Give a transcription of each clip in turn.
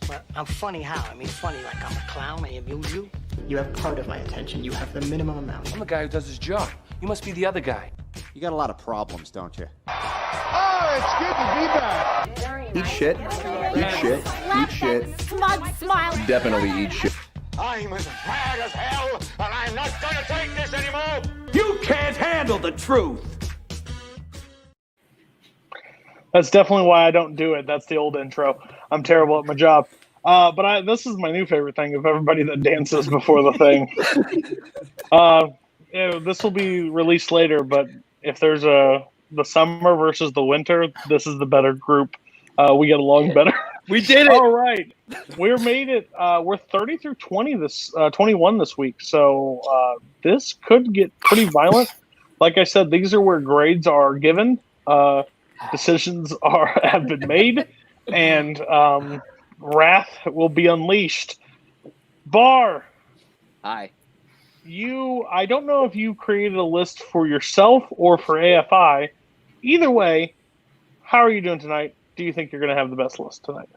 Well, I'm funny how? I mean, funny like I'm a clown, I amuse you. You have part of my attention. You have the minimum amount. I'm the guy who does his job. You must be the other guy. You got a lot of problems, don't you? Oh, it's good to be back. Eat shit. Eat shit. Eat shit. Smug smile. Definitely eat shit. I'm as mad as hell, and I'm not gonna take this anymore. You can't handle the truth. That's definitely why I don't do it. That's the old intro. I'm terrible at my job. But this is my new favorite thing of everybody that dances before the thing. This will be released later, but if there's the summer versus the winter, this is the better group. We get along better. We did it. All right. We're made it. We're 30 through 21 this week. So this could get pretty violent. Like I said, these are where grades are given. Decisions have been made, and wrath will be unleashed. Bar. Hi. I don't know if you created a list for yourself or for AFI. Either way, how are you doing tonight? Do you think you're going to have the best list tonight?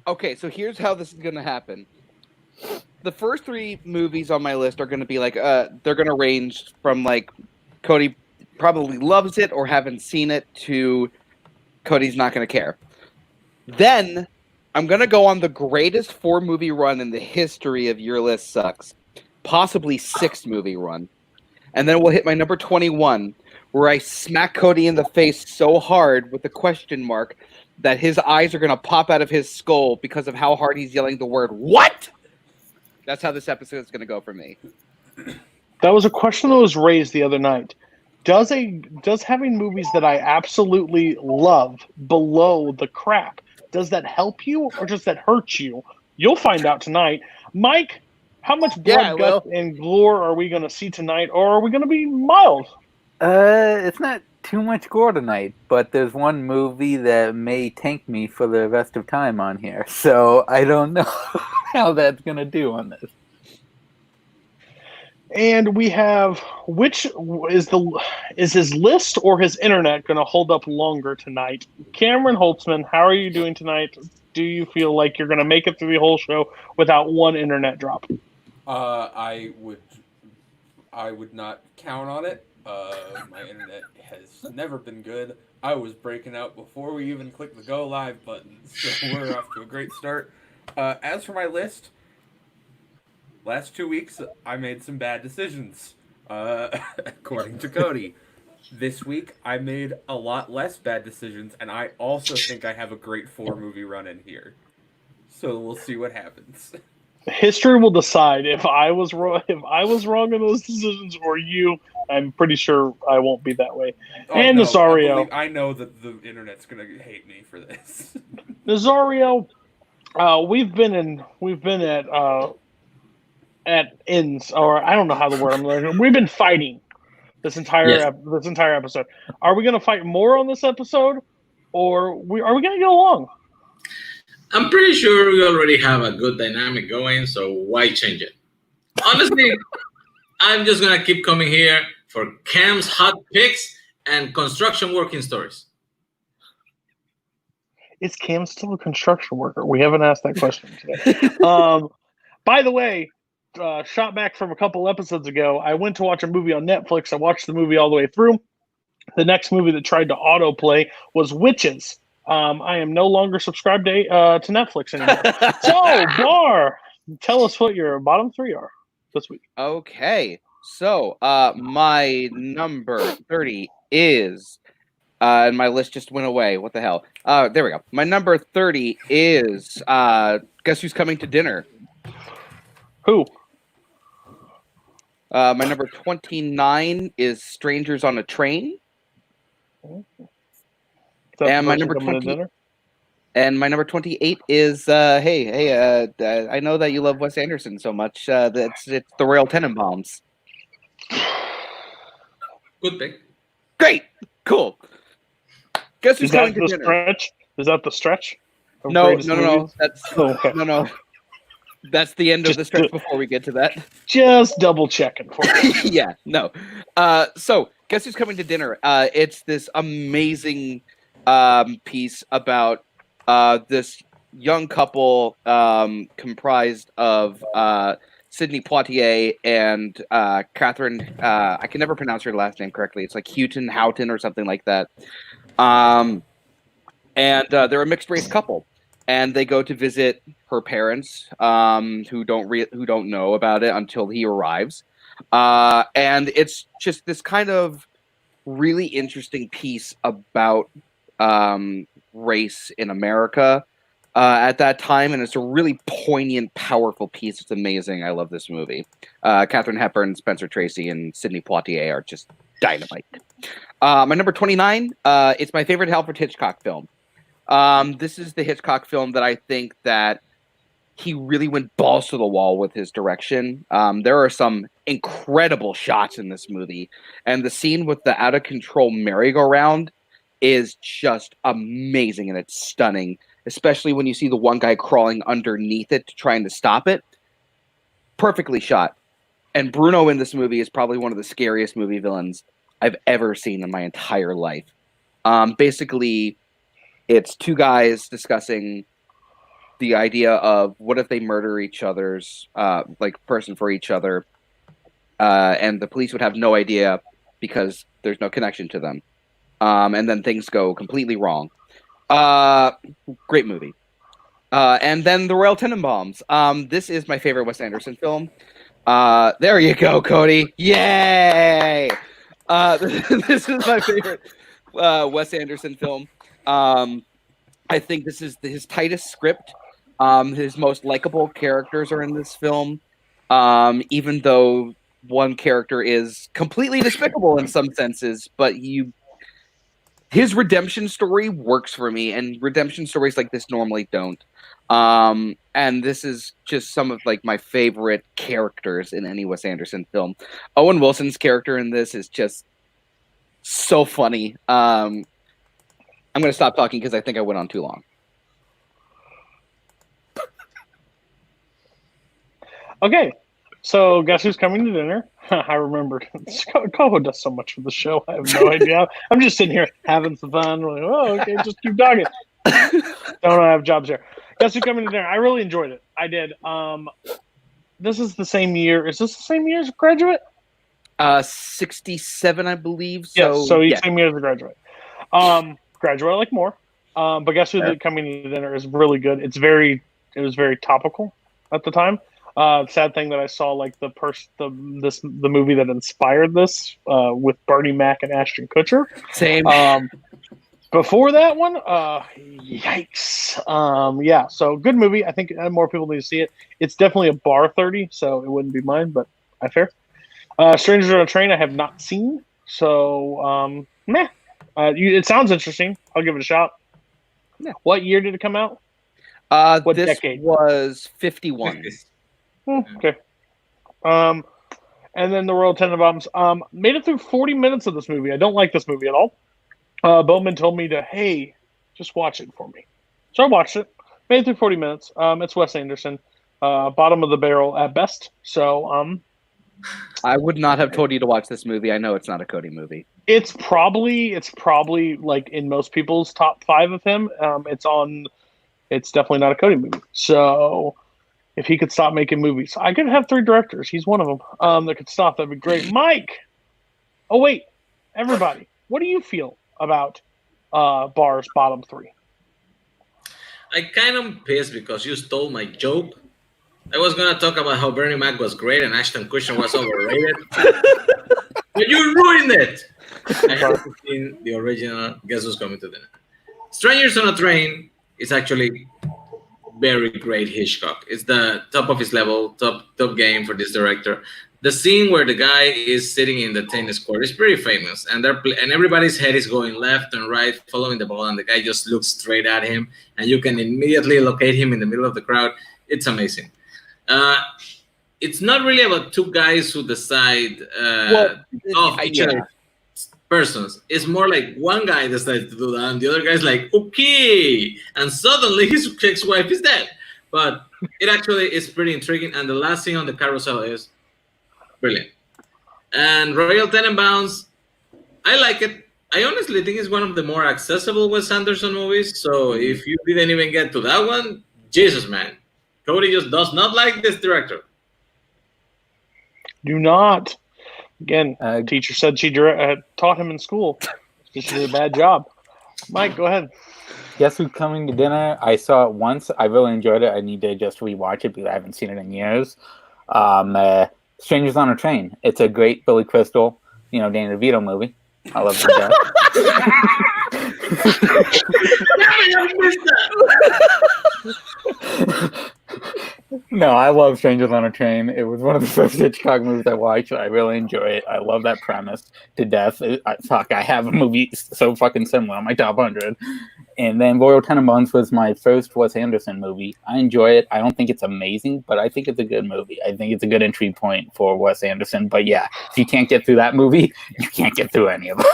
Okay, so here's how this is going to happen. The first three movies on my list are going to be like, they're going to range from like Cody probably loves it or haven't seen it to Cody's not going to care. Then I'm going to go on the greatest 4-movie run in the history of Your List Sucks. Possibly 6-movie run. And then we'll hit my number 21, where I smack Cody in the face so hard with the question mark that his eyes are going to pop out of his skull because of how hard he's yelling the word, "What?" That's how this episode is going to go for me. That was a question that was raised the other night. Does having movies that I absolutely love below the crap, does that help you or does that hurt you? You'll find out tonight. Mike, how much blood, guts, and gore are we going to see tonight, or are we going to be mild? It's not too much gore tonight, but there's one movie that may tank me for the rest of time on here, so I don't know how that's going to do on this. And we have, which is his list or his internet going to hold up longer tonight? Cameron Holtzman, how are you doing tonight? Do you feel like you're going to make it through the whole show without one internet drop? I would not count on it. My internet has never been good. I was breaking out before we even clicked the go live button, so we're off to a great start. As for my list, last 2 weeks I made some bad decisions, according to Cody. This week I made a lot less bad decisions, and I also think I have a great 4-movie run in here. So we'll see what happens. History will decide if I was wrong. If I was wrong in those decisions, or you. I'm pretty sure I won't be that way. Oh, and no, Nazario, I know that the internet's gonna hate me for this. Nazario, we've been at ends, or I don't know how the word I'm learning. We've been fighting this entire episode. Are we going to fight more on this episode, or are we going to get along? I'm pretty sure we already have a good dynamic going, so why change it? Honestly, I'm just going to keep coming here for Cam's hot picks and construction working stories. Is Cam still a construction worker? We haven't asked that question today. By the way, shot back from a couple episodes ago, I went to watch a movie on Netflix. I watched the movie all the way through. The next movie that tried to autoplay was Witches. I am no longer subscribed to Netflix anymore. So, Bar, tell us what your bottom 3 are this week. Okay, so my number 30 is, and my list just went away. What the hell? There we go. My number 30 is, guess who's coming to dinner? Who? My number 29 is Strangers on a Train. And my number 28 is I know that you love Wes Anderson so much. It's the Royal Tenenbaums. Good pick. Great, cool. Guess who's coming to dinner? Stretch? Is that the stretch? No. That's no. That's the end of the stretch before we get to that. Just double checking for you. Yeah, no. So, guess who's coming to dinner? It's this amazing piece about this young couple comprised of Sidney Poitier and Catherine. I can never pronounce her last name correctly. It's like Houghton or something like that. And they're a mixed race couple. And they go to visit her parents, who don't know about it until he arrives, and it's just this kind of really interesting piece about race in America at that time, and it's a really poignant, powerful piece. It's amazing. I love this movie. Katharine Hepburn, Spencer Tracy, and Sidney Poitier are just dynamite. My number 29. It's my favorite Alfred Hitchcock film. This is the Hitchcock film that I think that he really went balls to the wall with his direction. There are some incredible shots in this movie, and the scene with the out of control merry-go-round is just amazing, and it's stunning, especially when you see the one guy crawling underneath it trying to stop it. Perfectly shot. And Bruno in this movie is probably one of the scariest movie villains I've ever seen in my entire life. Basically, it's two guys discussing the idea of what if they murder each other's, person for each other, and the police would have no idea because there's no connection to them. And then things go completely wrong. Great movie. And then the Royal Tenenbaums. This is my favorite Wes Anderson film. There you go, Cody. Yay! This is my favorite Wes Anderson film. I think this is his tightest script. His most likable characters are in this film, even though one character is completely despicable in some senses, but his redemption story works for me, and redemption stories like this normally don't. And this is just some of my favorite characters in any Wes Anderson film. Owen Wilson's character in this is just so funny. I'm going to stop talking because I think I went on too long. Okay, so guess who's coming to dinner? I remembered. Koho does so much for the show. I have no idea. I'm just sitting here having some fun. Like, oh, okay, just keep talking. Don't have jobs here. Guess who's coming to dinner? I really enjoyed it. I did. This is the same year. Is this the same year as Graduate? 67, I believe. So, same year as The Graduate. Graduate I like more. But guess who coming to dinner is really good. It was very topical at the time. Sad thing that I saw the movie that inspired this with Bernie Mac and Ashton Kutcher. Same. Before that one, yikes. Yeah, so good movie. I think more people need to see it. It's definitely a bar 30, so it wouldn't be mine, but I fair. Strangers on a Train I have not seen, so meh. It sounds interesting. I'll give it a shot. Yeah. What year did it come out? What this decade? Was 51. Okay. And then the Royal Tenenbaums made it through 40 minutes of this movie. I don't like this movie at all. Boatman told me hey, just watch it for me. So I watched it. Made it through 40 minutes. It's Wes Anderson. Bottom of the barrel at best. So I would not have told you to watch this movie. I know it's not a Cody movie. It's probably in most people's top 5 of him. It's definitely not a Cody movie. So if he could stop making movies, I could have 3 directors. He's one of them that could stop. That'd be great. Mike. Oh wait, everybody. What do you feel about Bar's bottom 3? I kind of pissed because you stole my joke. I was gonna talk about how Bernie Mac was great and Ashton Kutcher was overrated, but you ruined it. I haven't seen the original. Guess who's coming to dinner? Strangers on a Train is actually very great Hitchcock. It's the top of his level, top game for this director. The scene where the guy is sitting in the tennis court is pretty famous, and everybody's head is going left and right, following the ball, and the guy just looks straight at him, and you can immediately locate him in the middle of the crowd. It's amazing. It's not really about two guys who decide off each other persons. It's more like one guy decides to do that, and the other guy's like, okay, and suddenly his ex-wife is dead. But It actually is pretty intriguing, and the last scene on the carousel is brilliant. And Royal Tenenbaums, I like it. I honestly think it's one of the more accessible Wes Anderson movies. So if you didn't even get to that one, Jesus, man. Cody just does not like this director. Do not. Again, teacher said she taught him in school. She did a bad job. Mike, go ahead. Guess Who's Coming to Dinner? I saw it once. I really enjoyed it. I need to just rewatch it because I haven't seen it in years. Strangers on a Train. It's a great Billy Crystal, Danny DeVito movie. I love it. No, I love Strangers on a Train. It was one of the first Hitchcock movies I watched. I really enjoy it. I love that premise to death. I have a movie so fucking similar on my top 100. And then Royal Tenenbaums was my first Wes Anderson movie. I enjoy it. I don't think it's amazing, but I think it's a good movie. I think it's a good entry point for Wes Anderson. But yeah, if you can't get through that movie, you can't get through any of them.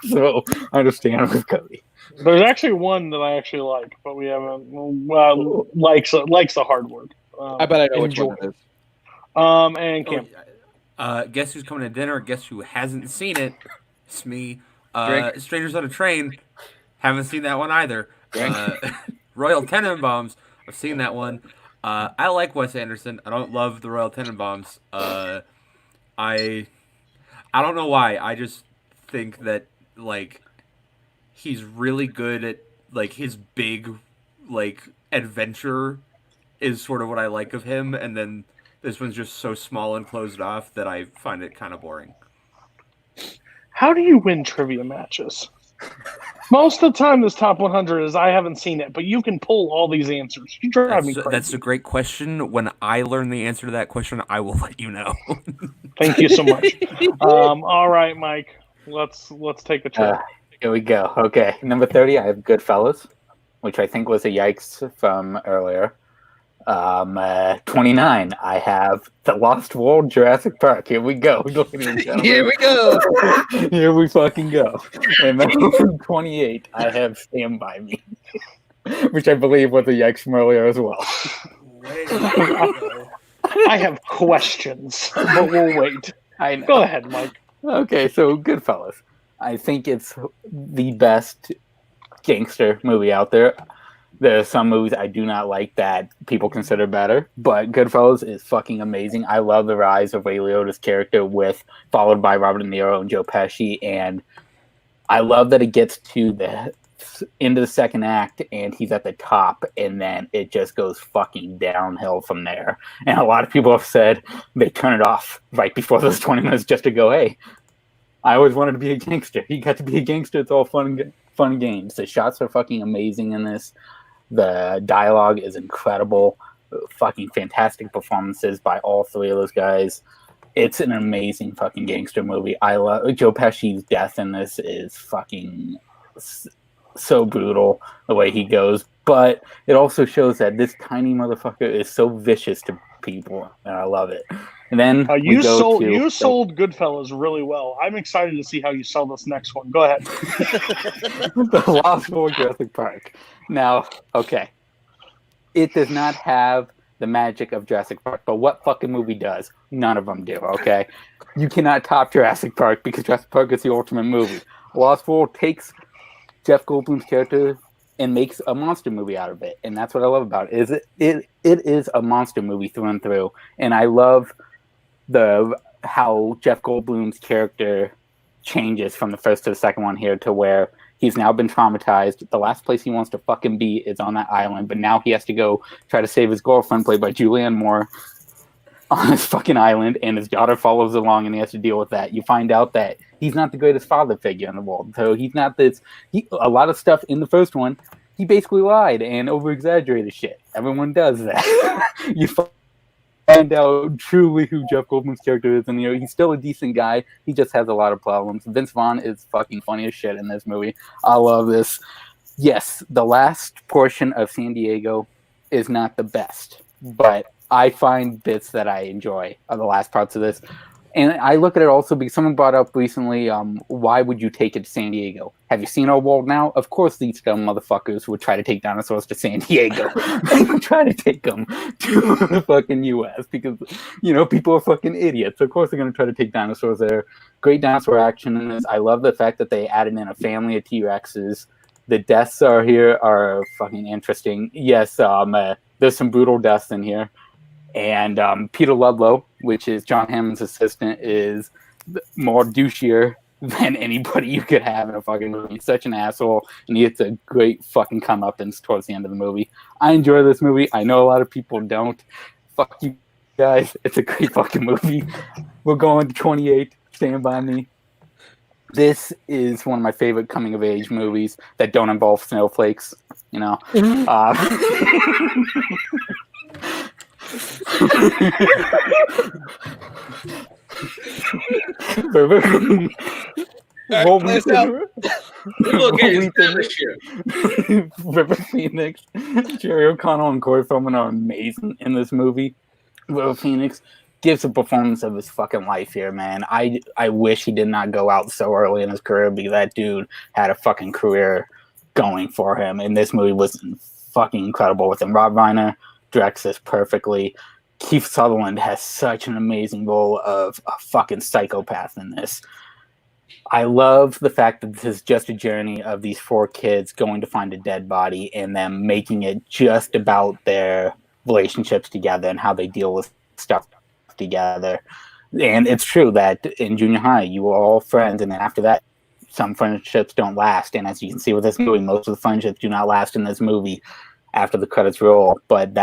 So I understand with Cody. There's actually one that I actually like, but we haven't likes the hard word. I bet I know which one it is. And Cam. Guess Who's Coming to Dinner? Guess who hasn't seen it? It's me. Strangers on a Train. Haven't seen that one either. Royal Tenenbaums. I've seen that one. I like Wes Anderson. I don't love the Royal Tenenbaums. I don't know why. I just think that he's really good at his big adventure is sort of what I like of him, and then this one's just so small and closed off that I find it kind of boring. How do you win trivia matches? Most of the time, this top 100 is I haven't seen it, but you can pull all these answers. You drive me crazy. That's a great question. When I learn the answer to that question, I will let you know. Thank you so much. All right, Mike. Let's take a trip. Here we go. Okay, number 30, I have Goodfellas, which I think was a yikes from earlier. 29, I have The Lost World, Jurassic Park. Here we go. Here we go. Here we fucking go. And then 28, I have Stand By Me, which I believe was a yikes from earlier as well. I have questions, but we'll wait. Go ahead, Mike. Okay, so Goodfellas. I think it's the best gangster movie out there. There are some movies I do not like that people consider better, but Goodfellas is fucking amazing. I love the rise of Ray Liotta's character followed by Robert De Niro and Joe Pesci, and I love that it gets to the end of the second act and he's at the top, and then it just goes fucking downhill from there. And a lot of people have said they turn it off right before those 20 minutes just to go, hey, I always wanted to be a gangster. You got to be a gangster. It's all fun games. The shots are fucking amazing in this. The dialogue is incredible. Fucking fantastic performances by all three of those guys. It's an amazing fucking gangster movie. I love Joe Pesci's death in this is fucking so brutal the way he goes. But it also shows that this tiny motherfucker is so vicious to people, and I love it. And then you sold Goodfellas really well. I'm excited to see how you sell this next one. Go ahead. The Lost World, Jurassic Park. Now, okay, it does not have the magic of Jurassic Park, but what fucking movie does? None of them do. Okay, you cannot top Jurassic Park because Jurassic Park is the ultimate movie. Lost World takes Jeff Goldblum's character and makes a monster movie out of it, and that's what I love about it. It is a monster movie through and through, and I love how Jeff Goldblum's character changes from the first to the second one here to where he's now been traumatized. The last place he wants to fucking be is on that island, but now he has to go try to save his girlfriend, played by Julianne Moore, on this fucking island, and his daughter follows along, and he has to deal with that. You find out that he's not the greatest father figure in the world. So he's not this. A lot of stuff in the first one, he basically lied and over-exaggerated shit. Everyone does that. You find out truly who Jeff Goldblum's character is, and he's still a decent guy. He just has a lot of problems. Vince Vaughn is fucking funny as shit in this movie. I love this. Yes, the last portion of San Diego is not the best, but I find bits that I enjoy are the last parts of this. And I look at it also because someone brought up recently, why would you take it to San Diego? Have you seen our world now? Of course these dumb motherfuckers would try to take dinosaurs to San Diego. They would try to take them to the fucking U.S. because, people are fucking idiots. Of course they're going to try to take dinosaurs there. Great dinosaur action in this. I love the fact that they added in a family of T-Rexes. The deaths are fucking interesting. Yes, there's some brutal deaths in here. And Peter Ludlow, which is John Hammond's assistant, is more douchier than anybody you could have in a fucking movie. He's such an asshole, and he gets a great fucking comeuppance towards the end of the movie. I enjoy this movie. I know a lot of people don't. Fuck you guys. It's a great fucking movie. We're going to 28. Stand by me. This is one of my favorite coming-of-age movies that don't involve snowflakes, River Phoenix, Jerry O'Connell, and Corey Feldman are amazing in this movie. River Phoenix gives a performance of his fucking life here, man. I wish he did not go out so early in his career because that dude had a fucking career going for him, and this movie was fucking incredible with him. Rob Reiner directs this perfectly. Keith Sutherland has such an amazing role of a fucking psychopath in this. I love the fact that this is just a journey of these 4 kids going to find a dead body and them making it just about their relationships together and how they deal with stuff together. And it's true that in junior high, you were all friends, and then after that, some friendships don't last. And as you can see with this movie, most of the friendships do not last in this movie after the credits roll. But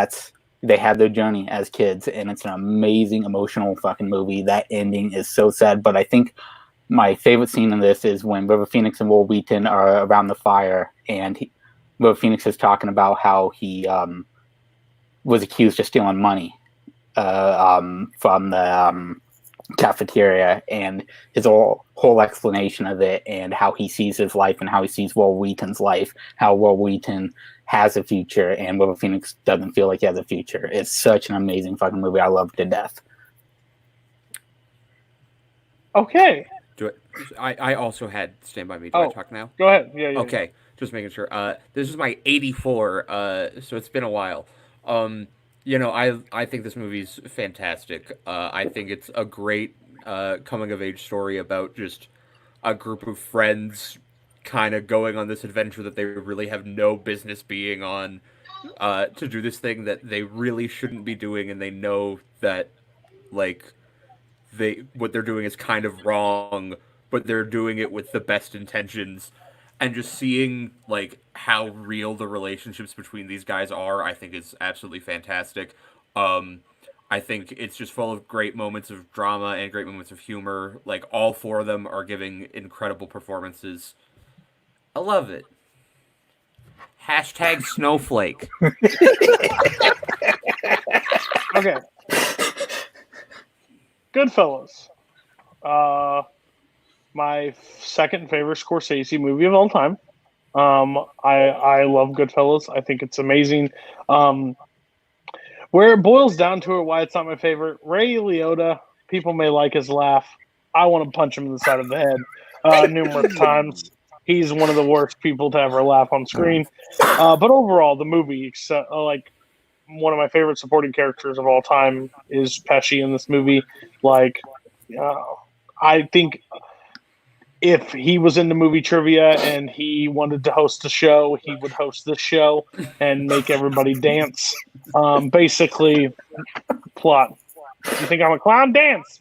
they had their journey as kids, and it's an amazing emotional fucking movie. That ending is so sad, but I think my favorite scene in this is when River Phoenix and Will Wheaton are around the fire, and River Phoenix is talking about how he was accused of stealing money from the cafeteria, and his whole explanation of it, and how he sees his life and how he sees Will Wheaton's life, how Will Wheaton has a future and River Phoenix doesn't feel like he has a future. It's such an amazing fucking movie. I love it to death. Okay. I also had Stand By Me. Do I talk now? Go ahead. Yeah. Okay. Just making sure. This is my 84, so it's been a while. I think this movie's fantastic. I think it's a great coming-of-age story about just a group of friends kind of going on this adventure that they really have no business being on, to do this thing that they really shouldn't be doing, and they know that, what they're doing is kind of wrong, but they're doing it with the best intentions. And just seeing, how real the relationships between these guys are, I think is absolutely fantastic. I think it's just full of great moments of drama and great moments of humor. All 4 of them are giving incredible performances. I love it. # snowflake. Okay. Goodfellas. My second favorite Scorsese movie of all time. I love Goodfellas. I think it's amazing. Where it boils down to it, why it's not my favorite, Ray Liotta, people may like his laugh. I want to punch him in the side of the head numerous times. He's one of the worst people to ever laugh on screen. But overall, the movie, one of my favorite supporting characters of all time is Pesci in this movie. I think if he was into movie trivia and he wanted to host a show, he would host this show and make everybody dance. Basically, plot. You think I'm a clown? Dance.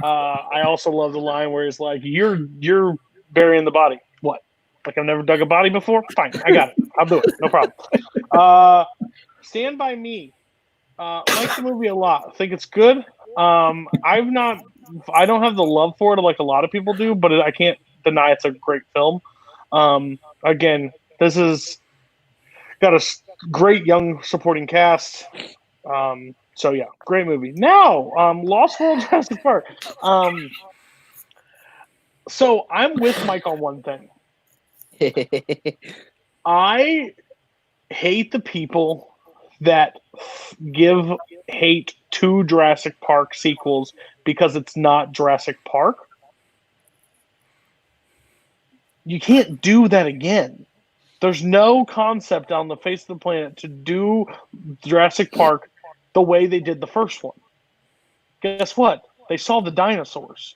I also love the line where he's like, "You're burying the body." What? I've never dug a body before? Fine, I got it. I'll do it. No problem. Stand By Me. Like the movie a lot. I think it's good. I don't have the love for it like a lot of people do, but I can't deny it's a great film. Again, this has got a great young supporting cast. So yeah, great movie. Now, Lost World Jurassic Park. So I'm with Mike on one thing. I hate the people that hate two Jurassic Park sequels because it's not Jurassic Park. You can't do that again. There's no concept on the face of the planet to do Jurassic Park the way they did the first one. Guess what? They saw the dinosaurs.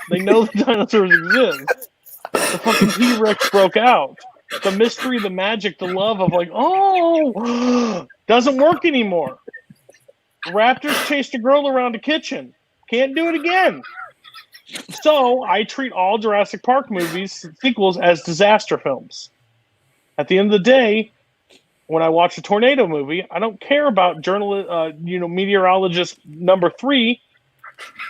They know the dinosaurs exist. The fucking T-Rex broke out. The mystery, the magic, the love of like, oh, doesn't work anymore. Raptors chased a girl around a kitchen. Can't do it again. So I treat all Jurassic Park movies, sequels, as disaster films. At the end of the day, when I watch a tornado movie, I don't care about meteorologist number 3.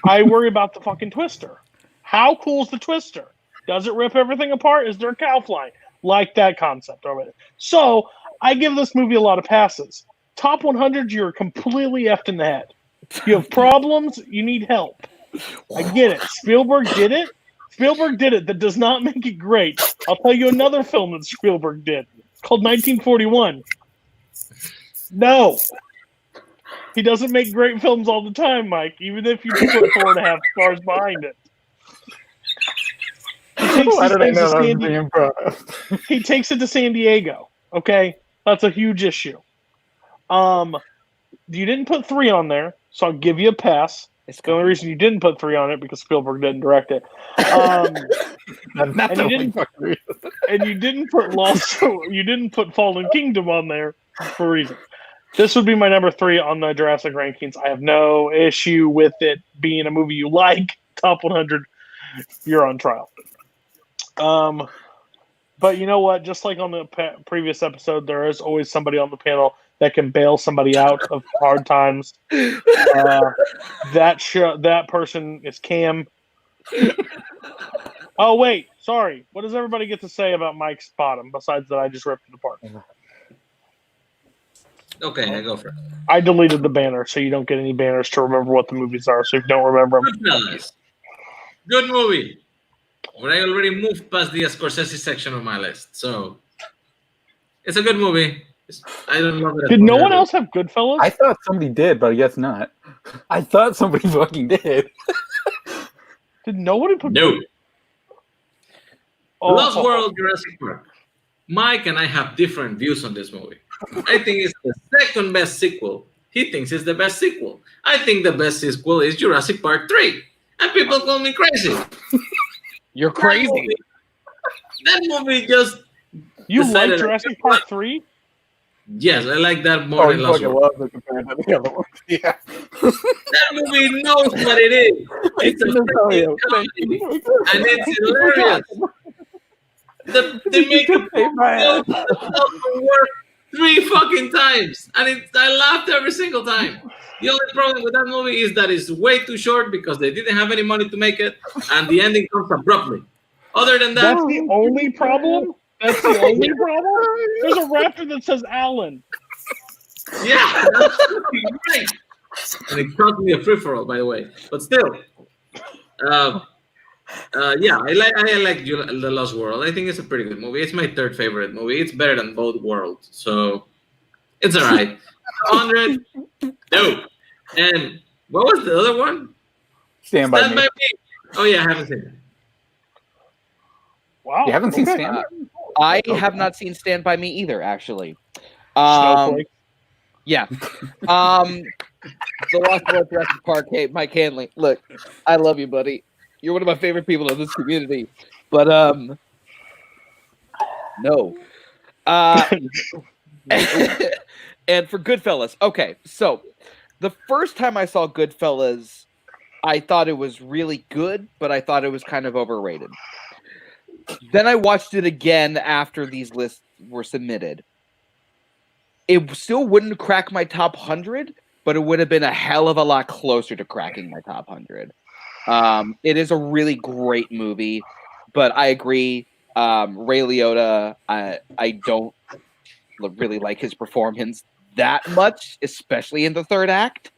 I worry about the fucking twister. How cool is the twister? Does it rip everything apart? Is there a cow flying? Like that concept already. So I give this movie a lot of passes. Top 100, you're completely effed in the head. You have problems, you need help. I get it. Spielberg did it. That does not make it great. I'll tell you another film that Spielberg did. It's called 1941. No. He doesn't make great films all the time, Mike, even if you put 4.5 stars behind it. He takes it to San Diego. Okay? That's a huge issue. You didn't put 3 on there, so I'll give you a pass. It's the only reason you didn't put 3 on it because Spielberg didn't direct it. And you didn't put you didn't put Fallen Kingdom on there for a reason. This would be my number 3 on the Jurassic rankings. I have no issue with it being a movie you like. Top 100, you're on trial. But you know what? Just like on the previous episode, there is always somebody on the panel that can bail somebody out of hard times. That person is Cam. Oh, wait. Sorry. What does everybody get to say about Mike's bottom, besides that I just ripped it apart? Okay, I go for it. I deleted the banner, so you don't get any banners to remember what the movies are, so if you don't remember them. Goodfellas. Good movie. But I already moved past the Scorsese section of my list, so it's a good movie. I don't love it. Did no one else have Goodfellas? I thought somebody did, but I guess not. I thought somebody fucking did. Did nobody put? No. Lost World, Jurassic Park. Mike and I have different views on this movie. I think it's the second best sequel. He thinks it's the best sequel. I think the best sequel is Jurassic Park 3. And people call me crazy. You're crazy. That movie just... You like Jurassic Park 3? Yes, I like that more than Lost World. Yeah. That movie knows what it is. It's a freaking comedy. And it's hilarious. They make a work 3 fucking times. And I laughed every single time. The only problem with that movie is that it's way too short because they didn't have any money to make it. And the ending comes abruptly. Other than that... That's the only problem? That's the only problem? There's a raptor that says Alan. Yeah, that's right. And it cost me a free-for-all, by the way. But still. Yeah, I like The Lost World. I think it's a pretty good movie. It's my 3rd favorite movie. It's better than both worlds. So, it's all right. 100? No. And what was the other one? Stand by Me. Oh, yeah, I haven't seen it. Wow. You haven't seen Stand By Me? I have not seen Stand By Me either, actually. Yeah. The Lost World Jurassic Park. Hey, Mike Hanley. Look, I love you, buddy. You're one of my favorite people in this community. But, no. And for Goodfellas. Okay, so the first time I saw Goodfellas, I thought it was really good, but I thought it was kind of overrated. Then I watched it again after these lists were submitted. It still wouldn't crack my top 100, but it would have been a hell of a lot closer to cracking my top 100. It is a really great movie, but I agree. Ray Liotta, I don't really like his performance that much, especially in the 3rd act.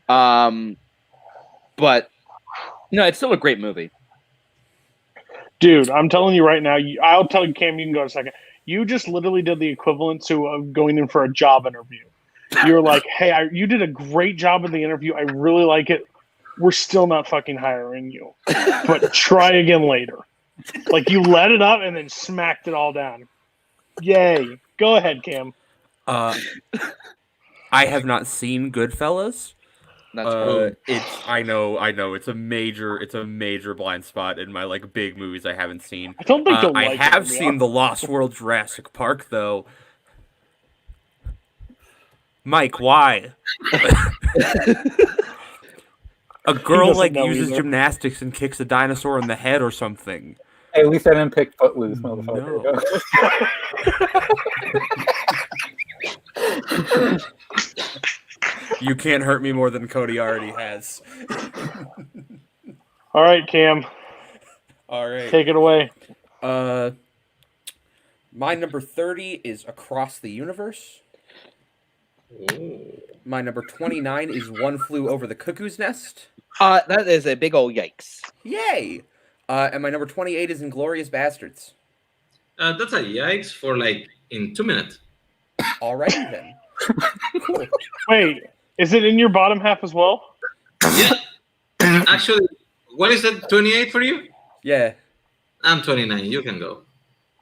But no, it's still a great movie. Dude, I'm telling you right now, I'll tell you, Cam, you can go in a second. You just literally did the equivalent to going in for a job interview. you're like, hey, you did a great job in the interview. I really like it. We're still not fucking hiring you, but try again later. Like, you let it up and then smacked it all down. Yay. Go ahead, Cam. I have not seen Goodfellas. I know. It's a major blind spot in my like big movies I haven't seen. I don't think you'll I like have it, seen The Lost World Jurassic Park though. Mike, why? A girl like uses gymnastics and kicks a dinosaur in the head or something. Hey, at least I didn't pick Footloose, motherfucker. No. You can't hurt me more than Cody already has. All right, Cam. All right. Take it away. My number 30 is Across the Universe. My number 29 is One Flew Over the Cuckoo's Nest. That is a big old yikes. Yay! And my number 28 is Inglourious Bastards. That's a yikes for like in 2 minutes. Alrighty then. Cool. Wait, is it in your bottom half as well? Yeah. Actually, what is that, 28 for you? Yeah. I'm 29. You can go.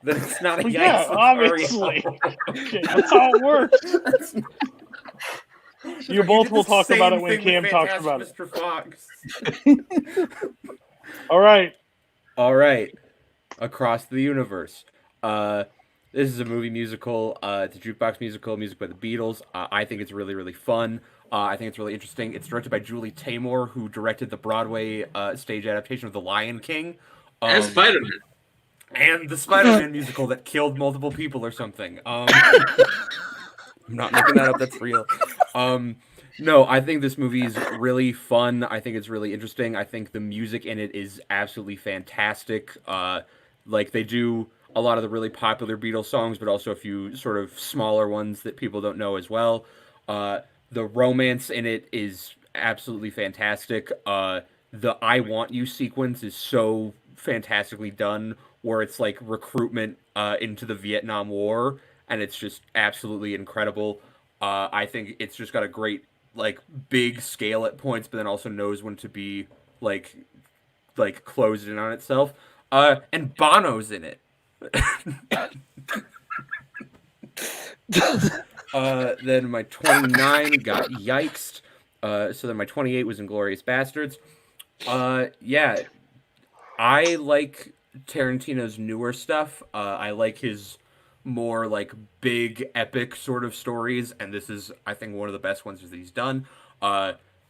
Then it's not a yikes. Yeah, obviously. Okay, that's how it works. You both will talk about it when Cam talks about it. Mr. Fox. All right. Across the Universe. This is a movie musical. It's a jukebox musical, music by the Beatles. I think it's really, really fun. I think it's really interesting. It's directed by Julie Taymor, who directed the Broadway stage adaptation of The Lion King. And Spider-Man. And the Spider-Man musical that killed multiple people or something. I'm not making that up. That's real. No, I think this movie is really fun. I think it's really interesting. I think the music in it is absolutely fantastic. Like, they do a lot of the really popular Beatles songs, but also a few sort of smaller ones that people don't know as well. The romance in it is absolutely fantastic. The I Want You sequence is so fantastically done, where it's like recruitment into the Vietnam War, and it's just absolutely incredible. I think it's just got a great, like, big scale at points, but then also knows when to be like closed in on itself. And Bono's in it. Then my 29 got yikes. So then my 28 was Inglourious Bastards. Yeah, I like Tarantino's newer stuff. I like his more like big epic sort of stories, and this is, I think, one of the best ones that he's done.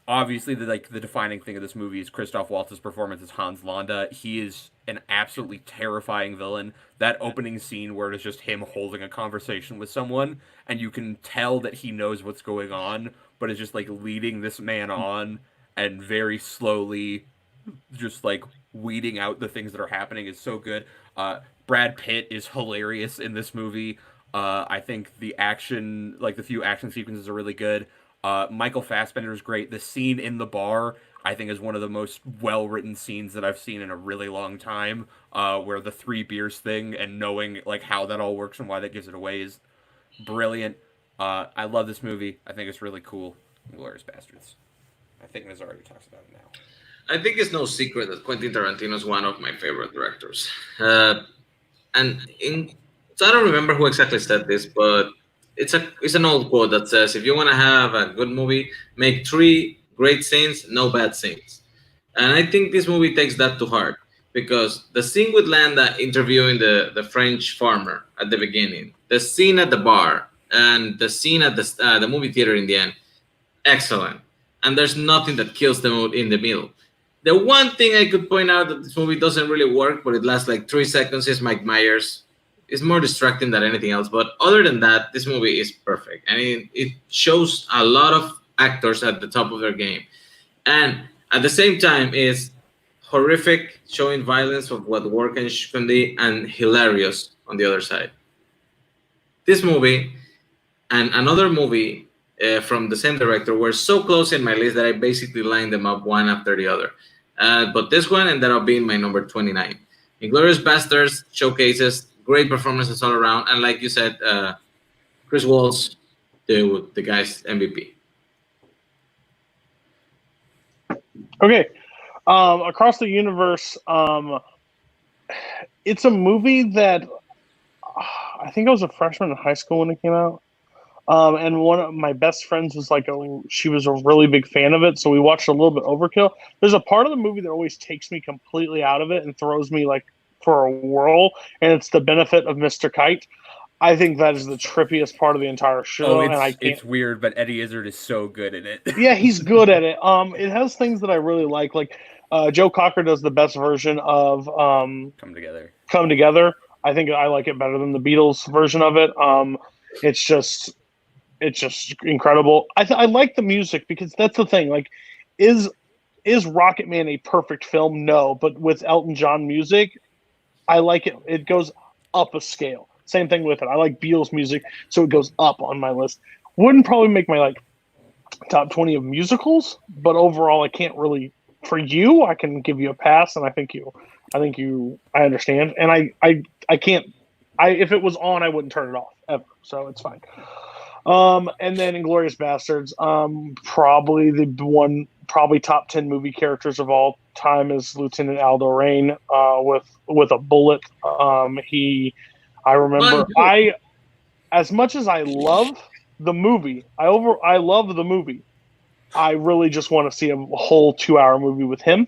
Obviously, the defining thing of this movie is Christoph Waltz's performance as Hans Landa. He is an absolutely terrifying villain. That opening scene where it is just him holding a conversation with someone, and you can tell that he knows what's going on, but is just like leading this man on and very slowly just like weeding out the things that are happening is so good. Brad Pitt is hilarious in this movie. I think the action, like the few action sequences, are really good. Michael Fassbender is great. The scene in the bar, I think, is one of the most well-written scenes that I've seen in a really long time, where the 3 beers thing and knowing like how that all works and why that gives it away is brilliant. I love this movie. I think it's really cool. Inglourious Bastards. I think Naz already talks about it now. I think it's no secret that Quentin Tarantino is one of my favorite directors. So I don't remember who exactly said this, but it's an old quote that says, if you want to have a good movie, make 3 great scenes, no bad scenes. And I think this movie takes that to heart, because the scene with Landa interviewing the French farmer at the beginning, the scene at the bar, and the scene at the movie theater in the end, excellent. And there's nothing that kills the mood in the middle. The one thing I could point out that this movie doesn't really work, but it lasts like 3 seconds, is Mike Myers. It's more distracting than anything else. But other than that, this movie is perfect. And it shows a lot of actors at the top of their game. And at the same time, it's horrific, showing violence of what war can be, and hilarious on the other side. This movie and another movie from the same director were so close in my list that I basically lined them up one after the other. But this one ended up being my number 29. Inglourious Bastards showcases great performances all around. And like you said, Chris Waltz, the guy's MVP. Okay. Across the Universe, it's a movie that I think I was a freshman in high school when it came out. And one of my best friends was like, she was a really big fan of it. So we watched a little bit overkill. There's a part of the movie that always takes me completely out of it and throws me like for a whirl. And it's The Benefit of Mr. Kite. I think that is the trippiest part of the entire show. It's weird, but Eddie Izzard is so good in it. Yeah, he's good at it. It has things that I really like. Like Joe Cocker does the best version of Come Together. Come Together. I think I like it better than the Beatles version of it. It's just incredible. I like the music because that's the thing. Like, is Rocket Man a perfect film? No, but with Elton John music, I like it. It goes up a scale. Same thing with it. I like Beatles music, so it goes up on my list. Wouldn't probably make my like top 20 of musicals, but overall, I can't really. For you, I can give you a pass, and I understand, and I can't. If it was on, I wouldn't turn it off ever. So it's fine. And then Inglourious Bastards, probably top 10 movie characters of all time is Lieutenant Aldorrain, with a bullet. As much as I love the movie, I love the movie. I really just want to see a whole 2-hour movie with him,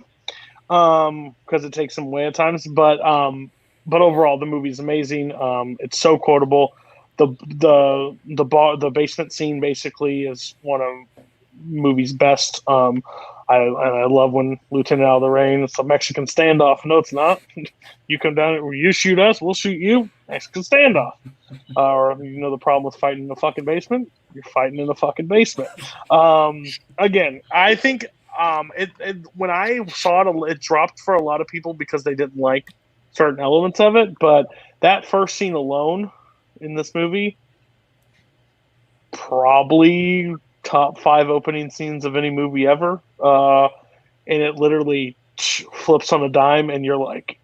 because it takes him away at times. But overall, the movie is amazing. It's so quotable. The basement scene basically is one of movie's best. I love when Lieutenant Aldorrain, it's a Mexican standoff. No, it's not. You come down, you shoot us, we'll shoot you. Mexican standoff. Or the problem with fighting in the fucking basement? You're fighting in the fucking basement. Again, I think when I saw it dropped for a lot of people because they didn't like certain elements of it. But that first scene alone in this movie, probably top 5 opening scenes of any movie ever. And it literally flips on a dime, and you're like,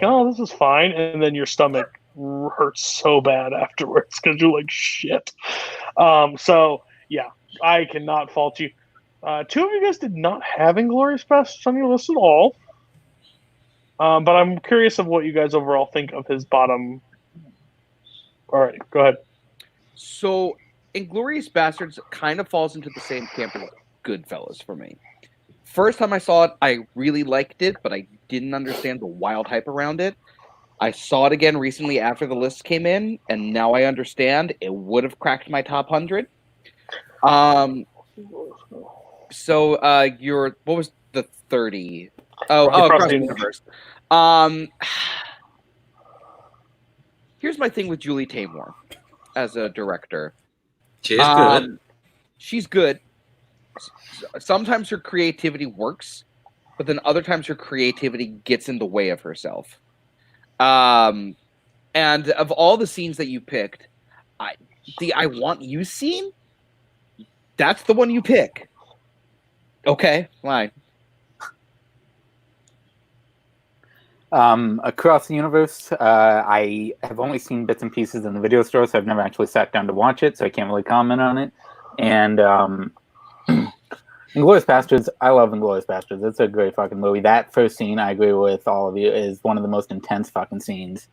oh, this is fine, and then your stomach hurts so bad afterwards because you're like, shit. So yeah, I cannot fault you. 2 of you guys did not have Inglourious Bastards on your list at all. But I'm curious of what you guys overall think of his bottom. All right, go ahead. So Inglourious Bastards kind of falls into the same camp as Goodfellas for me. First time I saw it, I really liked it, but I didn't understand the wild hype around it. I saw it again recently after the list came in, and now I understand it would have cracked my top 100. So what was the 30? Across the Universe. Here's my thing with Julie Taymor as a director. She's good. She's good. Sometimes her creativity works, but then other times her creativity gets in the way of herself. And of all the scenes that you picked, the I Want You scene, that's the one you pick. Okay, fine. Across the Universe, I have only seen bits and pieces in the video store, so I've never actually sat down to watch it, so I can't really comment on it. And Inglourious Bastards, I love Inglourious Bastards. It's a great fucking movie. That first scene, I agree with all of you, is one of the most intense fucking scenes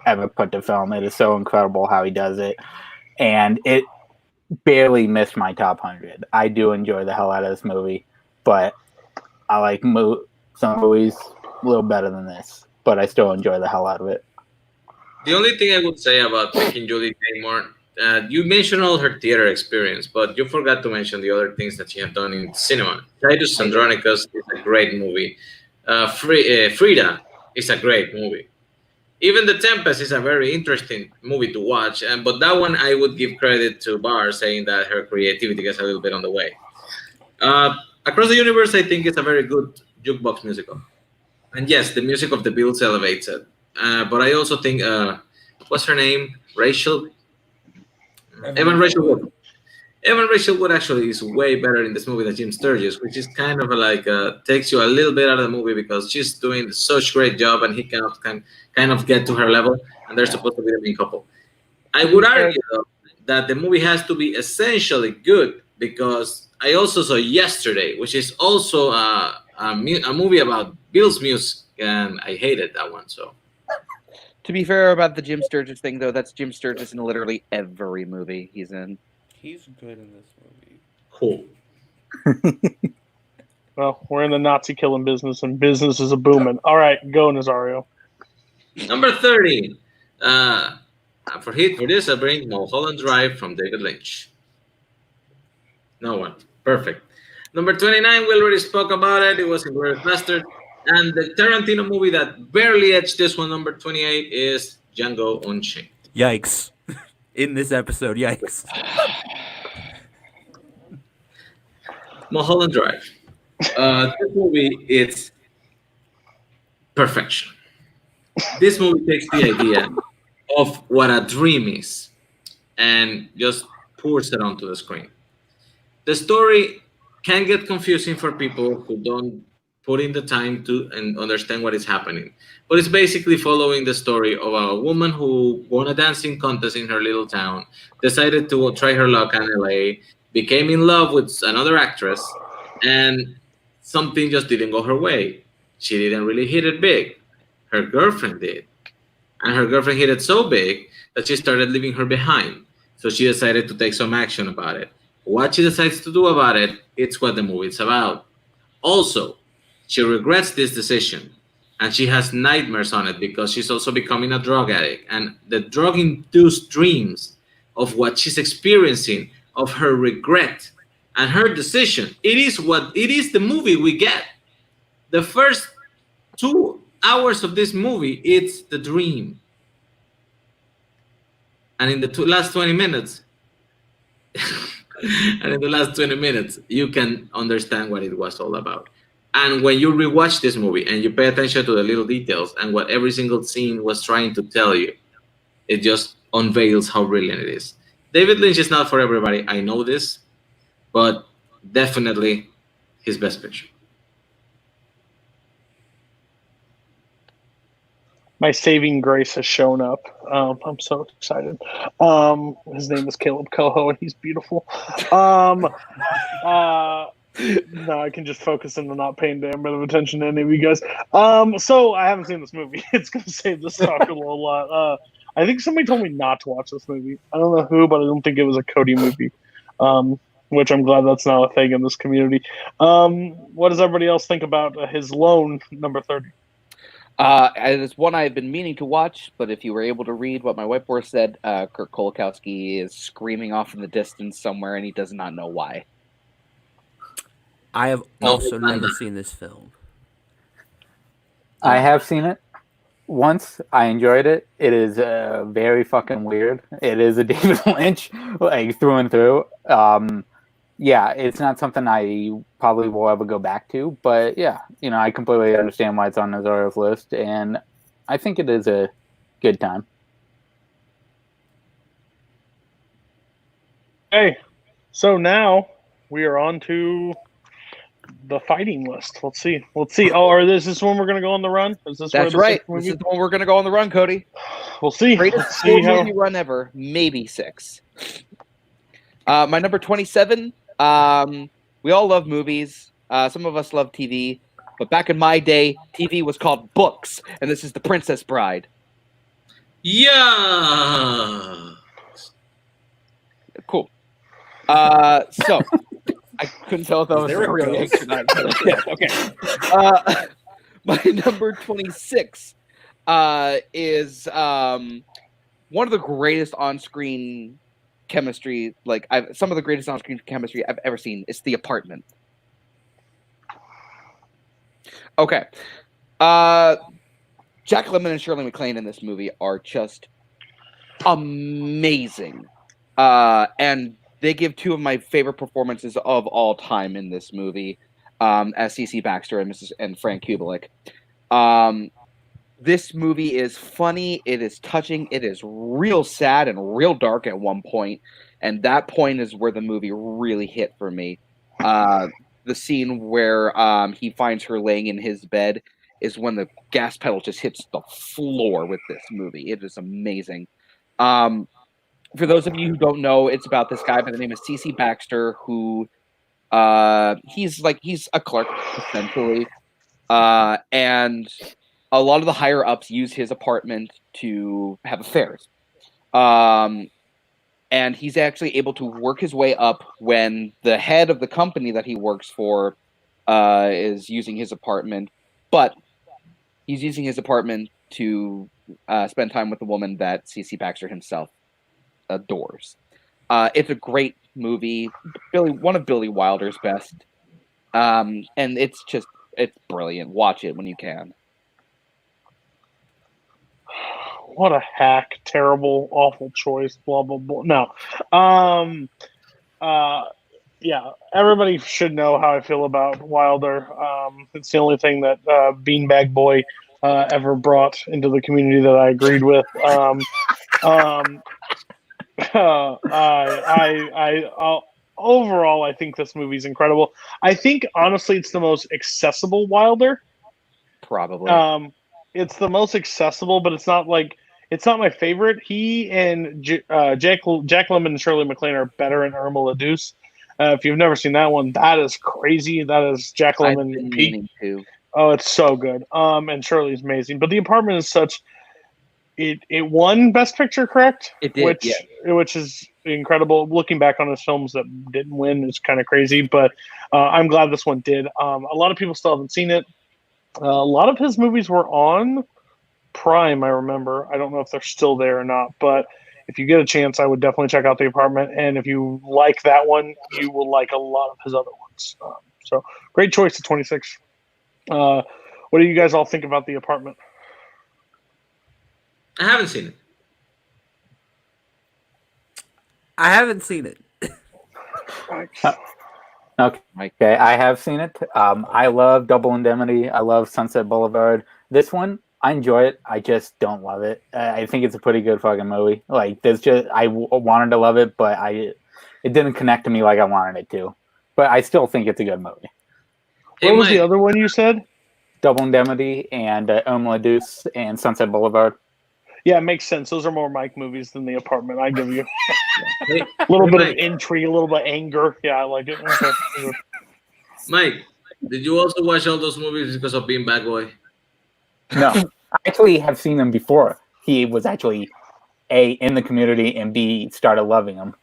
ever put to film. It is so incredible how he does it. And it barely missed my top 100. I do enjoy the hell out of this movie, but I like some movies a little better than this, but I still enjoy the hell out of it. The only thing I would say about picking Julie Taymor, you mentioned all her theater experience, but you forgot to mention the other things that she has done in cinema. Titus Andronicus is a great movie. Frida is a great movie. Even The Tempest is a very interesting movie to watch, but that one I would give credit to Barr, saying that her creativity gets a little bit on the way. Across the Universe, I think it's a very good jukebox musical. And yes, the music of the Beatles elevates it. But I also think, what's her name? Rachel Wood. Evan Rachel Wood actually is way better in this movie than Jim Sturgis, which is kind of like takes you a little bit out of the movie because she's doing such great job and he can kind of get to her level, and they're supposed to be the main couple. I would argue though that the movie has to be essentially good because I also saw Yesterday, which is also a movie about Bill's music, and I hated that one. So, to be fair about the Jim Sturgis thing, though, that's Jim Sturgis in literally every movie he's in. He's good in this movie. Cool. Well, we're in the Nazi killing business, and business is a booming. All right, go, Nazario. Number 30. For this, I bring Mulholland Drive from David Lynch. No one. Perfect. Number 29, we already spoke about it. It was Inglourious Basterds. And the Tarantino movie that barely edged this one, number 28, is Django Unchained. Yikes. In this episode, yikes. Mulholland Drive. This movie, it's perfection. This movie takes the idea of what a dream is and just pours it onto the screen. The story can get confusing for people who don't put in the time to and understand what is happening. But it's basically following the story of a woman who won a dancing contest in her little town, decided to try her luck in LA, became in love with another actress, and something just didn't go her way. She didn't really hit it big. Her girlfriend did. And her girlfriend hit it so big that she started leaving her behind. So she decided to take some action about it. What she decides to do about it, it's what the movie is about. Also, she regrets this decision. And she has nightmares on it because she's also becoming a drug addict. And the drug-induced dreams of what she's experiencing, of her regret and her decision, it is the movie we get. The first 2 hours of this movie, it's the dream. And in the last 20 minutes, you can understand what it was all about. And when you rewatch this movie and you pay attention to the little details and what every single scene was trying to tell you, it just unveils how brilliant it is. David Lynch is not for everybody. I know this, but definitely his best picture. My saving grace has shown up. I'm so excited. His name is Kaleb Koho, and he's beautiful. No, I can just focus on not paying damn bit of attention to any of you guys. So I haven't seen this movie. It's going to save this talk a little lot. I think somebody told me not to watch this movie. I don't know who, but I don't think it was a Cody movie. Which I'm glad that's not a thing in this community. What does everybody else think about his loan, number 30? It's one I've been meaning to watch, but if you were able to read what my whiteboard said, Kurt Kolakowski is screaming off in the distance somewhere, and he does not know why. I have also never seen this film. I have seen it once. I enjoyed it. It is very fucking weird. It is a David Lynch, like through and through. Yeah, it's not something I probably will ever go back to, but yeah, I completely understand why it's on Nazario's list, and I think it is a good time. Okay, so now we are on to the fighting list. Let's see. Oh, is this one we're going to go on the run? That's right. This is the one we're going to go on the run, Cody. We'll see. Greatest movie run ever, maybe 6. My number 27. We all love movies. Some of us love TV, but back in my day, TV was called books, and this is The Princess Bride. Yeah. Cool. So I couldn't tell if that was a real reaction or not. Yeah, okay. My number 26 is one of the greatest on-screen chemistry, some of the greatest on-screen chemistry I've ever seen. It's The Apartment. Okay. Jack Lemmon and Shirley MacLaine in this movie are just amazing. And they give 2 of my favorite performances of all time in this movie, as CeCe Baxter and Frank Kubelik. This movie is funny. It is touching. It is real sad and real dark at one point. And that point is where the movie really hit for me. The scene where he finds her laying in his bed is when the gas pedal just hits the floor with this movie. It is amazing. for those of you who don't know, it's about this guy by the name of C.C. Baxter, who he's a clerk essentially, and a lot of the higher ups use his apartment to have affairs. And he's actually able to work his way up when the head of the company that he works for is using his apartment, but he's using his apartment to spend time with the woman that C.C. Baxter himself adores. It's a great movie, one of Billy Wilder's best, and it's brilliant. Watch it when you can. What a hack! Terrible, awful choice. Blah blah blah. No, yeah. Everybody should know how I feel about Wilder. It's the only thing that Beanbag Boy ever brought into the community that I agreed with. Overall, I think this movie's incredible. I think honestly, it's the most accessible Wilder. Probably. It's the most accessible, but it's not my favorite. He and Jack Lemmon and Shirley MacLaine are better in Irma La Deuce. If you've never seen that one, that is crazy. That is Jack Lemmon peak. Oh, it's so good. And Shirley's amazing. But The Apartment is such. It won Best Picture, correct? It did, which is incredible. Looking back on his films that didn't win is kind of crazy, but I'm glad this one did. A lot of people still haven't seen it. A lot of his movies were on Prime, I remember. I don't know if they're still there or not, but if you get a chance, I would definitely check out The Apartment. And if you like that one, you will like a lot of his other ones. So great choice at 26. What do you guys all think about The Apartment? I haven't seen it. I haven't seen it. Okay, I have seen it. I love Double Indemnity. I love Sunset Boulevard. This one, I enjoy it. I just don't love it. I think it's a pretty good fucking movie. Like, I wanted to love it, but it didn't connect to me like I wanted it to. But I still think it's a good movie. What was the other one you said? Double Indemnity and Irma La Deuce and Sunset Boulevard. Yeah, it makes sense. Those are more Mike movies than The Apartment. I give you a little bit of intrigue, a little bit of anger. Yeah, I like it. Okay. Mike, did you also watch all those movies because of being Bad Boy? No, I actually have seen him before. He was actually A, in the community, and B, started loving him.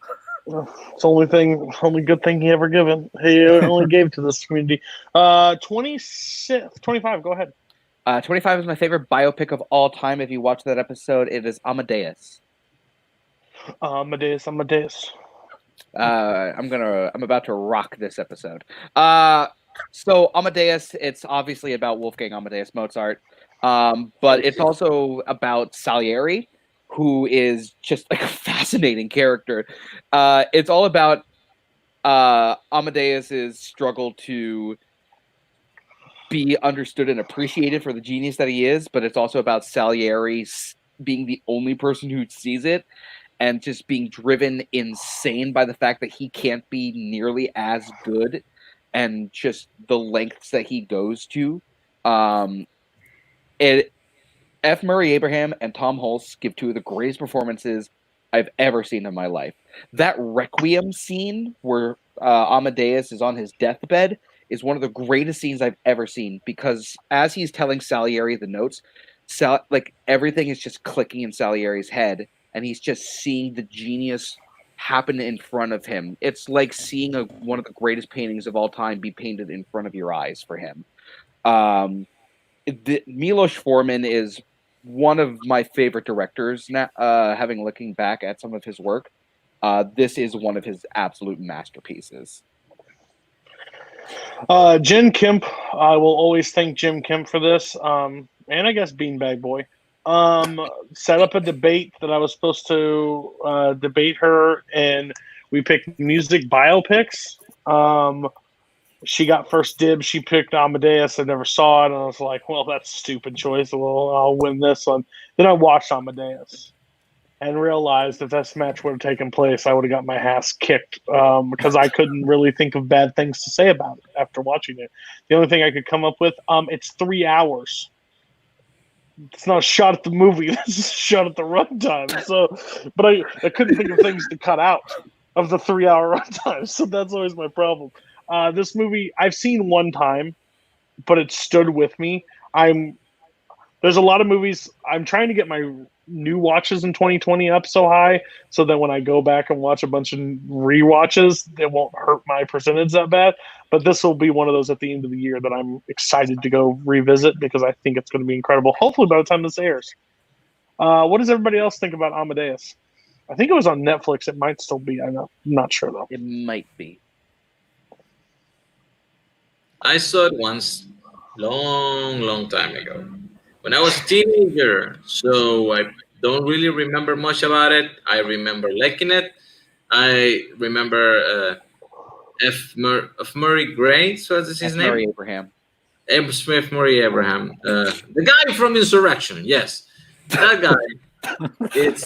It's the only good thing he ever only gave to this community. 25, go ahead. 25 is my favorite biopic of all time. If you watch that episode, it is Amadeus. Amadeus. I'm about to rock this episode. So Amadeus, it's obviously about Wolfgang Amadeus Mozart, but it's also about Salieri, who is just like a fascinating character. It's all about Amadeus's struggle to be understood and appreciated for the genius that he is, but it's also about Salieri being the only person who sees it and just being driven insane by the fact that he can't be nearly as good and just the lengths that he goes to. F. Murray Abraham and Tom Hulce give two of the greatest performances I've ever seen in my life. That Requiem scene where Amadeus is on his deathbed is one of the greatest scenes I've ever seen, because as he's telling Salieri the notes, everything is just clicking in Salieri's head, and he's just seeing the genius happen in front of him. It's like seeing one of the greatest paintings of all time be painted in front of your eyes for him. Milos Forman is one of my favorite directors now, looking back at some of his work. This is one of his absolute masterpieces. Jim Kemp, I will always thank Jim Kemp for this, and I guess Beanbag Boy. Set up a debate that I was supposed to debate her, and we picked music biopics. She got first dibs. She picked Amadeus. I never saw it, and I was like, well, that's a stupid choice. Well, I'll win this one. Then I watched Amadeus and realized if this match would have taken place, I would have got my ass kicked because I couldn't really think of bad things to say about it after watching it. The only thing I could come up with, it's 3 hours. it's not a shot at the movie. This is a shot at the runtime. So, but I couldn't think of things to cut out of the 3-hour runtime. So that's always my problem. This movie I've seen one time, but it stood with me. There's a lot of movies. I'm trying to get my new watches in 2020 up so high so that when I go back and watch a bunch of rewatches, it won't hurt my percentage that bad. But this will be one of those at the end of the year that I'm excited to go revisit because I think it's going to be incredible. Hopefully by the time this airs. What does everybody else think about Amadeus? I think it was on Netflix. It might still be. I'm not sure though. It might be. I saw it once, long time ago, when I was a teenager. So I don't really remember much about it. I remember liking it. I remember F. Murray Gray. So what's his name? Murray Abraham. F. Murray Abraham. The guy from Insurrection. Yes, that guy. It's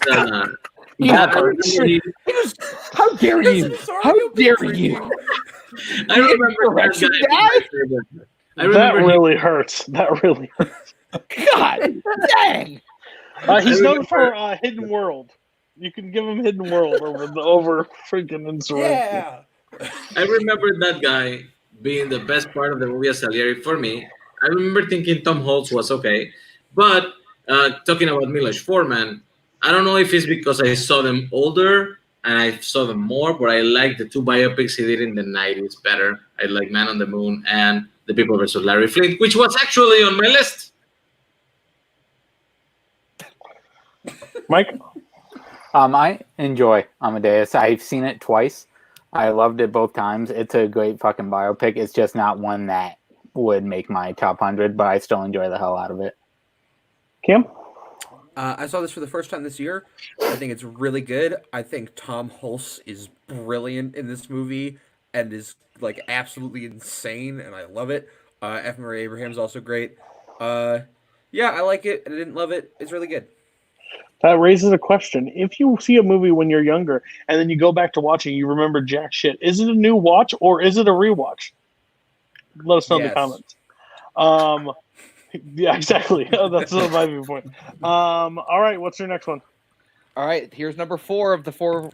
Yeah, how dare you? How dare you? I remember that guy. That really hurts. That really hurts. God dang! He's known for Hidden World. You can give him Hidden World over freaking Insurrection. Yeah. I remember that guy being the best part of the movie as Salieri for me. I remember thinking Tom Holtz was okay, but talking about Milos Forman, I don't know if it's because I saw them older and I saw them more, but I like the two biopics he did in the 90s better. I like Man on the Moon and The People vs. Larry Flint, which was actually on my list. Mike? I enjoy Amadeus. I've seen it twice. I loved it both times. It's a great fucking biopic. It's just not one that would make my top 100, but I still enjoy the hell out of it. Kim? I saw this for the first time this year. I think it's really good. I think Tom Hulce is brilliant in this movie and is like absolutely insane, and I love it. F. Murray Abraham's also great. Yeah, I like it, and I didn't love it. It's really good. That raises a question. If you see a movie when you're younger and then you go back to watching, you remember jack shit. Is it a new watch or is it a rewatch? Let us know in the comments. Yeah, exactly. That's my viewpoint. All right, what's your next one? All right, here's number 4 of the four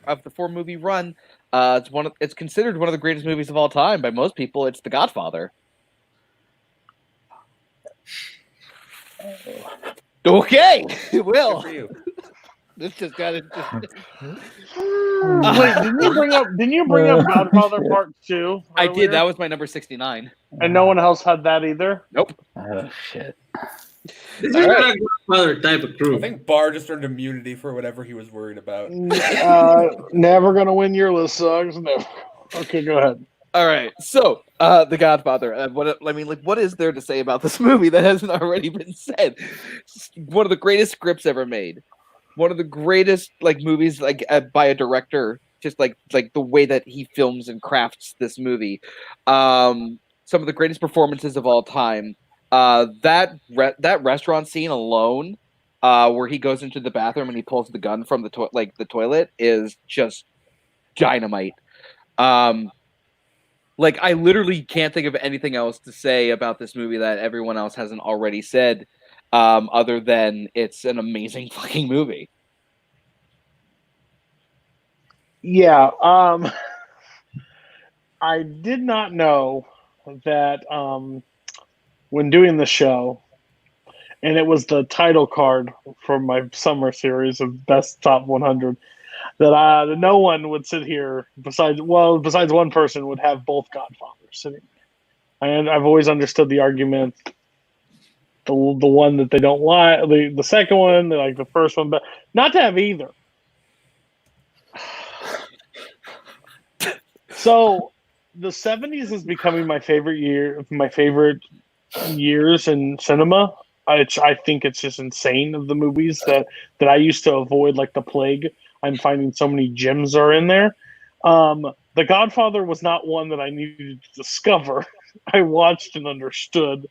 movie run. It's considered one of the greatest movies of all time by most people. It's The Godfather. Okay, Will. This just got it. Wait, didn't you bring up Godfather Part 2? I did. That was my number 69. And no one else had that either? Nope. Oh shit. This is not a Godfather type of crew. I think Barr just earned immunity for whatever he was worried about. Never gonna win your list, Suggs. Never. Okay, go ahead. All right, so The Godfather. What is there to say about this movie that hasn't already been said? It's one of the greatest scripts ever made. One of the greatest movies by a director. Just like the way that he films and crafts this movie. Some of the greatest performances of all time. That restaurant scene alone, where he goes into the bathroom and he pulls the gun from the toilet, is just dynamite. I literally can't think of anything else to say about this movie that everyone else hasn't already said, other than it's an amazing fucking movie. Yeah, I did not know that when doing the show, and it was the title card from my summer series of Best Top 100, that no one would sit here besides one person would have both Godfathers sitting. And I've always understood the argument, the one that they don't like, the second one, they like the first one, but not to have either. So the 70s is becoming my favorite years in cinema. I think it's just insane of the movies that I used to avoid like the plague. I'm finding so many gems are in there. The Godfather was not one that I needed to discover. I watched and understood.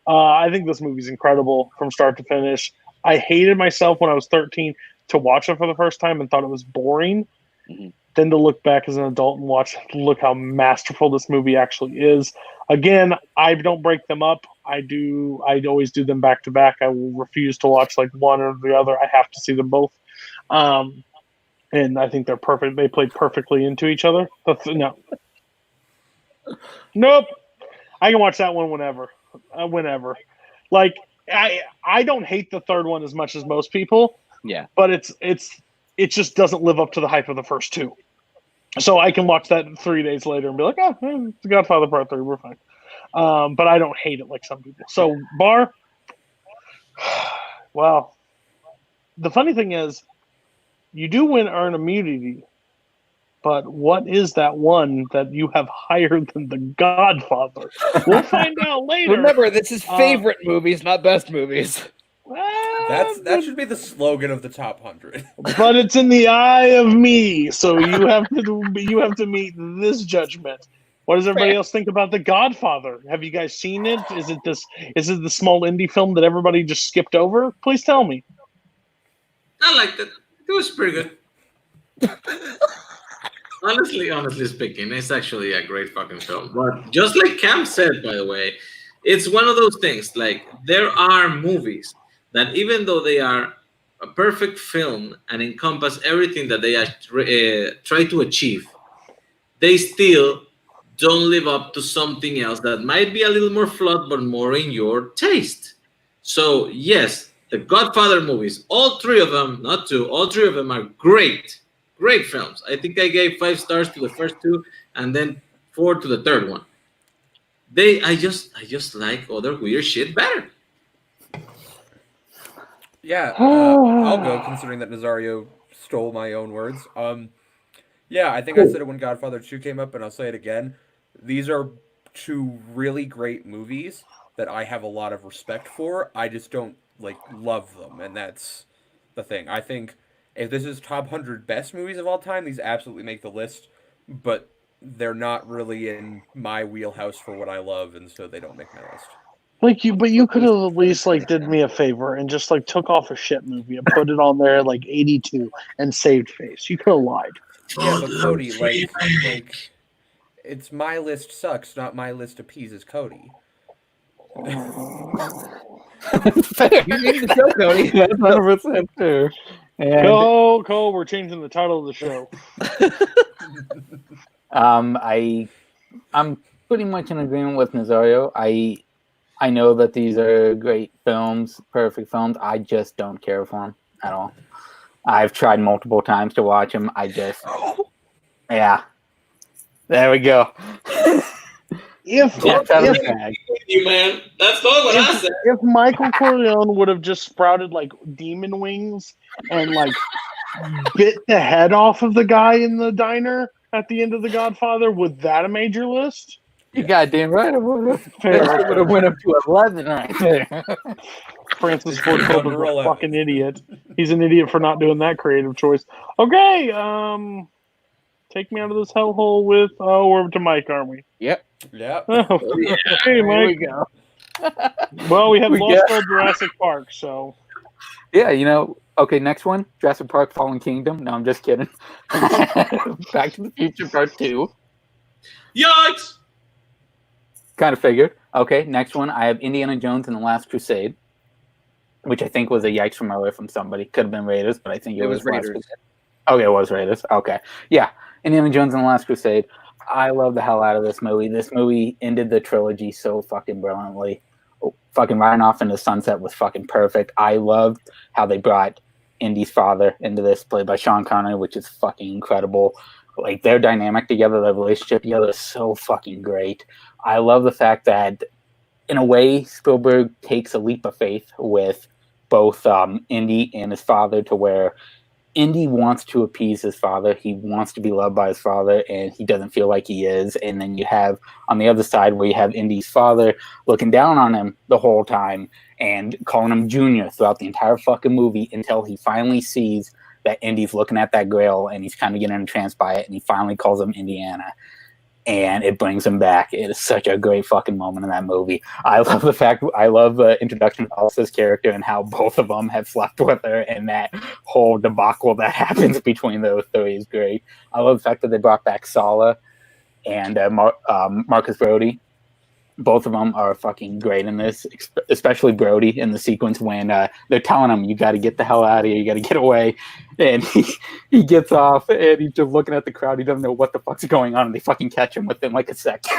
I think this movie's incredible from start to finish. I hated myself when I was 13 to watch it for the first time and thought it was boring. Mm-hmm. Then to look back as an adult and look how masterful this movie actually is. Again, I don't break them up. I always do them back to back. I will refuse to watch like one or the other. I have to see them both. And I think they're perfect. They play perfectly into each other. Nope. I can watch that one whenever. Whenever. Like I don't hate the third one as much as most people. Yeah. But it just doesn't live up to the hype of the first two. So I can watch that 3 days later and be like, oh, it's Godfather Part 3, we're fine. But I don't hate it like some people. So Bar, well, the funny thing is, you do earn immunity, but what is that one that you have higher than the Godfather? We'll find out later. Remember, this is favorite movies, not best movies. That should be the slogan of the top 100. But it's in the eye of me, so you have to meet this judgment. What does everybody else think about The Godfather? Have you guys seen it? Is it the small indie film that everybody just skipped over? Please tell me. I liked it. It was pretty good. honestly speaking, it's actually a great fucking film. But just like Cam said, by the way, it's one of those things. Like, there are movies that, even though they are a perfect film and encompass everything that they try to achieve, they still don't live up to something else that might be a little more flawed, but more in your taste. So yes, the Godfather movies, all three of them, not two, all three of them are great films. I think I gave 5 stars to the first two and then 4 to the third one. I just like other weird shit better. Yeah, I'll go, considering that Nazario stole my own words. Yeah, I think I said it when Godfather 2 came up, and I'll say it again. These are 2 really great movies that I have a lot of respect for. I just don't, love them, and that's the thing. I think if this is top 100 best movies of all time, these absolutely make the list, but they're not really in my wheelhouse for what I love, and so they don't make my list. But you could have at least did me a favor and just took off a shit movie and put it on there 82 and saved face. You could have lied. Yeah, but Cody, it's my list sucks, not my list appeases Cody. Fair. You need to show Cody. That's 100% fair. And Cole, we're changing the title of the show. I'm pretty much in agreement with Nazario. I know that these are great films, perfect films. I just don't care for them at all. I've tried multiple times to watch them. Yeah. There we go. You, man. That's not what I said. If Michael Corleone would have just sprouted demon wings and bit the head off of the guy in the diner at the end of The Godfather, would that have made your list? You goddamn right. It would have went up to 11 right there. Francis Ford Coppola, fucking idiot. He's an idiot for not doing that creative choice. Okay, take me out of this hellhole with. Oh, we're to Mike, aren't we? Yep. Yeah. Oh, yeah. Hey, Mike. Here we go. Well, we have Lost World Jurassic Park, so. Yeah, okay, next one, Jurassic Park Fallen Kingdom. No, I'm just kidding. Back to the Future Part 2. Yikes! Kind of figured. Okay, next one, I have Indiana Jones and the Last Crusade, which I think was a yikes from earlier from somebody. Could have been Raiders, but I think it was Raiders. Okay, it was Raiders. Okay. Yeah, Indiana Jones and the Last Crusade. I love the hell out of this movie. This movie ended the trilogy so fucking brilliantly. Fucking riding off into the sunset was fucking perfect. I loved how they brought Indy's father into this, played by Sean Connery, which is fucking incredible. Their dynamic together, their relationship together is so fucking great. I love the fact that, in a way, Spielberg takes a leap of faith with both Indy and his father, to where Indy wants to appease his father. He wants to be loved by his father, and he doesn't feel like he is. And then you have, on the other side, where you have Indy's father looking down on him the whole time and calling him Junior throughout the entire fucking movie, until he finally sees that Indy's looking at that Grail and he's kind of getting entranced by it, and he finally calls him Indiana. And it brings him back. It is such a great fucking moment in that movie. I love the introduction of Elsa's character and how both of them have slept with her, and that whole debacle that happens between those three is great. I love the fact that they brought back Sala and Marcus Brody. both of them are fucking great in this, especially Brody in the sequence when they're telling him, you got to get the hell out of here, you got to get away. And he gets off and he's just looking at the crowd. He doesn't know what the fuck's going on. And they fucking catch him within like a second.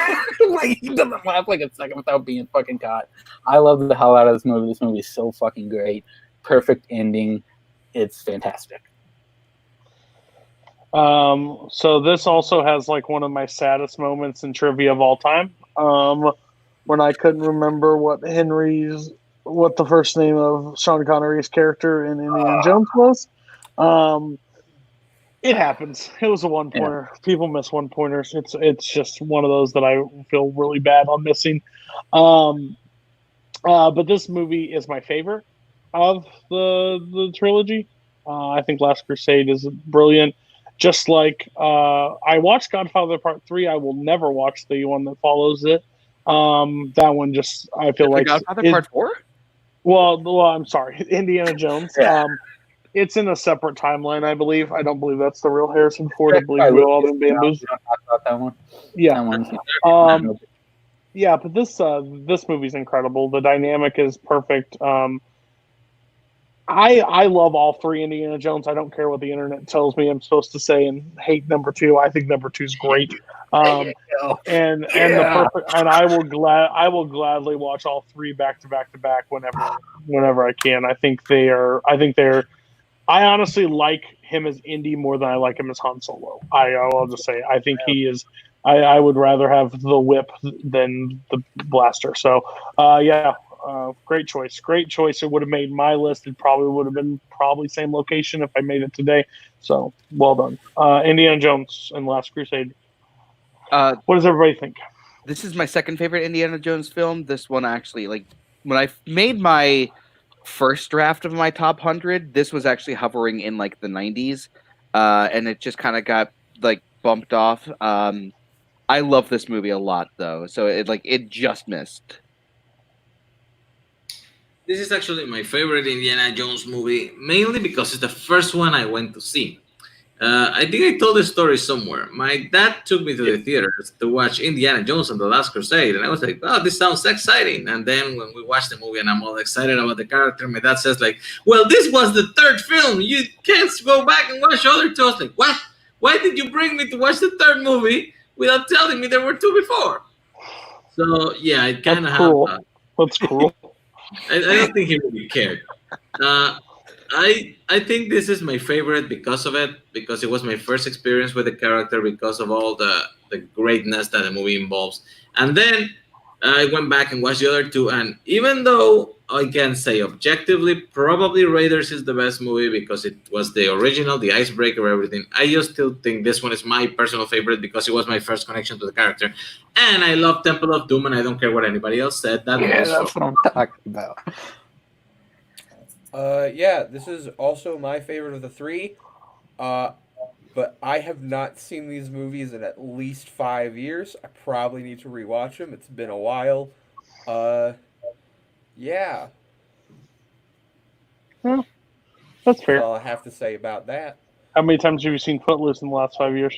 Like, he doesn't laugh like a second without being fucking caught. I love the hell out of this movie. This movie is so fucking great. Perfect ending. It's fantastic. So this also has like one of my saddest moments in trivia of all time. When I couldn't remember what the first name of Sean Connery's character in Indiana Jones was. It happens. It was a one-pointer. Yeah. People miss one-pointers. It's just one of those that I feel really bad on missing. But this movie is my favorite of the trilogy. I think Last Crusade is brilliant. Just like I watched Godfather Part 3, I will never watch the one that follows it. That one just, I feel like Godfather Part 4? Well, I'm sorry, Indiana Jones. Yeah. It's in a separate timeline, I believe. I don't believe that's the real Harrison Ford. I believe we've all been bamboozled. That one. Yeah. Yeah, but this movie's incredible. The dynamic is perfect. I love all three Indiana Jones. I don't care what the internet tells me I'm supposed to say and hate number 2. I think number 2 is great. And I will gladly watch all 3 back to back whenever I can. I honestly like him as Indy more than I like him as Han Solo. I'll just say I think he is. I would rather have the whip than the blaster. So great choice. Great choice. It would have made my list. It probably would have been same location if I made it today. So well done. Indiana Jones and Last Crusade. What does everybody think? This is my second favorite Indiana Jones film. This one actually, like, when I made my first draft of my top 100, this was actually hovering in like the 90s, and it just kind of got like bumped off. I love this movie a lot though, so it just missed. This is actually my favorite Indiana Jones movie, mainly because it's the first one I went to see. I think I told this story somewhere. My dad took me to the theaters to watch Indiana Jones and the Last Crusade, and I was like, oh, this sounds exciting. And then when we watched the movie and I'm all excited about the character, my dad says like, well, this was the third film. You can't go back and watch the other two. I was like, what? Why did you bring me to watch the third movie without telling me there were 2 before? So, yeah, I kind of have... That's cool. I don't think he really cared. I think this is my favorite because of it, because it was my first experience with the character, because of all the greatness that the movie involves. And then I went back and watched the other 2, and even though I can say objectively, probably Raiders is the best movie because it was the original, the icebreaker, everything. I just still think this one is my personal favorite because it was my first connection to the character. And I love Temple of Doom, and I don't care what anybody else said. That's what I'm talking about. This is also my favorite of the 3. But I have not seen these movies in at least 5 years. I probably need to rewatch them. It's been a while. Yeah. Well, that's fair. That's all I have to say about that. How many times have you seen Footloose in the last 5 years?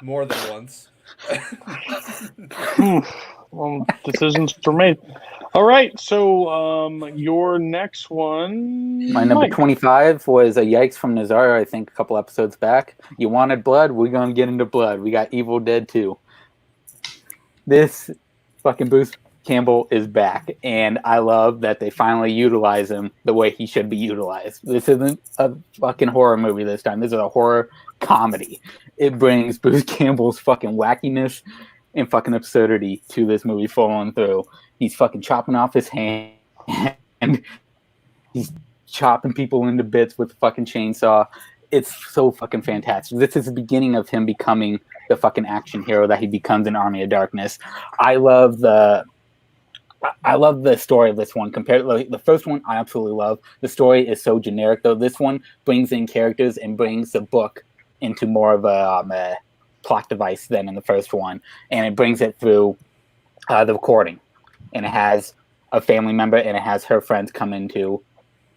More than once. Well, decisions were made. All right, so your next one... My number 25 was a Yikes from Nazar, I think, a couple episodes back. You wanted blood? We're going to get into blood. We got Evil Dead 2. This fucking Bruce Campbell is back, and I love that they finally utilize him the way he should be utilized. This isn't a fucking horror movie this time. This is a horror comedy. It brings Bruce Campbell's fucking wackiness and fucking absurdity to this movie falling through. He's fucking chopping off his hand, and he's chopping people into bits with a fucking chainsaw. It's so fucking fantastic. This is the beginning of him becoming the fucking action hero that he becomes in Army of Darkness. I love the story of this one compared to the first one. I absolutely love. The story is so generic though. This one brings in characters and brings the book into more of a plot device than in the first one, and it brings it through the recording, and it has a family member and it has her friends come into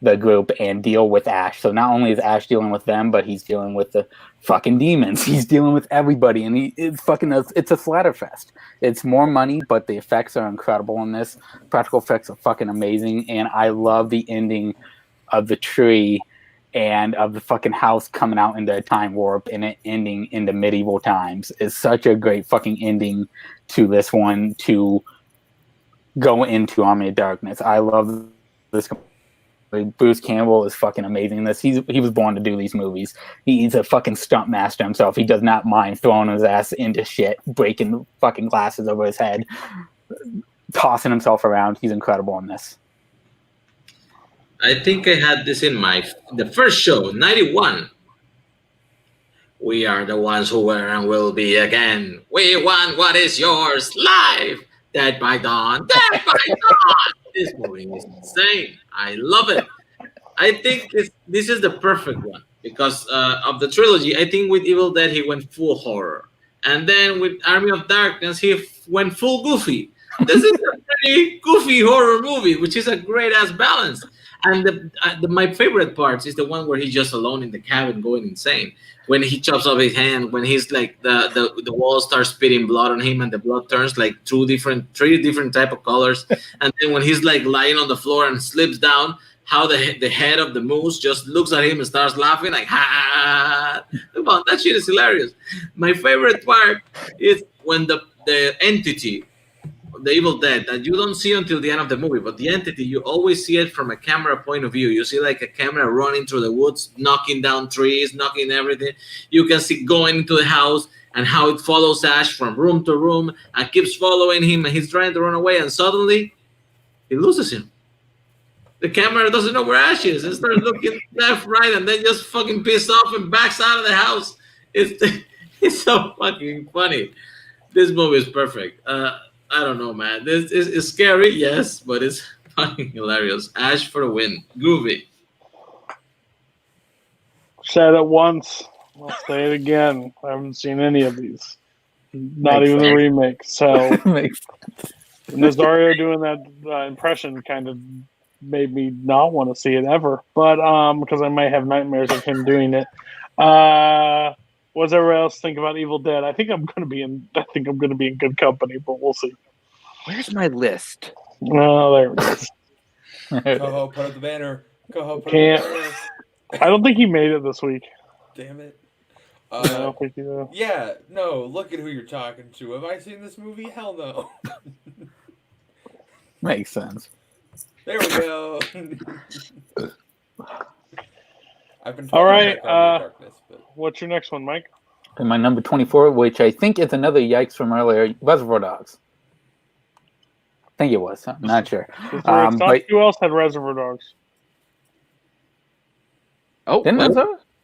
the group and deal with Ash. So not only is Ash dealing with them, but he's dealing with the fucking demons. He's dealing with everybody, and it's a splatterfest. It's more money, but the effects are incredible in this. Practical effects are fucking amazing, and I love the ending of the tree and of the fucking house coming out into a time warp and it ending into medieval times. It's such a great fucking ending to this one to go into Army of Darkness. I love this. Bruce Campbell is fucking amazing in this. He was born to do these movies. He's a fucking stunt master himself. He does not mind throwing his ass into shit, breaking fucking glasses over his head, tossing himself around. He's incredible in this. I think I had this in the first show, 91. We are the ones who were and will be again. We want what is yours, live. Dead by dawn, dead by dawn. This movie is insane. I love it. I think this is the perfect one because of the trilogy. I think with Evil Dead, he went full horror. And then with Army of Darkness, he went full goofy. This is a pretty goofy horror movie, which is a great-ass balance. And my favorite parts is the one where he's just alone in the cabin going insane. When he chops off his hand, when he's like the wall starts spitting blood on him and the blood turns like three different type of colors. And then when he's like lying on the floor and slips down, how the head of the moose just looks at him and starts laughing like, ha! Well, that shit is hilarious. My favorite part is when the entity, the Evil Dead, that you don't see until the end of the movie, but the entity, you always see it from a camera point of view. You see like a camera running through the woods, knocking down trees, knocking everything. You can see going into the house and how it follows Ash from room to room and keeps following him, and he's trying to run away, and suddenly he loses him. The camera doesn't know where Ash is and starts looking left, right, and then just fucking pissed off and backs out of the house. It's so fucking funny. This movie is perfect. I don't know, man. This is scary, yes, but it's fucking hilarious. Ash for the win. Groovy. Said it once. I'll say it again. I haven't seen any of these. Not even the remake. So Nazario doing that impression kind of made me not want to see it ever. But because I might have nightmares of him doing it. What does everyone else think about Evil Dead? I think I'm gonna be in good company, but we'll see. Where's my list? Oh, there it is. Koho, put up the banner. Koho, put Can't. up the banner. I don't think he made it this week. Damn it. I don't think he did. Yeah, no, look at who you're talking to. Have I seen this movie? Hell no. Makes sense. There we go. I've been all right. darkness, but... What's your next one, Mike? And my number 24, which I think is another yikes from earlier, Reservoir Dogs. I think it was. I'm not sure. But who else had Reservoir Dogs? Oh, didn't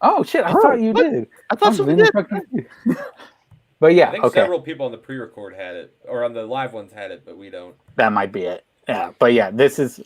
Oh shit! I thought you did. I thought someone did. But yeah, I think several people on the pre-record had it, or on the live ones had it, but we don't. That might be it. Yeah, but yeah, this is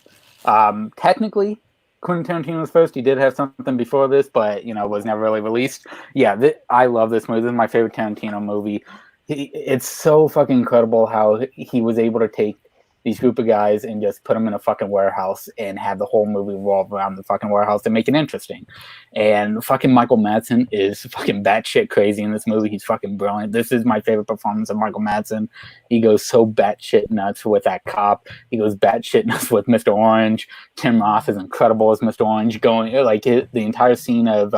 technically Quentin Tarantino's first. He did have something before this, but was never really released. Yeah, I love this movie. This is my favorite Tarantino movie. It's so fucking incredible how he was able to take these group of guys and just put them in a fucking warehouse and have the whole movie revolve around the fucking warehouse to make it interesting. And fucking Michael Madsen is fucking batshit crazy in this movie. He's fucking brilliant. This is my favorite performance of Michael Madsen. He goes so batshit nuts with that cop. He goes batshit nuts with Mr. Orange. Tim Roth is incredible as Mr. Orange. Going like the entire scene of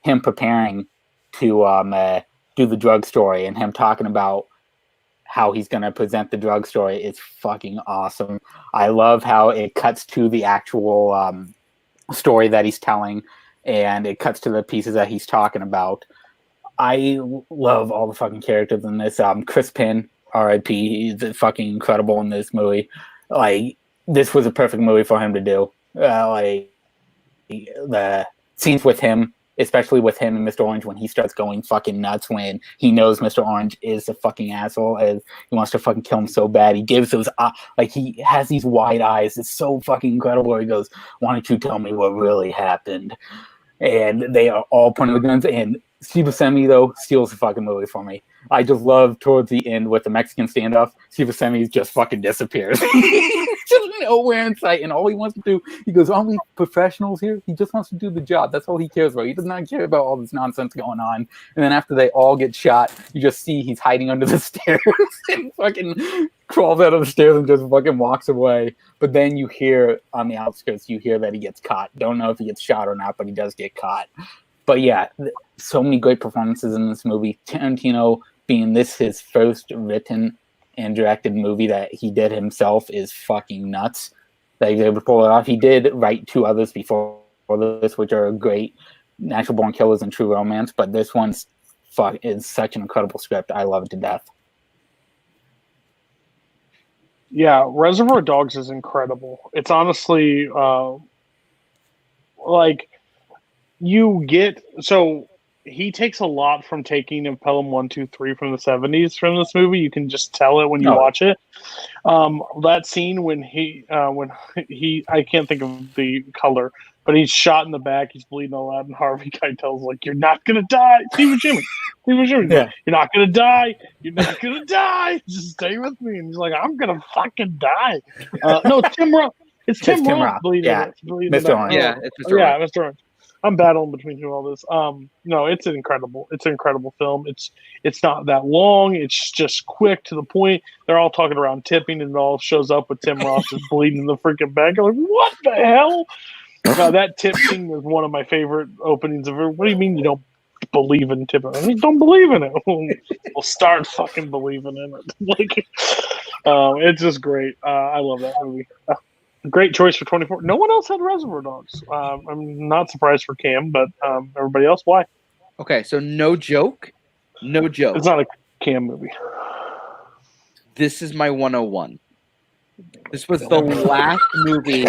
him preparing to do the drug story and him talking about how he's going to present the drug story is fucking awesome. I love how it cuts to the actual story that he's telling, and it cuts to the pieces that he's talking about. I love all the fucking characters in this. Chris Penn, R.I.P., he's fucking incredible in this movie. Like, this was a perfect movie for him to do. Like, the scenes with him, especially with him and Mr. Orange, when he starts going fucking nuts when he knows Mr. Orange is a fucking asshole and he wants to fucking kill him so bad. He gives those, like, he has these wide eyes. It's so fucking incredible where he goes, why don't you tell me what really happened? And they are all pointing the guns. And Steve Buscemi, though, steals the fucking movie for me. I just love towards the end with the Mexican standoff, Steve Buscemi just fucking disappears. Just nowhere in sight, and all he wants to do, he goes, aren't we professionals here? He just wants to do the job. That's all he cares about. He does not care about all this nonsense going on. And then after they all get shot, you just see he's hiding under the stairs and fucking crawls out of the stairs and just fucking walks away. But then you hear on the outskirts, you hear that he gets caught. Don't know if he gets shot or not, but he does get caught. But yeah, so many great performances in this movie. Tarantino being this his first written and directed movie that he did himself is fucking nuts. That he's able to pull it off. He did write 2 others before this, which are great, Natural Born Killers and True Romance. But this one's is such an incredible script. I love it to death. Yeah, Reservoir Dogs is incredible. It's honestly like you get so. He takes a lot from taking of Pelham 1, 2, 3 from the 70s from this movie. You can just tell it when you watch it. That scene when he I can't think of the color, but he's shot in the back, he's bleeding all out, and Harvey Keitel's like, "You're not gonna die, Steve Buscemi. Yeah. You're not gonna die. You're not gonna die. Just stay with me." And he's like, "I'm gonna fucking die." No, it's Tim Roth. It's Tim Roth bleeding. Yeah, Mr. Orange. Yeah, it's Mr. Yeah, Orange. Mr. Orange. I'm battling between all this. No, it's an incredible film. It's not that long. It's just quick to the point. They're all talking around tipping, and it all shows up with Tim Roth just bleeding in the freaking back. I'm like, what the hell? That tip scene was one of my favorite openings of it. What do you mean you don't believe in tipping? I mean, don't believe in it. We'll start fucking believing in it. Like, it's just great. I love that movie. Great choice for 24. No one else had Reservoir Dogs. I'm not surprised for Cam, but everybody else, why? Okay, so no joke. It's not a Cam movie. This is my 101. This was the last movie.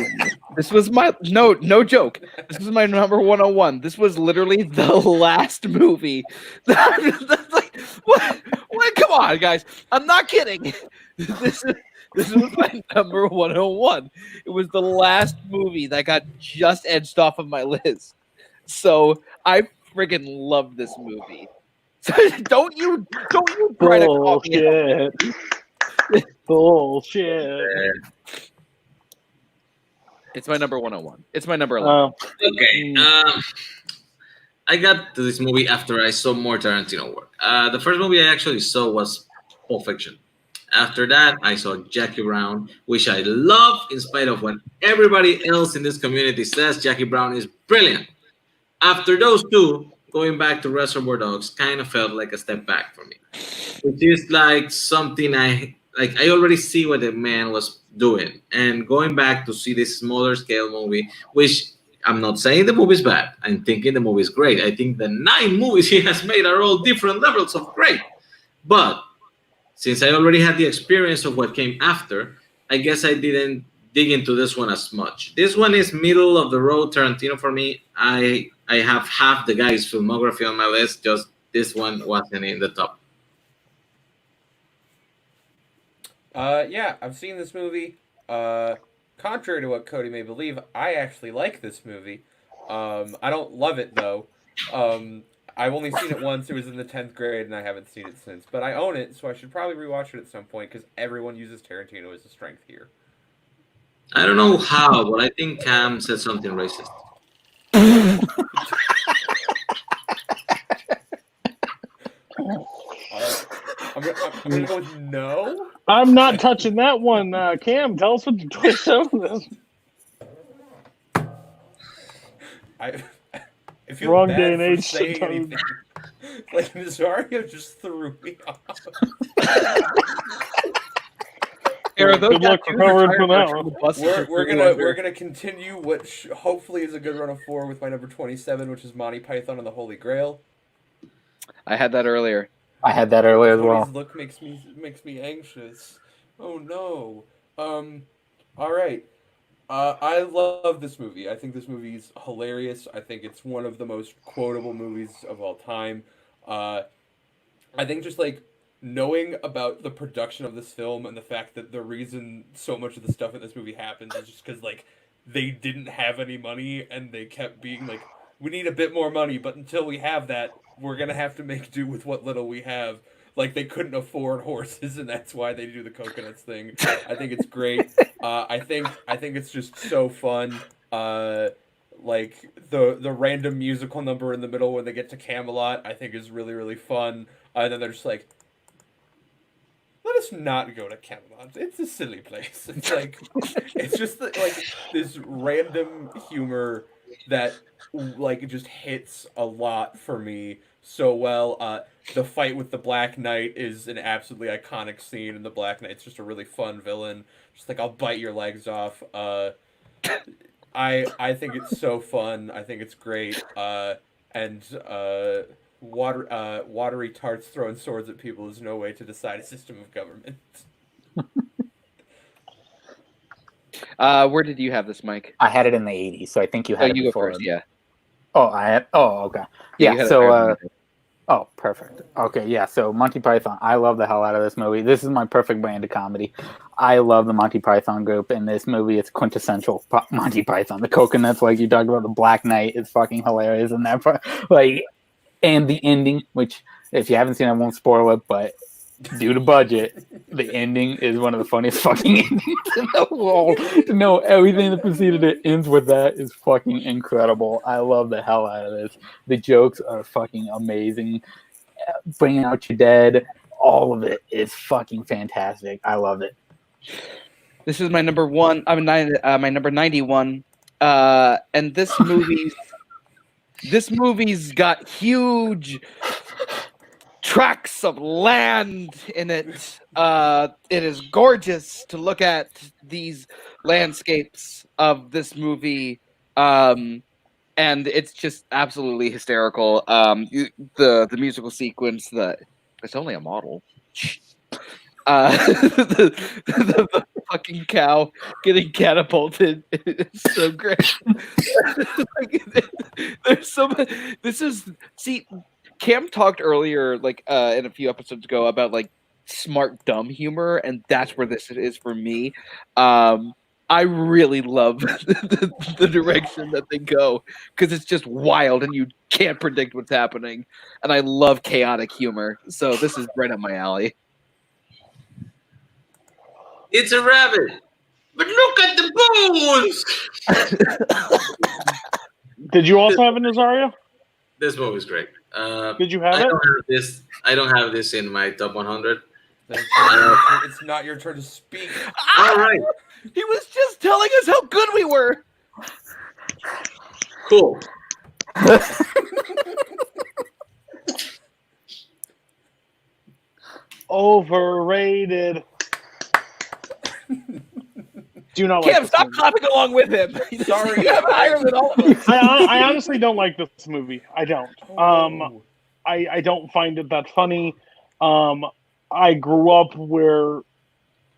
This was my no joke. This was my number 101. This was literally the last movie. That's like, what? Come on, guys. I'm not kidding. This was my number 101. It was the last movie that got just edged off of my list. So I friggin' love this movie. So don't you try to call me out. Bullshit. It's my number 101. It's my number 11. Okay. I got to this movie after I saw more Tarantino work. The first movie I actually saw was Pulp Fiction. After that, I saw Jackie Brown, which I love in spite of what everybody else in this community says. Jackie Brown is brilliant. After those two, going back to Reservoir Dogs kind of felt like a step back for me. Which is like something I already see what the man was doing. And going back to see this smaller scale movie, which I'm not saying the movie's bad. I'm thinking the movie's great. I think the 9 movies he has made are all different levels of great. But since I already had the experience of what came after, I guess I didn't dig into this one as much. This one is middle of the road Tarantino for me. I have half the guy's filmography on my list. Just this one wasn't in the top. Yeah, I've seen this movie. Contrary to what Cody may believe, I actually like this movie. I don't love it though. I've only seen it once. It was in the 10th grade, and I haven't seen it since. But I own it, so I should probably rewatch it at some point, because everyone uses Tarantino as a strength here. I don't know how, but I think Cam said something racist. I'm gonna go with no. I'm not touching that one. Cam, tell us what your twist on this. I feel Wrong bad day and for age. saying anything. Like, Nazario just threw me off. Good luck recovering from that one. We're gonna continue what hopefully is a good run of 4 with my number 27, which is Monty Python and the Holy Grail. I had that earlier. I had that earlier as well. Cody's look makes me anxious. Oh no. All right. I love this movie. I think this movie is hilarious. I think it's one of the most quotable movies of all time. I think just like knowing about the production of this film and the fact that the reason so much of the stuff in this movie happens is just because like they didn't have any money and they kept being like we need a bit more money, but until we have that, we're gonna have to make do with what little we have. Like they couldn't afford horses, and that's why they do the coconuts thing. I think it's great. I think it's just so fun. Like the random musical number in the middle when they get to Camelot, I think is really really fun. And then they're just like, let us not go to Camelot. It's a silly place. It's like it's just like this random humor that like it just hits a lot for me so well. The fight with the Black Knight is an absolutely iconic scene, and the Black Knight's just a really fun villain. Just like, I'll bite your legs off. I think it's so fun. I think it's great. And watery tarts throwing swords at people is no way to decide a system of government. Where did you have this, Mike? I had it in the 80s, so I think you had it you before. go first, yeah. Oh, I had. Oh, okay. Yeah. So, oh, perfect. Okay, yeah. So Monty Python. I love the hell out of this movie. This is my perfect brand of comedy. I love the Monty Python group. In this movie, it's quintessential Monty Python. The coconuts, like you talked about, the Black Knight is fucking hilarious in that part. Like, and the ending, which if you haven't seen, I won't spoil it, but due to budget, the ending is one of the funniest fucking endings in the world. To know everything that preceded it ends with that is fucking incredible. I love the hell out of this. The jokes are fucking amazing. Bringing Out Your Dead, all of it is fucking fantastic. I love it. This is my number one. My number 91. And this movie's got huge tracts of land in it. It is gorgeous to look at these landscapes of this movie, and it's just absolutely hysterical. The musical sequence, it's only a model. The fucking cow getting catapulted is so great. There's so much. Cam talked earlier, like in a few episodes ago, about like smart dumb humor, and that's where this is for me. I really love the direction that they go because it's just wild and you can't predict what's happening, and I love chaotic humor. So this is right up my alley. It's a rabbit, but look at the bones. Did you also have a Nazario? This movie is great. Did you have it? I don't have this in my top 100. It's not your turn to speak. All right. He was just telling us how good we were. Cool. Overrated. Do not Cam, like stop clapping along with him. Sorry. You have higher than all of us. I honestly don't like this movie. I don't. I don't find it that funny. I grew up where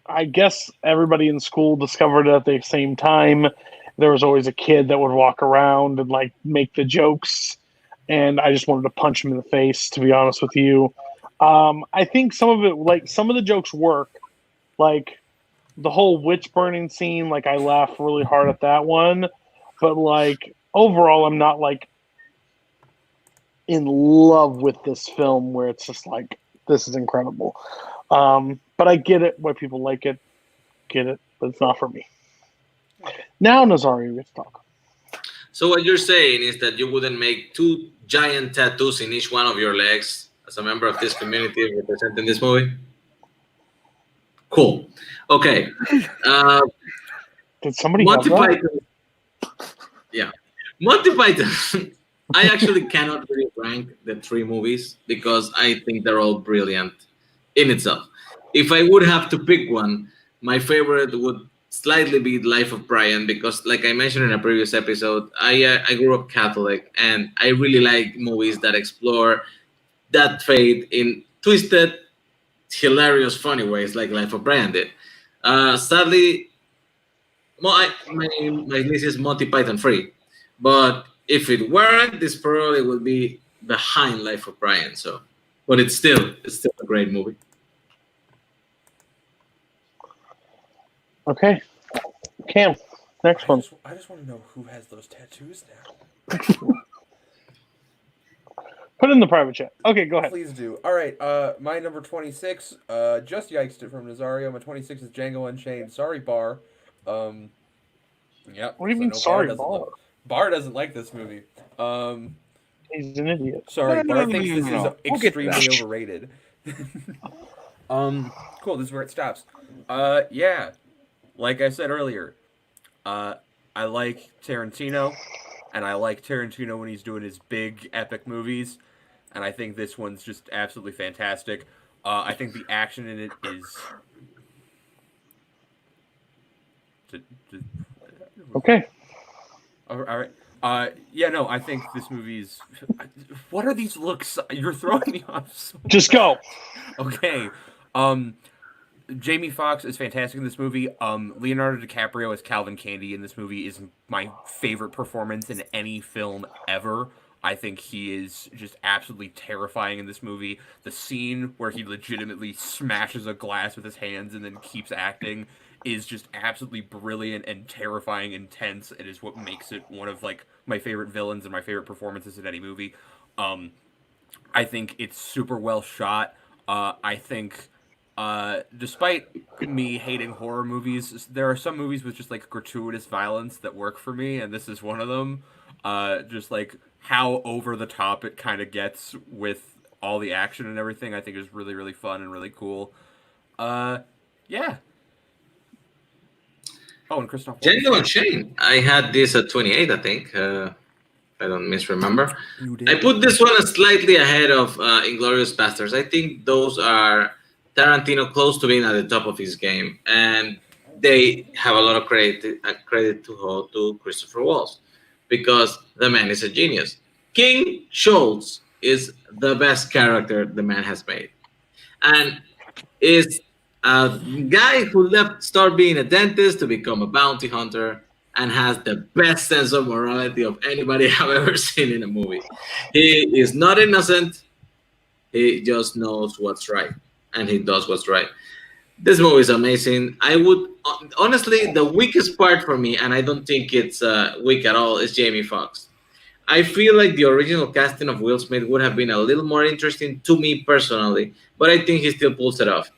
I guess everybody in school discovered it at the same time. There was always a kid that would walk around and like make the jokes, and I just wanted to punch him in the face, to be honest with you. I think some of it, like some of the jokes work, like the whole witch burning scene, like I laughed really hard at that one, but like overall I'm not like in love with this film where it's just like, this is incredible. But I get it why people like it, but it's not for me. Now Nazario gets to talk. So what you're saying is that you wouldn't make 2 giant tattoos in each one of your legs as a member of this community representing this movie? Cool. Okay. Did somebody Monty have that? Python? Yeah. Monty Python. I actually cannot really rank the 3 movies because I think they're all brilliant in itself. If I would have to pick one, my favorite would slightly be Life of Brian because, like I mentioned in a previous episode, I grew up Catholic and I really like movies that explore that faith in twisted, hilarious, funny ways like Life of Brian did. Sadly, my list is Monty Python free, but if it weren't, this probably would be behind Life of Brian. So, but it's still a great movie. Okay, Cam, next one. I just want to know who has those tattoos now. Put it in the private chat. Okay, go ahead. Please do. All right, my number 26, just yiked it from Nazario. My 26 is Django Unchained. Sorry, Bar. Yep. What do you mean, sorry, Bar? Bar doesn't like this movie. He's an idiot. Sorry, No, Bar no, thinks no, this no, is no. We'll get to extremely that. overrated. Cool, this is where it stops. Yeah. Like I said earlier, I like Tarantino, and I like Tarantino when he's doing his big, epic movies, and I think this one's just absolutely fantastic. I think the action in it is... Okay. All right. Yeah, no, I think this movie's... What are these looks? You're throwing me off so Just go. Okay. Jamie Foxx is fantastic in this movie. Leonardo DiCaprio as Calvin Candy in this movie is my favorite performance in any film ever. I think he is just absolutely terrifying in this movie. The scene where he legitimately smashes a glass with his hands and then keeps acting is just absolutely brilliant and terrifying, intense. It is what makes it one of like my favorite villains and my favorite performances in any movie. I think it's super well shot. I think despite me hating horror movies, there are some movies with just like gratuitous violence that work for me, and this is one of them. Just like how over the top it kind of gets with all the action and everything, I think is really, really fun and really cool. Yeah. Oh, and Christoph. Django Unchained. I had this at 28, I think. I don't misremember. I put this one slightly ahead of Inglourious Basterds. I think those are Tarantino close to being at the top of his game, and they have a lot of credit to Christopher Waltz because the man is a genius. King Schultz is the best character the man has made, and is a guy who started being a dentist to become a bounty hunter and has the best sense of morality of anybody I've ever seen in a movie. He is not innocent. He just knows what's right, and he does what's right. This movie is amazing. I would honestly, the weakest part for me, and I don't think it's weak at all, is Jamie Foxx. I feel like the original casting of Will Smith would have been a little more interesting to me personally, but I think he still pulls it off.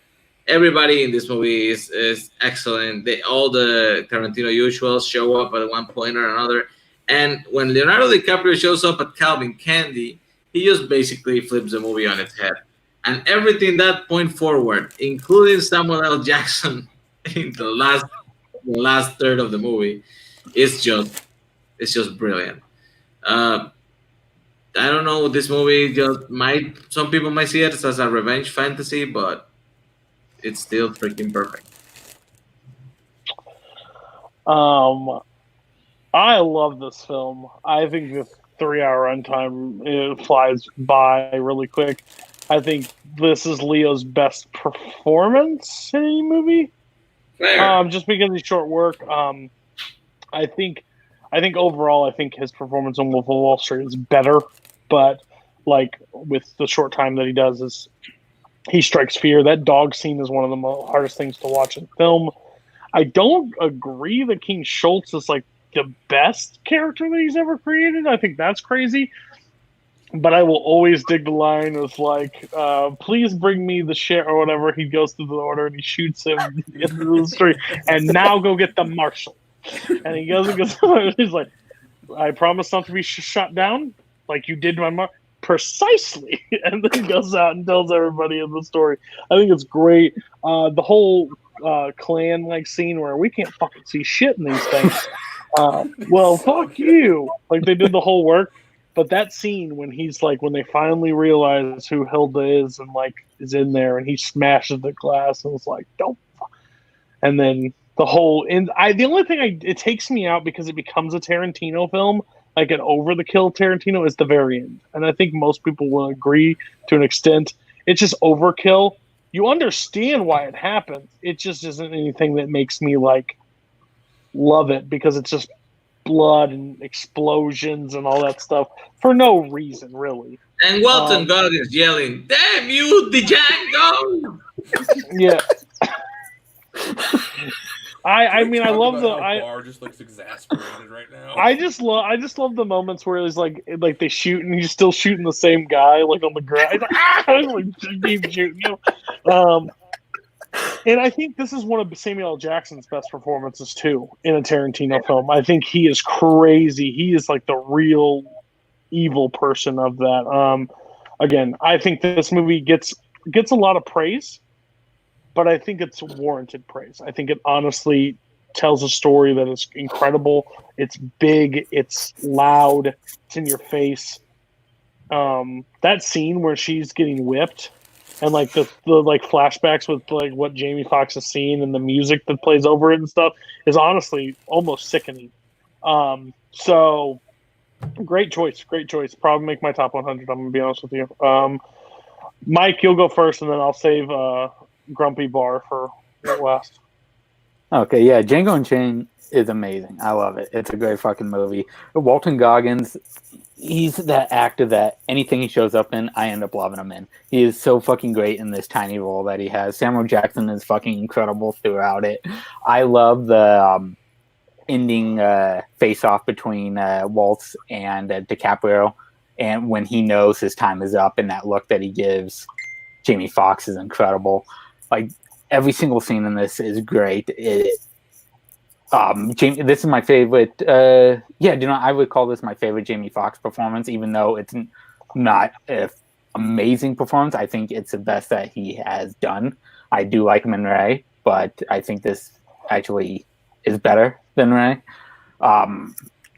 Everybody in this movie is excellent. All the Tarantino usuals show up at one point or another. And when Leonardo DiCaprio shows up at Calvin Candy, he just basically flips the movie on its head. And everything that point forward, including Samuel L. Jackson in the last third of the movie, it's just brilliant. I don't know. This movie some people might see it as a revenge fantasy, but it's still freaking perfect. I love this film. I think the 3-hour runtime, it flies by really quick. I think this is Leo's best performance in any movie. Just because he's short work. I think overall, I think his performance on Wolf of Wall Street is better, but like with the short time that he does, he strikes fear. That dog scene is one of the hardest things to watch in film. I don't agree that King Schultz is like the best character that he's ever created. I think that's crazy. But I will always dig the line of like, please bring me the shit or whatever. He goes through the order and he shoots him into the street. And now go get the marshal. And he goes and goes. He's like, I promise not to be shot down like you did my mark. Precisely. And then goes out and tells everybody in the story. I think it's great. The whole clan like scene where we can't fucking see shit in these things. Well, fuck you. Like they did the whole work. But that scene when he's like, when they finally realize who Hilda is and like is in there and he smashes the glass and it's like, don't. And then the whole, the only thing it takes me out because it becomes a Tarantino film, like an over the kill Tarantino, is the very end. And I think most people will agree to an extent. It's just overkill. You understand why it happens. It just isn't anything that makes me like love it because it's just blood and explosions and all that stuff for no reason, really. And Walton Goggins yelling, "Damn you, the Django!" Yeah. I mean, I Talk love about the. how Bar just looks exasperated right now. I just love the moments where it's like they shoot and he's still shooting the same guy like on the ground. He's like, like keep shooting you. And I think this is one of Samuel L. Jackson's best performances too in a Tarantino film. I think he is crazy. He is like the real evil person of that. Again, I think this movie gets a lot of praise, but I think it's warranted praise. I think it honestly tells a story that is incredible. It's big. It's loud. It's in your face. That scene where she's getting whipped and like the like flashbacks with like what Jamie Foxx has seen and the music that plays over it and stuff is honestly almost sickening. So great choice. Probably make my top 100. I'm gonna be honest with you. Mike, you'll go first, and then I'll save Grumpy Bar for last. Okay, yeah, Django Unchained is amazing. I love it. It's a great fucking movie. Walton Goggins, he's that actor that anything he shows up in, I end up loving him in. He is so fucking great in this tiny role that he has. Samuel Jackson is fucking incredible throughout it. I love the ending face-off between Waltz and DiCaprio, and when he knows his time is up, and that look that he gives Jamie Foxx is incredible. Like, every single scene in this is great. This is my favorite. I would call this my favorite Jamie Foxx performance, even though it's not an amazing performance. I think it's the best that he has done. I do like him in Ray, but I think this actually is better than Ray.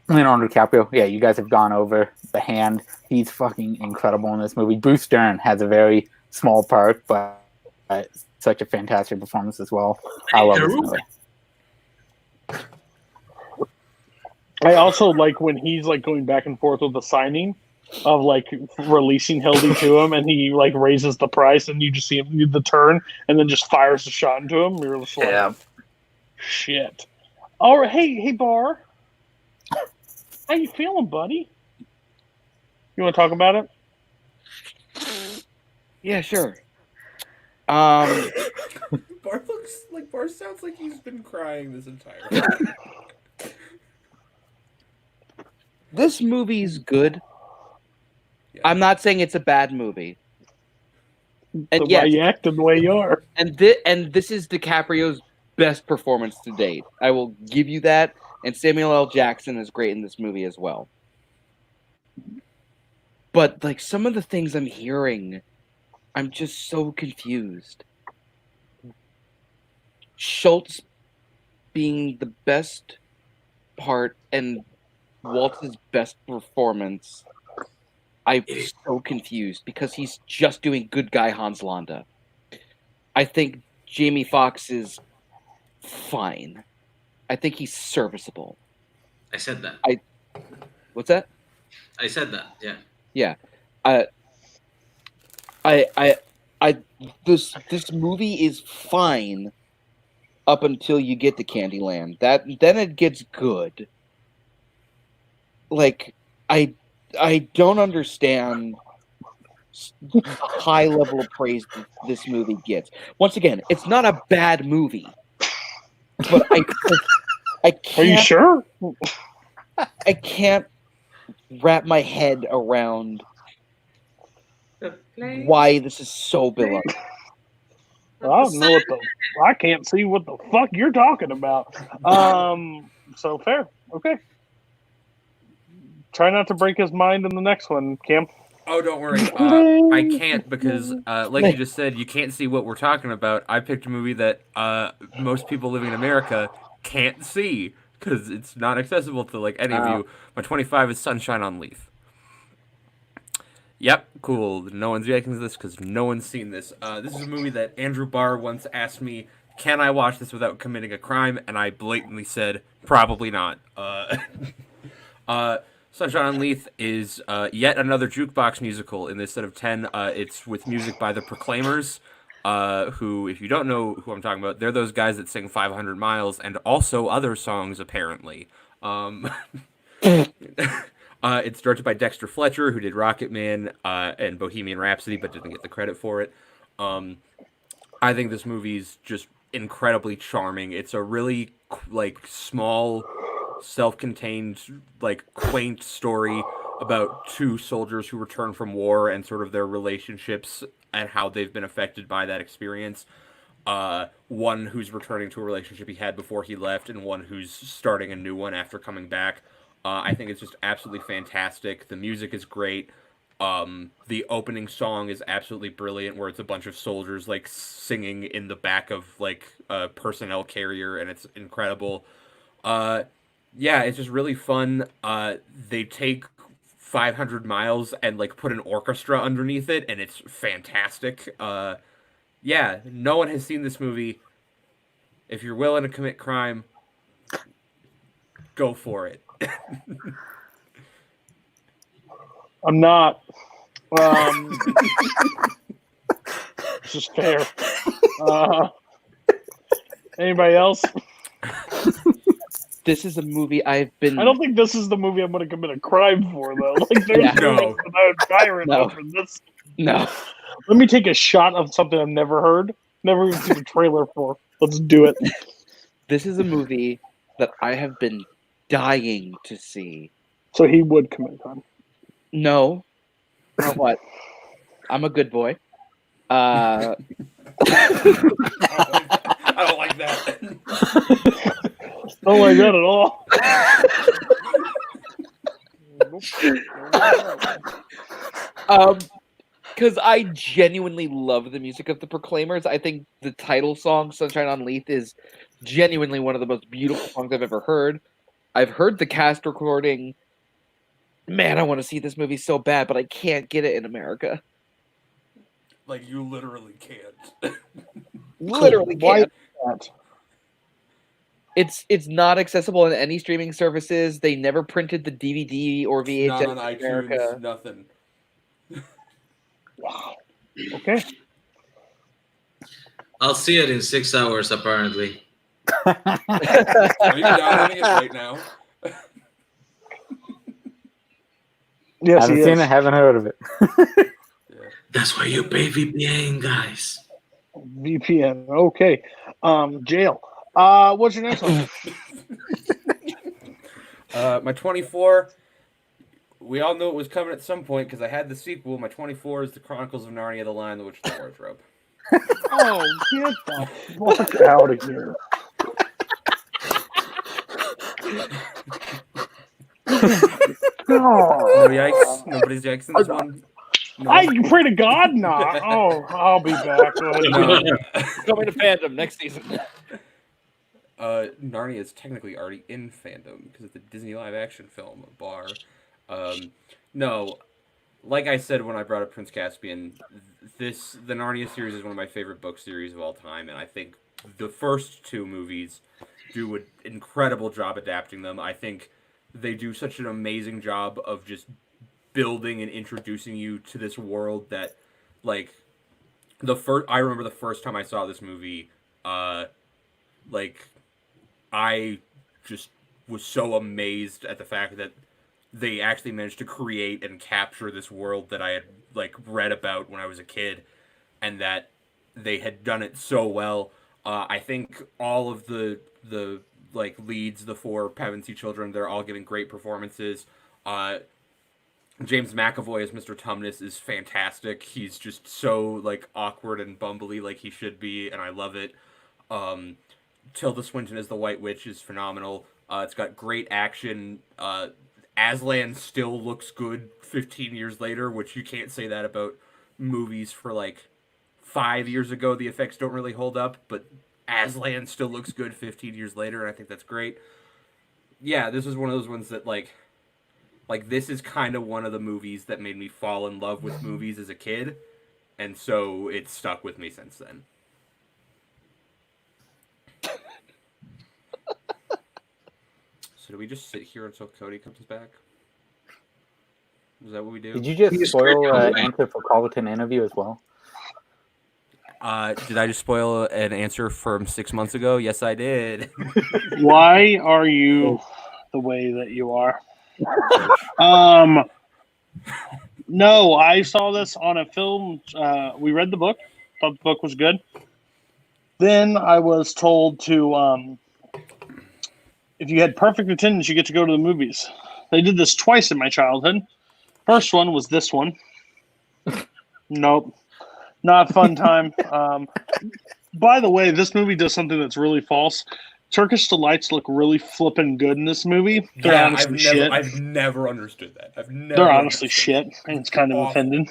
Leonardo DiCaprio, yeah, you guys have gone over The Hand. He's fucking incredible in this movie. Bruce Dern has a very small part, but such a fantastic performance as well. I love this movie. I also like when he's like going back and forth with the signing of like releasing Hildy to him, and he like raises the price, and you just see him do the turn, and then just fires a shot into him. You're just like, shit. All right, hey, Bar, how you feeling, buddy? You want to talk about it? Yeah, sure. Bar sounds like he's been crying this entire time. This movie's good. Yeah. I'm not saying it's a bad movie. And why you acting the way you are. And this is DiCaprio's best performance to date. I will give you that. And Samuel L. Jackson is great in this movie as well. But like some of the things I'm hearing, I'm just so confused. Schultz being the best part and Waltz's best performance, I'm so confused because he's just doing good guy Hans Landa. I think Jamie Foxx is fine. I think he's serviceable. I said that. What's that? I said that. Yeah. Yeah. This movie is fine up until you get to Candyland. Then it gets good. Like, I don't understand the high level of praise this movie gets. Once again, it's not a bad movie, but I can't. Are you sure? I can't wrap my head around why this is so beloved. I can't see what the fuck you're talking about. So fair. Okay. Try not to break his mind in the next one, Cam. Oh, don't worry. I can't because, like you just said, you can't see what we're talking about. I picked a movie that most people living in America can't see because it's not accessible to like any of you. My 25 is Sunshine on Leaf. Yep, cool. No one's reacting to this because no one's seen this. This is a movie that Andrew Barr once asked me, can I watch this without committing a crime? And I blatantly said, probably not. Sunshine on Leith is yet another jukebox musical in this set of 10. It's with music by the Proclaimers, who, if you don't know who I'm talking about, they're those guys that sing 500 Miles and also other songs, apparently. It's directed by Dexter Fletcher, who did Rocketman and Bohemian Rhapsody, but didn't get the credit for it. I think this movie's just incredibly charming. It's a really like small, self-contained, like quaint story about two soldiers who return from war and sort of their relationships and how they've been affected by that experience. One who's returning to a relationship he had before he left, and one who's starting a new one after coming back. I think it's just absolutely fantastic. The music is great. The opening song is absolutely brilliant, where it's a bunch of soldiers like singing in the back of like a personnel carrier, and it's incredible. Yeah, it's just really fun. They take 500 miles and like put an orchestra underneath it, and it's fantastic. Yeah, no one has seen this movie. If you're willing to commit crime, go for it. I'm not. This is fair. Anybody else? This is a movie I've been. I don't think this is the movie I'm going to commit a crime for, though. Like, there's No. tyrant over this. No. Let me take a shot of something I've never heard, never even seen a trailer for. Let's do it. This is a movie that I have been dying to see. So he would commit a crime. No. Not what? I'm a good boy. I don't like that. Don't like that at all. Because I genuinely love the music of the Proclaimers. I think the title song, Sunshine on Leith, is genuinely one of the most beautiful songs I've ever heard. I've heard the cast recording. Man, I want to see this movie so bad, but I can't get it in America. Like, you literally can't. Literally Why can't. It's not accessible in any streaming services. They never printed the DVD or VHS Not on in iTunes, America. nothing. Wow. Okay. I'll see it in 6 hours, apparently. Are you downloading it right now? Yes, Haven't seen it, haven't heard of it. That's why you pay VPN, guys. VPN. Okay. Jail. What's your next one? My 24, we all knew it was coming at some point because I had the sequel. My 24 is The Chronicles of Narnia, The Lion, the Witch, and the Wardrobe. Oh, get the fuck out of here. No yikes. Nobody's yikes in this one. No. I pray to God not. Oh, I'll be back. No. Coming to Fandom next season. Narnia is technically already in Fandom because it's a Disney live-action film, bar. No, like I said when I brought up Prince Caspian, the Narnia series is one of my favorite book series of all time, and I think the first two movies do an incredible job adapting them. I think they do such an amazing job of just building and introducing you to this world that, like, I remember the first time I saw this movie, like, I just was so amazed at the fact that they actually managed to create and capture this world that I had, like, read about when I was a kid, and that they had done it so well. I think all of the like leads, the four Pevensey children, they're all giving great performances. James McAvoy as Mr. Tumnus is fantastic. He's just so, like, awkward and bumbly like he should be, and I love it. Tilda Swinton as the White Witch is phenomenal. It's got great action. Aslan still looks good 15 years later, which you can't say that about movies for, like, 5 years ago. The effects don't really hold up, but Aslan still looks good 15 years later, and I think that's great. Yeah, this is one of those ones that, like this is kind of one of the movies that made me fall in love with movies as a kid, and so it's stuck with me since then. So do we just sit here until Cody comes back? Is that what we do? Did you just spoil answer for Carlton interview as well? Did I just spoil an answer from 6 months ago? Yes, I did. Why are you the way that you are? No, I saw this on a film. We read the book. Thought the book was good. Then I was told to, if you had perfect attendance, you get to go to the movies. They did this twice in my childhood. First one was this one. Nope. Not a fun time. By the way, this movie does something that's really false. Turkish Delights look really flippin' good in this movie. They're honestly shit. I've never understood that. They're honestly shit, and it's kind of offending.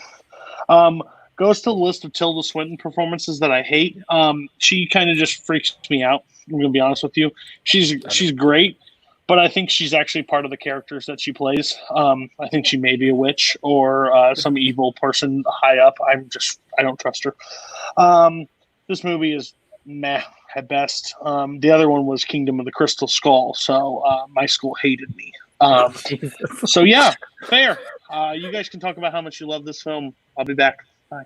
Goes to the list of Tilda Swinton performances that I hate. She kind of just freaks me out. I'm going to be honest with you. She's great, but I think she's actually part of the characters that she plays. I think she may be a witch or some evil person high up. I don't trust her. This movie is meh at best. The other one was Kingdom of the Crystal Skull, so my school hated me. So yeah, fair. You guys can talk about how much you love this film. I'll be back. Bye.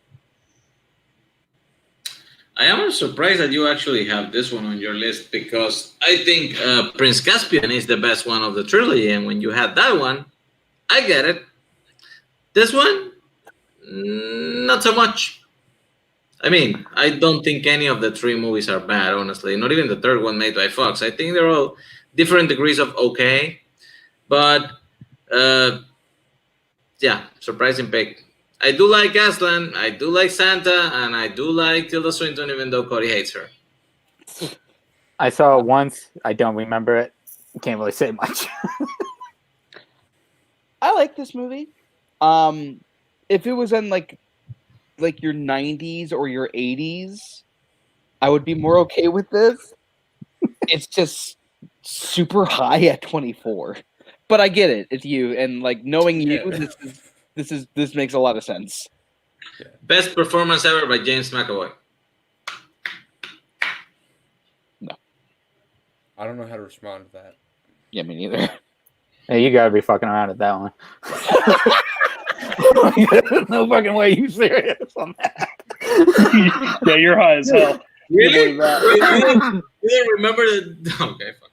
I am surprised that you actually have this one on your list because I think Prince Caspian is the best one of the trilogy, and when you had that one, I get it. This one, not so much. I mean, I don't think any of the three movies are bad, honestly. Not even the third one made by Foxx. I think they're all different degrees of okay, but yeah, surprising pick. I do like Aslan, I do like Santa, and I do like Tilda Swinton, even though Cody hates her. I saw it once. I don't remember it. Can't really say much. I like this movie. If it was in like your 90s or your 80s, I would be more okay with this. It's just super high at 24. But I get it. It's you, and like knowing you, this makes a lot of sense. Best performance ever by James McAvoy. No. I don't know how to respond to that. Yeah, me neither. Hey, you gotta be fucking around at that one. There's no fucking way you serious on that. Yeah, you're high as hell. Really? You didn't remember the... Okay, fuck.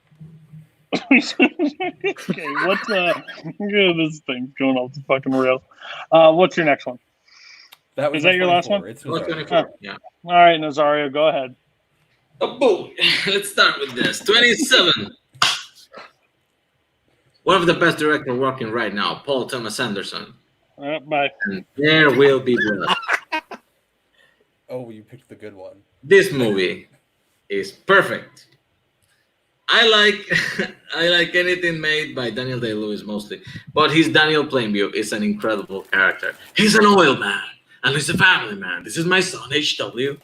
Okay, what's this thing's going off the fucking rails. What's your next one? Is that your last one? It's 24. Yeah. All right, Nazario, go ahead. Oh, boom. Let's start with this. 27. One of the best directors working right now, Paul Thomas Anderson. Bye. And There Will Be Blood. Oh, you picked the good one. This movie is perfect. I like anything made by Daniel Day-Lewis mostly, but his Daniel Plainview is an incredible character. He's an oil man, and he's a family man. This is my son, H.W.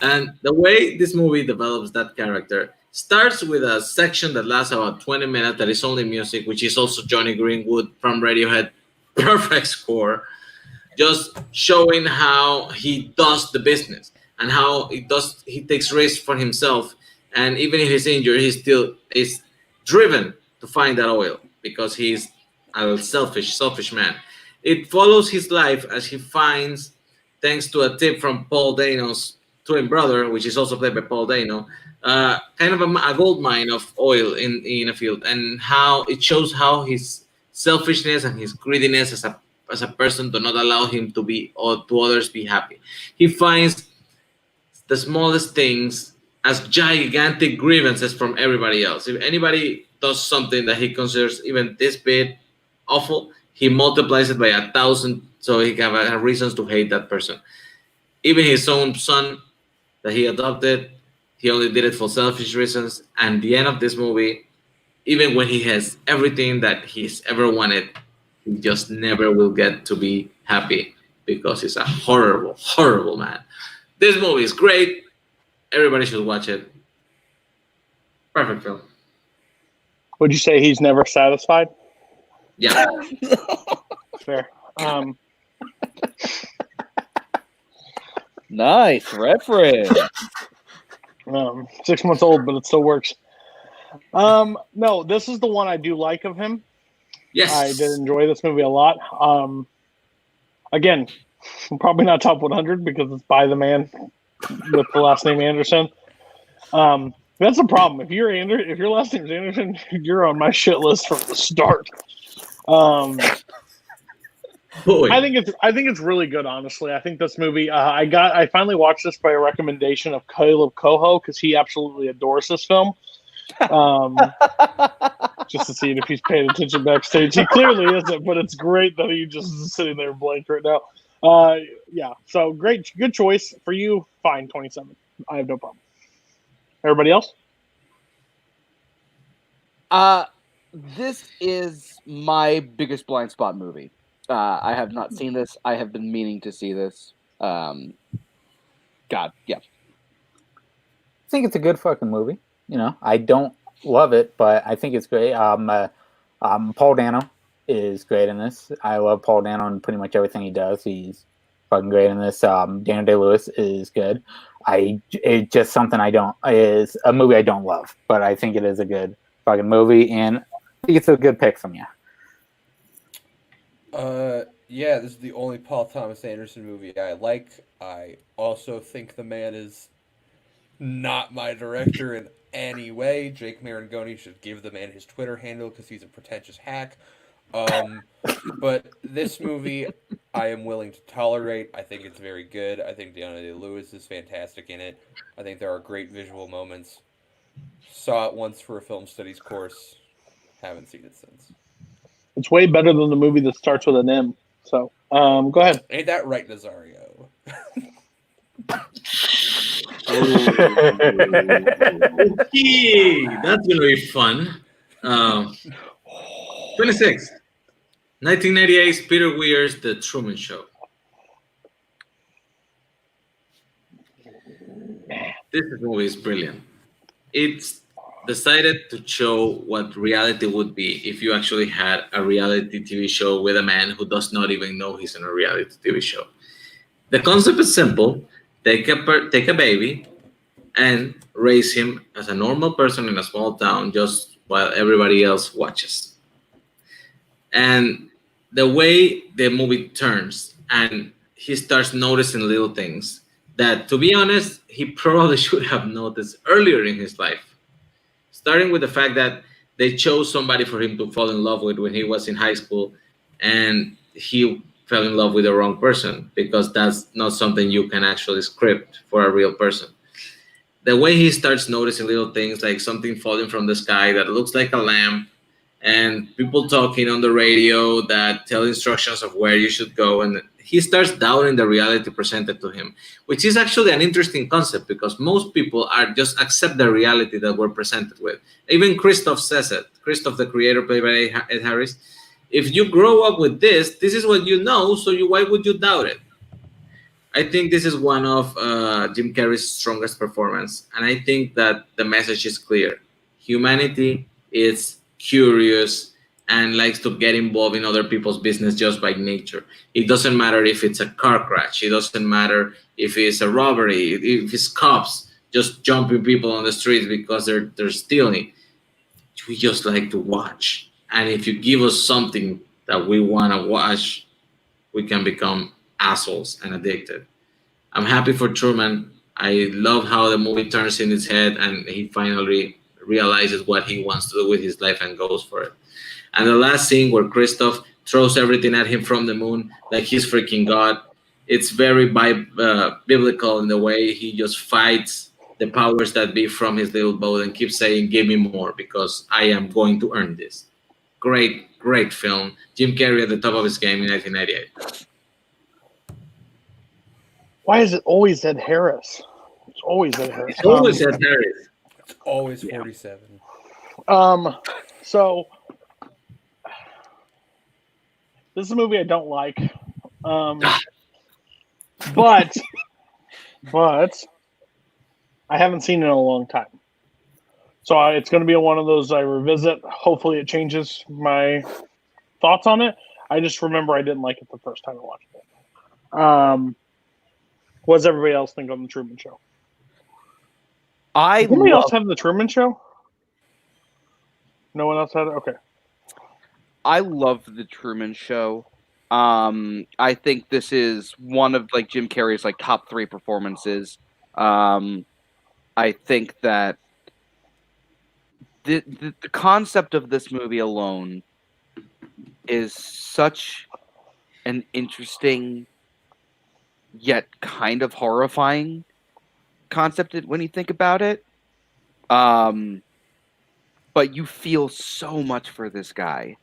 And the way this movie develops that character starts with a section that lasts about 20 minutes that is only music, which is also Johnny Greenwood from Radiohead. Perfect score. Just showing how he does the business and how he takes risks for himself. And even if he's injured, he still is driven to find that oil because he's a selfish man. It follows his life as he finds, thanks to a tip from Paul Dano's twin brother, which is also played by Paul Dano, kind of a gold mine of oil in a field, and how it shows how his selfishness and his greediness as a person do not allow him to be or to others be happy. He finds the smallest things as gigantic grievances from everybody else. If anybody does something that he considers even this bit awful, he multiplies it by 1,000 so he can have reasons to hate that person. Even his own son that he adopted, he only did it for selfish reasons. And the end of this movie, even when he has everything that he's ever wanted, he just never will get to be happy because he's a horrible, horrible man. This movie is great. Everybody should watch it. Perfect film. Would you say he's never satisfied? Yeah. Fair. Nice reference. 6 months old, but it still works. No, this is the one I do like of him. Yes. I did enjoy this movie a lot. Again, probably not top 100 because it's by the man with the last name Anderson. That's the problem. If your last name is Anderson, you're on my shit list from the start. Boy. I think it's really good. Honestly, I think this movie. I finally watched this by a recommendation of Kaleb Koho because he absolutely adores this film. Just to see if he's paying attention backstage. He clearly isn't, but it's great that he just is sitting there blank right now. Yeah, so great, good choice for you. Fine, 27. I have no problem. Everybody else? This is my biggest blind spot movie. I have not seen this. I have been meaning to see this. God, yeah. I think it's a good fucking movie. You know, I don't love it, but I think it's great. Paul Dano is great in this. I love Paul Dano in pretty much everything he does. He's fucking great in this. Daniel Day-Lewis is good. It's just something is a movie I don't love, but I think it is a good fucking movie, and I think it's a good pick from you. Yeah, this is the only Paul Thomas Anderson movie I like. I also think the man is not my director in any way. Jake Marangoni should give the man his Twitter handle because he's a pretentious hack. But this movie, I am willing to tolerate. I think it's very good. I think Daniel Day-Lewis is fantastic in it. I think there are great visual moments. Saw it once for a film studies course. Haven't seen it since. It's way better than the movie that starts with an M. So, go ahead. Ain't that right, Nazario? Okay, that's gonna be fun. 26. 1998's Peter Weir's The Truman Show. This movie is brilliant. It's decided to show what reality would be if you actually had a reality TV show with a man who does not even know he's in a reality TV show. The concept is simple. Take a baby and raise him as a normal person in a small town just while everybody else watches. And the way the movie turns and he starts noticing little things that, to be honest, he probably should have noticed earlier in his life. Starting with the fact that they chose somebody for him to fall in love with when he was in high school, and he fell in love with the wrong person because that's not something you can actually script for a real person. The way he starts noticing little things like something falling from the sky that looks like a lamp, and people talking on the radio that tell instructions of where you should go, and he starts doubting the reality presented to him, which is actually an interesting concept because most people are just accept the reality that we're presented with. Even Christoph says it. Christoph, the creator, played by Ed Harris. If you grow up with this is what you know, so why would you doubt it? I think this is one of Jim Carrey's strongest performance, and I think that the message is clear. Humanity is curious and likes to get involved in other people's business just by nature. It doesn't matter if it's a car crash. It doesn't matter if it's a robbery, if it's cops just jumping people on the streets because they're stealing. We just like to watch. And if you give us something that we want to watch, we can become assholes and addicted. I'm happy for Truman. I love how the movie turns in his head and he finally realizes what he wants to do with his life and goes for it. And the last scene where Christoph throws everything at him from the moon like he's freaking God, it's very biblical in the way he just fights the powers that be from his little boat and keeps saying, give me more because I am going to earn this. Great, great film. Jim Carrey at the top of his game in 1998. Why is it always Ed Harris? It's always Ed Harris. It's always Ed Harris. It's always 47. So this is a movie I don't like. But I haven't seen it in a long time. So it's going to be one of those I revisit. Hopefully it changes my thoughts on it. I just remember I didn't like it the first time I watched it. What does everybody else think on the Truman Show? Does anybody else have the Truman Show? No one else had it? Okay. I love the Truman Show. I think this is one of like Jim Carrey's like top 3 performances. I think that the concept of this movie alone is such an interesting yet kind of horrifying concept when you think about it. But you feel so much for this guy.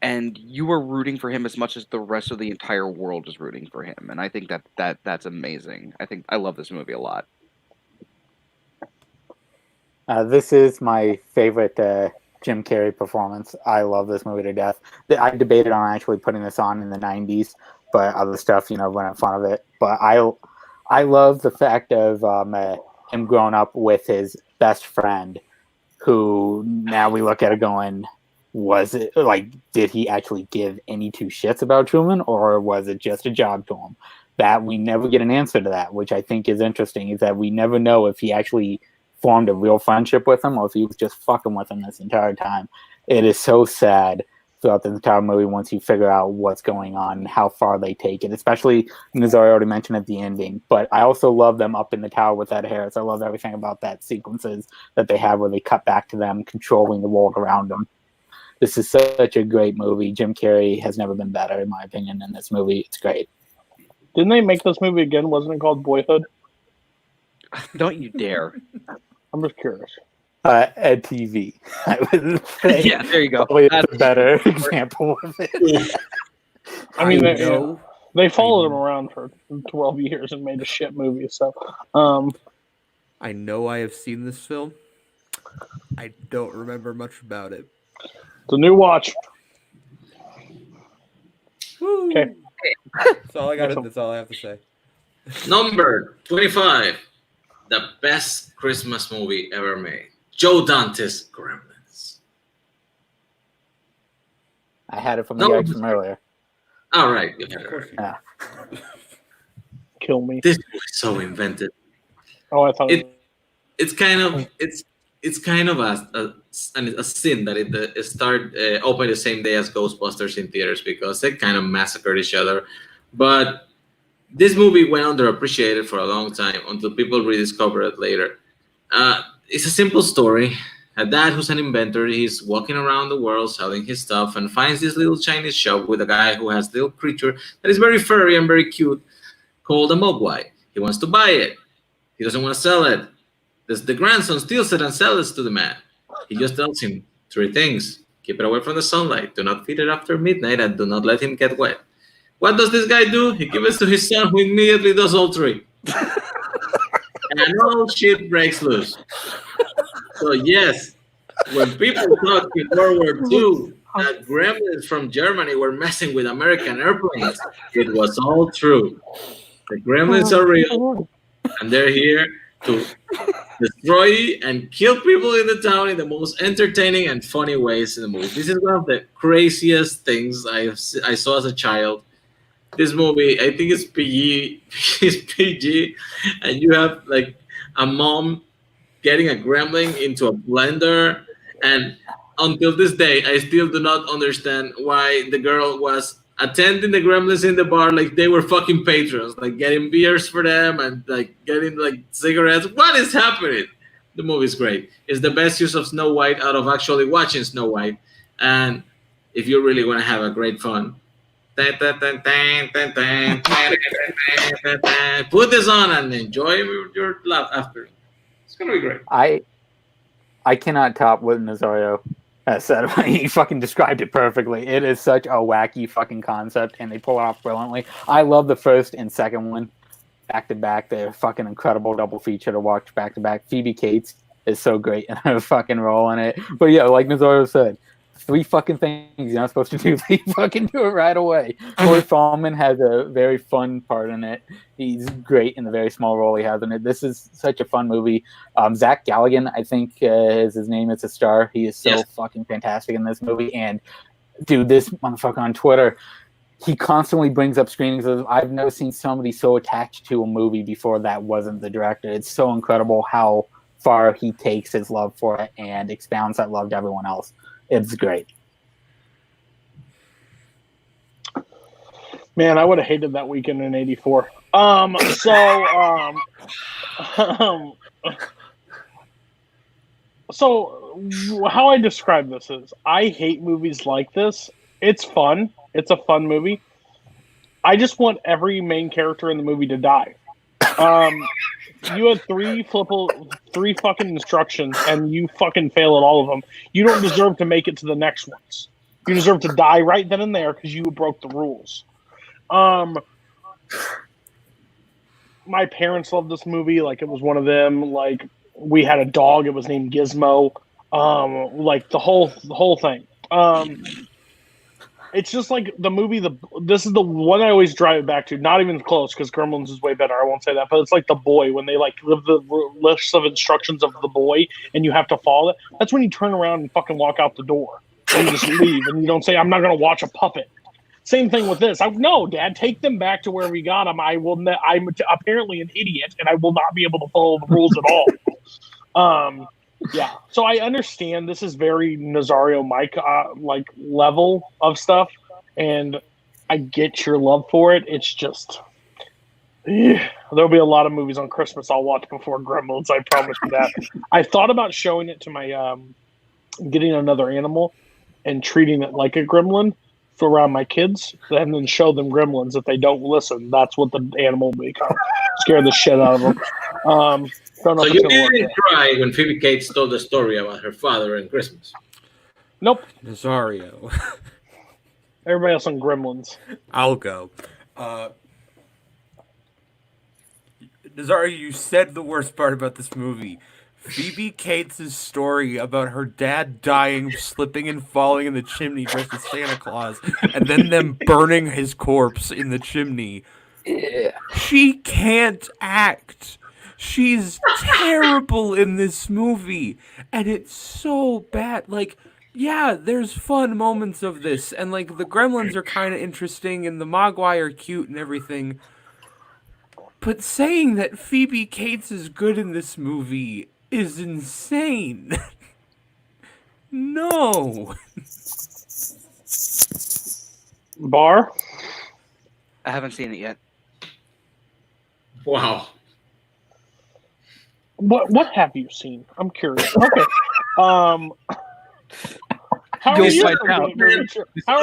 And you are rooting for him as much as the rest of the entire world is rooting for him. And I think that's amazing. I love this movie a lot. This is my favorite Jim Carrey performance. I love this movie to death. I debated on actually putting this on in the 90s, but other stuff, went in front of it. But I love the fact of him growing up with his best friend, who now we look at it going, was it did he actually give any two shits about Truman, or was it just a job to him? That we never get an answer to that, which I think is interesting, is that we never know if he actually formed a real friendship with him or if he was just fucking with him this entire time. It is so sad throughout the entire movie once you figure out what's going on and how far they take it, especially, as I already mentioned at the ending. But I also love them up in the tower with Ed Harris. I love everything about that sequences that they have where they cut back to them controlling the world around them. This is such a great movie. Jim Carrey has never been better, in my opinion, in this movie. It's great. Didn't they make this movie again? Wasn't it called Boyhood? Don't you dare. I'm just curious. Ed TV. I would say yeah, there you go. That's a better example of it. I mean, they followed him around for 12 years and made a shit movie. So, I know I have seen this film. I don't remember much about it. It's a new watch. Okay. That's all I got. That's all I have to say. Number 25. The best Christmas movie ever made. Joe Dantes' Gremlins. I had it from the guy from earlier. All right. Yeah. Kill me. This movie is so invented. Oh, I thought it's kind of a sin that it opened the same day as Ghostbusters in theaters, because they kind of massacred each other. But this movie went underappreciated for a long time until people rediscovered it later. It's a simple story. A dad who's an inventor, he's walking around the world selling his stuff and finds this little Chinese shop with a guy who has a little creature that is very furry and very cute called a mogwai. He wants to buy it. He doesn't want to sell it. The grandson steals it and sells it to the man. He just tells him 3 things. Keep it away from the sunlight. Do not feed it after midnight, and do not let him get wet. What does this guy do? He gives it to his son, who immediately does all 3. And all shit breaks loose. So yes, when people talk in World War II that gremlins from Germany were messing with American airplanes, it was all true. The gremlins are real, and they're here to destroy and kill people in the town in the most entertaining and funny ways in the movie. This is one of the craziest things I saw as a child. This movie, I think it's PG. It's PG, and you have like a mom getting a gremlin into a blender, and until this day, I still do not understand why the girl was attending the gremlins in the bar like they were fucking patrons, like getting beers for them and like getting like cigarettes. What is happening? The movie's great. It's the best use of Snow White out of actually watching Snow White. And if you really want to have a great fun, put this on and enjoy your laugh after. It's gonna be great. I cannot top what Nazario has said. He fucking described it perfectly. It is such a wacky fucking concept, and they pull it off brilliantly. I love the first and second one back to back. They're fucking incredible double feature to watch back to back. Phoebe Cates is so great in her fucking role in it. But yeah, like Nazario said, 3 fucking things you're not supposed to do. They fucking do it right away. Corey Feldman has a very fun part in it. He's great in the very small role he has in it. This is such a fun movie. Zach Galligan, I think is his name, is a star. He is so fucking fantastic in this movie. And dude, this motherfucker on Twitter, he constantly brings up screenings of, I've never seen somebody so attached to a movie before that wasn't the director. It's so incredible how far he takes his love for it and expounds that love to everyone else. It's great. Man, I would have hated that weekend in '84. So how I describe this is, I hate movies like this. It's fun. It's a fun movie. I just want every main character in the movie to die. You had three fucking instructions, and you fucking fail at all of them. You don't deserve to make it to the next ones. You deserve to die right then and there because you broke the rules. My parents loved this movie. Like, it was one of them. Like, we had a dog. It was named Gizmo. Like, the whole thing. It's just like the movie. This is the one I always drive it back to. Not even close, because Gremlins is way better. I won't say that, but it's like The Boy, when they like give the list of instructions of The Boy, and you have to follow it. That's when you turn around and fucking walk out the door, and you just leave, and you don't say, "I'm not going to watch a puppet." Same thing with this. No, Dad, take them back to where we got them. I'm apparently an idiot, and I will not be able to follow the rules at all. Yeah, so I understand this is very Nazario Mike like level of stuff, and I get your love for it. It's just there'll be a lot of movies on Christmas I'll watch before Gremlins. I promise you that. I thought about showing it to my getting another animal and treating it like a gremlin for around my kids, and then show them Gremlins. If they don't listen, that's what the animal will become. Scare the shit out of them. Don't know so you didn't cry when Phoebe Cates told the story about her father and Christmas? Nope. Nazario. Everybody else on Gremlins. I'll go. Nazario, you said the worst part about this movie. Phoebe Cates' story about her dad dying, slipping and falling in the chimney dressed as Santa Claus, and then them burning his corpse in the chimney. Yeah. She can't act. She's terrible in this movie, and it's so bad. Like, yeah, there's fun moments of this, and like the Gremlins are kind of interesting, and the Mogwai are cute and everything. But saying that Phoebe Cates is good in this movie is insane. No. Bar? I haven't seen it yet. Wow. What have you seen? I'm curious. Okay. How are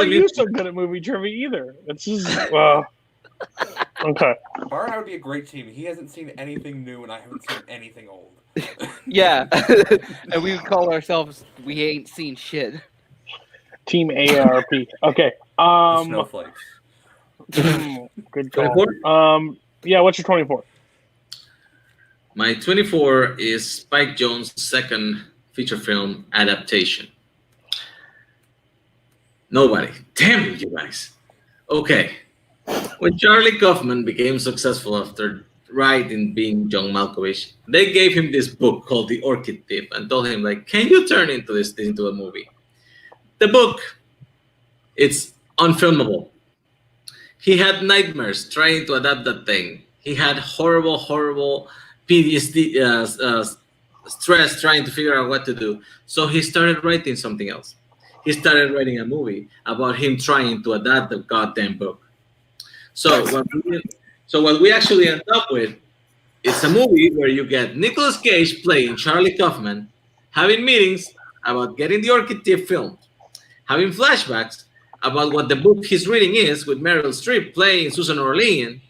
you so good at movie trivia either? It's just okay. Bar and I would be a great team. He hasn't seen anything new, and I haven't seen anything old. Yeah, and we would call ourselves "We Ain't Seen Shit." Team AARP. Okay. Snowflakes. Good call. Yeah. What's your 24? My 24 is Spike Jonze's second feature film adaptation. Nobody. Damn you guys. Okay. When Charlie Kaufman became successful after writing Being John Malkovich, they gave him this book called The Orchid Thief and told him, like, can you turn into a movie? The book, it's unfilmable. He had nightmares trying to adapt that thing. He had horrible PTSD, stress trying to figure out what to do. So he started writing something else. He started writing a movie about him trying to adapt the goddamn book. So what we actually end up with is a movie where you get Nicolas Cage playing Charlie Kaufman, having meetings about getting The Orchid Thief filmed, having flashbacks about what the book he's reading is, with Meryl Streep playing Susan Orlean,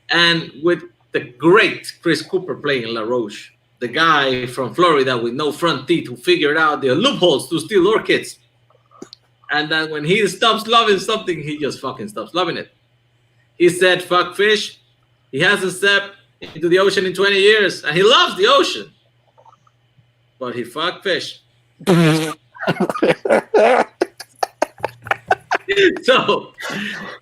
and with the great Chris Cooper playing LaRoche, the guy from Florida with no front teeth who figured out the loopholes to steal orchids. And then when he stops loving something, he just fucking stops loving it. He said, fuck fish. He hasn't stepped into the ocean in 20 years, and he loves the ocean. But he fucked fish. So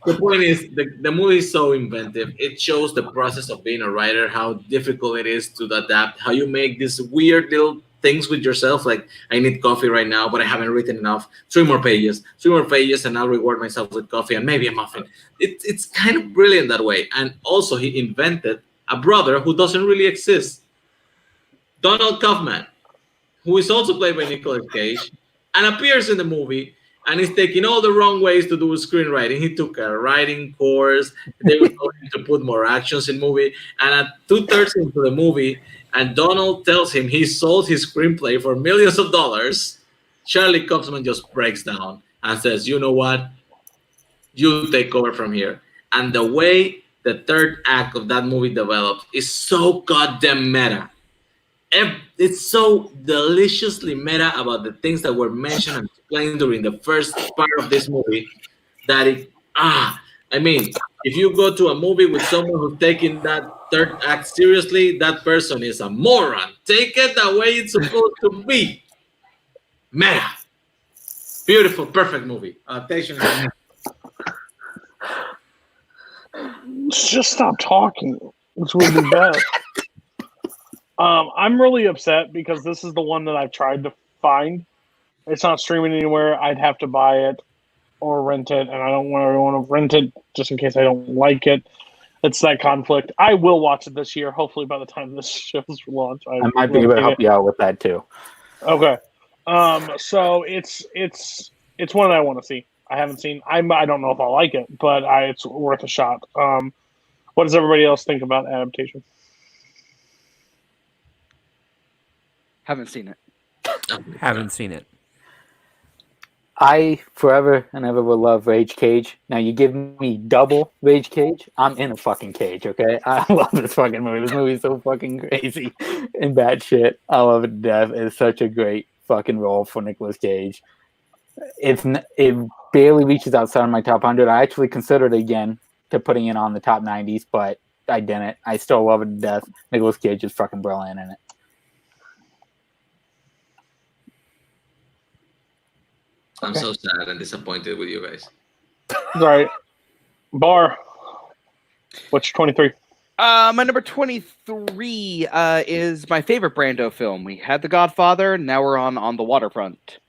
the point is, the movie is so inventive. It shows the process of being a writer, how difficult it is to adapt, how you make these weird little things with yourself. Like, I need coffee right now, but I haven't written enough. 3 more pages, and I'll reward myself with coffee and maybe a muffin. It's kind of brilliant that way. And also, he invented a brother who doesn't really exist, Donald Kaufman, who is also played by Nicolas Cage and appears in the movie. And he's taking all the wrong ways to do screenwriting. He took a writing course. They were going to put more actions in movie. And at 2/3 into the movie, and Donald tells him he sold his screenplay for millions of dollars, Charlie Kaufman just breaks down and says, you know what? You take over from here. And the way the third act of that movie develops is so goddamn meta. It's so deliciously meta about the things that were mentioned and explained during the first part of this movie that I mean, if you go to a movie with someone who's taking that third act seriously, that person is a moron. Take it the way it's supposed to be. Meta. Beautiful, perfect movie. Just stop talking. This would be best. I'm really upset because this is the one that I've tried to find. It's not streaming anywhere. I'd have to buy it or rent it, and I don't want to rent it just in case I don't like it. It's that conflict. I will watch it this year. Hopefully, by the time this show's launched, I might be able to help you out with that too. Okay. So it's one that I want to see. I haven't seen. I don't know if I'll like it, but it's worth a shot. What does everybody else think about adaptation? Haven't seen it. Haven't seen it. I forever and ever will love Rage Cage. Now you give me double Rage Cage, I'm in a fucking cage, okay? I love this fucking movie. This movie is so fucking crazy and bad shit. I love it to death. It's such a great fucking role for Nicolas Cage. It barely reaches outside of my top 100. I actually considered again to putting it on the top 90s, but I didn't. I still love it to death. Nicolas Cage is fucking brilliant in it. I'm so sad and disappointed with you guys. Right. Bar. What's your 23? My number 23 is my favorite Brando film. We had The Godfather, now we're on The Waterfront.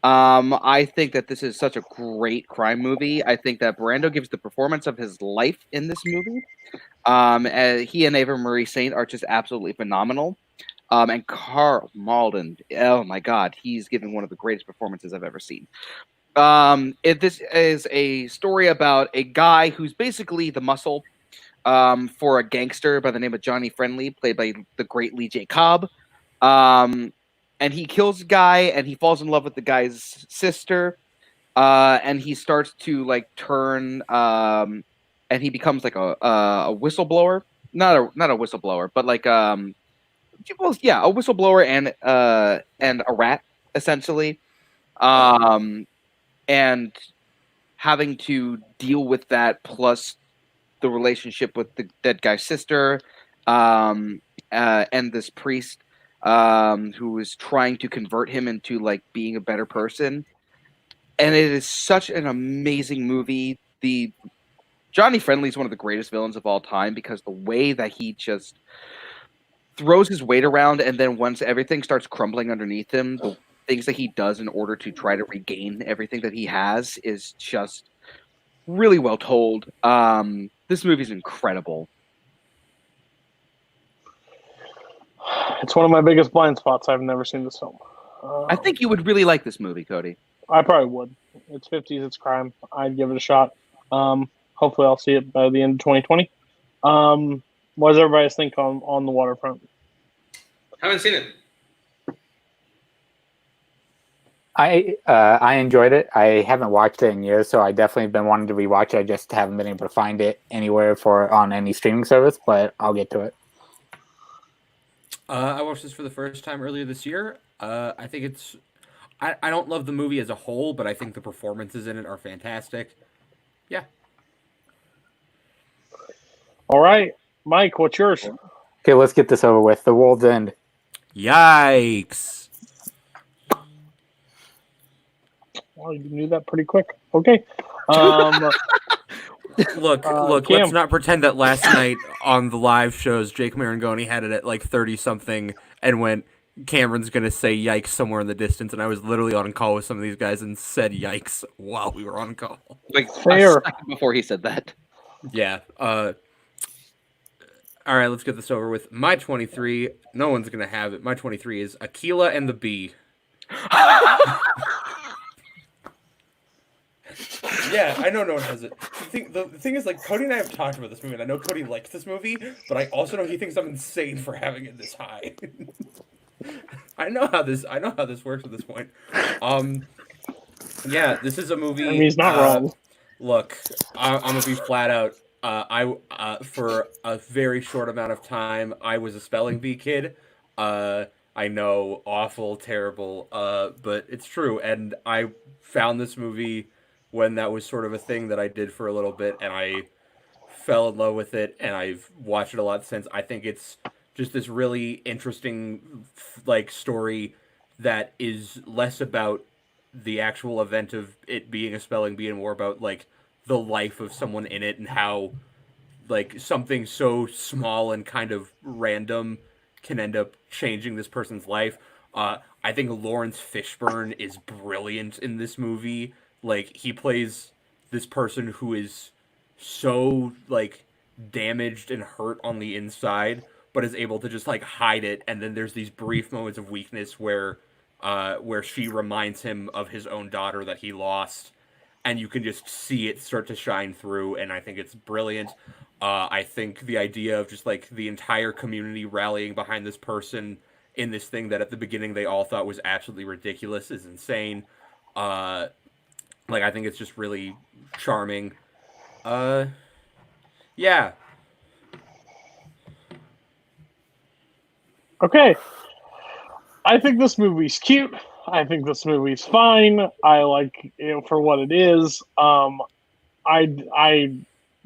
I think that this is such a great crime movie. I think that Brando gives the performance of his life in this movie. He and Ava Marie Saint are just absolutely phenomenal. And Karl Malden, oh my God, he's giving one of the greatest performances I've ever seen. This is a story about a guy who's basically the muscle for a gangster by the name of Johnny Friendly, played by the great Lee J. Cobb. And he kills a guy, and he falls in love with the guy's sister, and he starts to like turn, and he becomes like a whistleblower, not a whistleblower, but like well, yeah, a whistleblower and a rat essentially, and having to deal with that plus the relationship with the dead guy's sister, and this priest who is trying to convert him into like being a better person. And it is such an amazing movie. The Johnny Friendly is one of the greatest villains of all time because the way that he just throws his weight around, and then once everything starts crumbling underneath him, the things that he does in order to try to regain everything that he has is just really well told. This movie is incredible. It's one of my biggest blind spots. I've never seen this film. I think you would really like this movie, Cody. I probably would. It's 50s, it's crime. I'd give it a shot. Hopefully I'll see it by the end of 2020. What does everybody think on The Waterfront? Haven't seen it. I enjoyed it. I haven't watched it in years, so I definitely have been wanting to rewatch it. I just haven't been able to find it anywhere on any streaming service, but I'll get to it. I watched this for the first time earlier this year. I think it's... I don't love the movie as a whole, but I think the performances in it are fantastic. Yeah. All right. Mike, what's yours? Okay, let's get this over with. The World's End. Yikes. Well, you knew that pretty quick. Okay. Look, let's not pretend that last night on the live shows, Jake Marangoni had it at like 30-something and went, Cameron's going to say yikes somewhere in the distance, and I was literally on call with some of these guys and said yikes while we were on call. Like fair. A second before he said that. Yeah. All right, let's get this over with. My 23, no one's going to have it. My 23 is Aquila and the Bee. Yeah, I know no one has it. The thing is, like, Cody and I have talked about this movie, and I know Cody likes this movie, but I also know he thinks I'm insane for having it this high. I know how this works at this point. Yeah, this is a movie. I mean, he's not wrong. Look, I'm gonna be flat out. For a very short amount of time, I was a spelling bee kid. I know, awful, terrible, but it's true. And I found this movie when that was sort of a thing that I did for a little bit, and I fell in love with it, and I've watched it a lot since. I think it's just this really interesting, like, story that is less about the actual event of it being a spelling bee and more about, like, the life of someone in it and how, like, something so small and kind of random can end up changing this person's life. I think Lawrence Fishburne is brilliant in this movie. Like, he plays this person who is so, like, damaged and hurt on the inside, but is able to just, like, hide it. And then there's these brief moments of weakness where she reminds him of his own daughter that he lost, and you can just see it start to shine through. And I think it's brilliant. I think the idea of just, like, the entire community rallying behind this person in this thing that at the beginning they all thought was absolutely ridiculous is insane. Like, I think it's just really charming. Yeah. Okay. I think this movie's cute. I think this movie's fine. I like it for what it is. I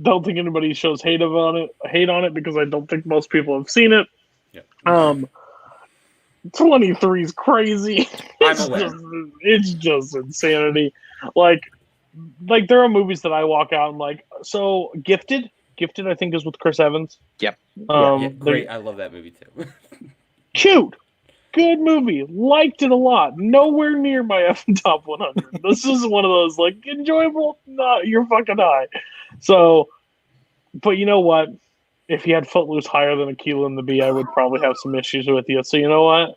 don't think anybody shows hate on it because I don't think most people have seen it. Yeah. 23 is crazy. It's just insanity. Like there are movies that I walk out and like. So Gifted, I think, is with Chris Evans. Yep. Great. I love that movie too. Cute. Good movie. Liked it a lot. Nowhere near my effing top 100. This is one of those, like, enjoyable. Not you're fucking high. So, but you know what? If you had Footloose higher than Akeelah and the Bee, I would probably have some issues with you. So you know what?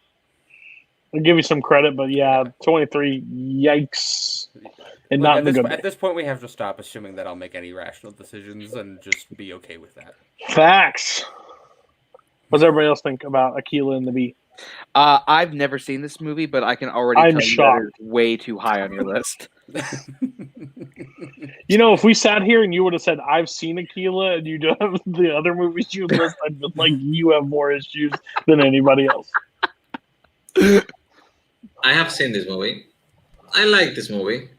I'll give you some credit, but yeah, 23. Yikes. And Look, not in the good way. at this point, we have to stop assuming that I'll make any rational decisions and just be okay with that. Facts. What does everybody else think about Akeelah and the Bee? I've never seen this movie, but I can already I'm tell shocked. you that it's way too high on your list. You know, if we sat here and you would have said, I've seen Akeelah, and you do have the other movies you list, I'd be like, you have more issues than anybody else. I have seen this movie. I like this movie.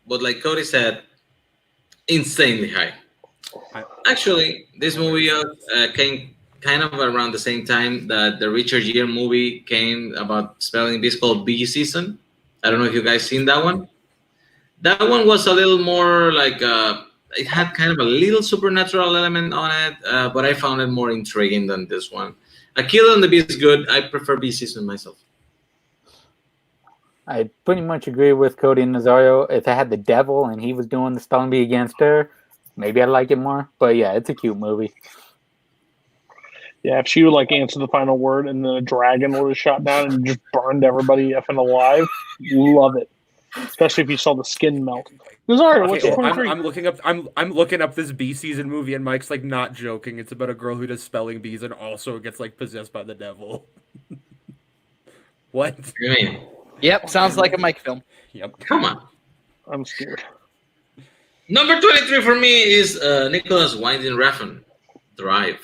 But like Cody said, insanely high. Actually, this movie came kind of around the same time that the Richard Gere movie came about spelling bees called Bee Season. I don't know if you guys seen that one. That one was a little more like it had kind of a little supernatural element on it, but I found it more intriguing than this one. Akeelah and the Bee is good. I prefer Bee Season myself. I pretty much agree with Cody and Nazario. If it had the devil and he was doing the spelling bee against her, maybe I'd like it more. But yeah, it's a cute movie. Yeah, if she would like answer the final word and then a dragon would have shot down and just burned everybody effing alive, love it. Especially if you saw the skin melt. Nazario, what's your 23? I'm looking up this bee season movie, and Mike's like not joking. It's about a girl who does spelling bees and also gets like possessed by the devil. What? What do you mean? Yep, sounds like a Mike film. Yep. Come on. I'm scared. Number 23 for me is Nicholas Winding Refn, Drive.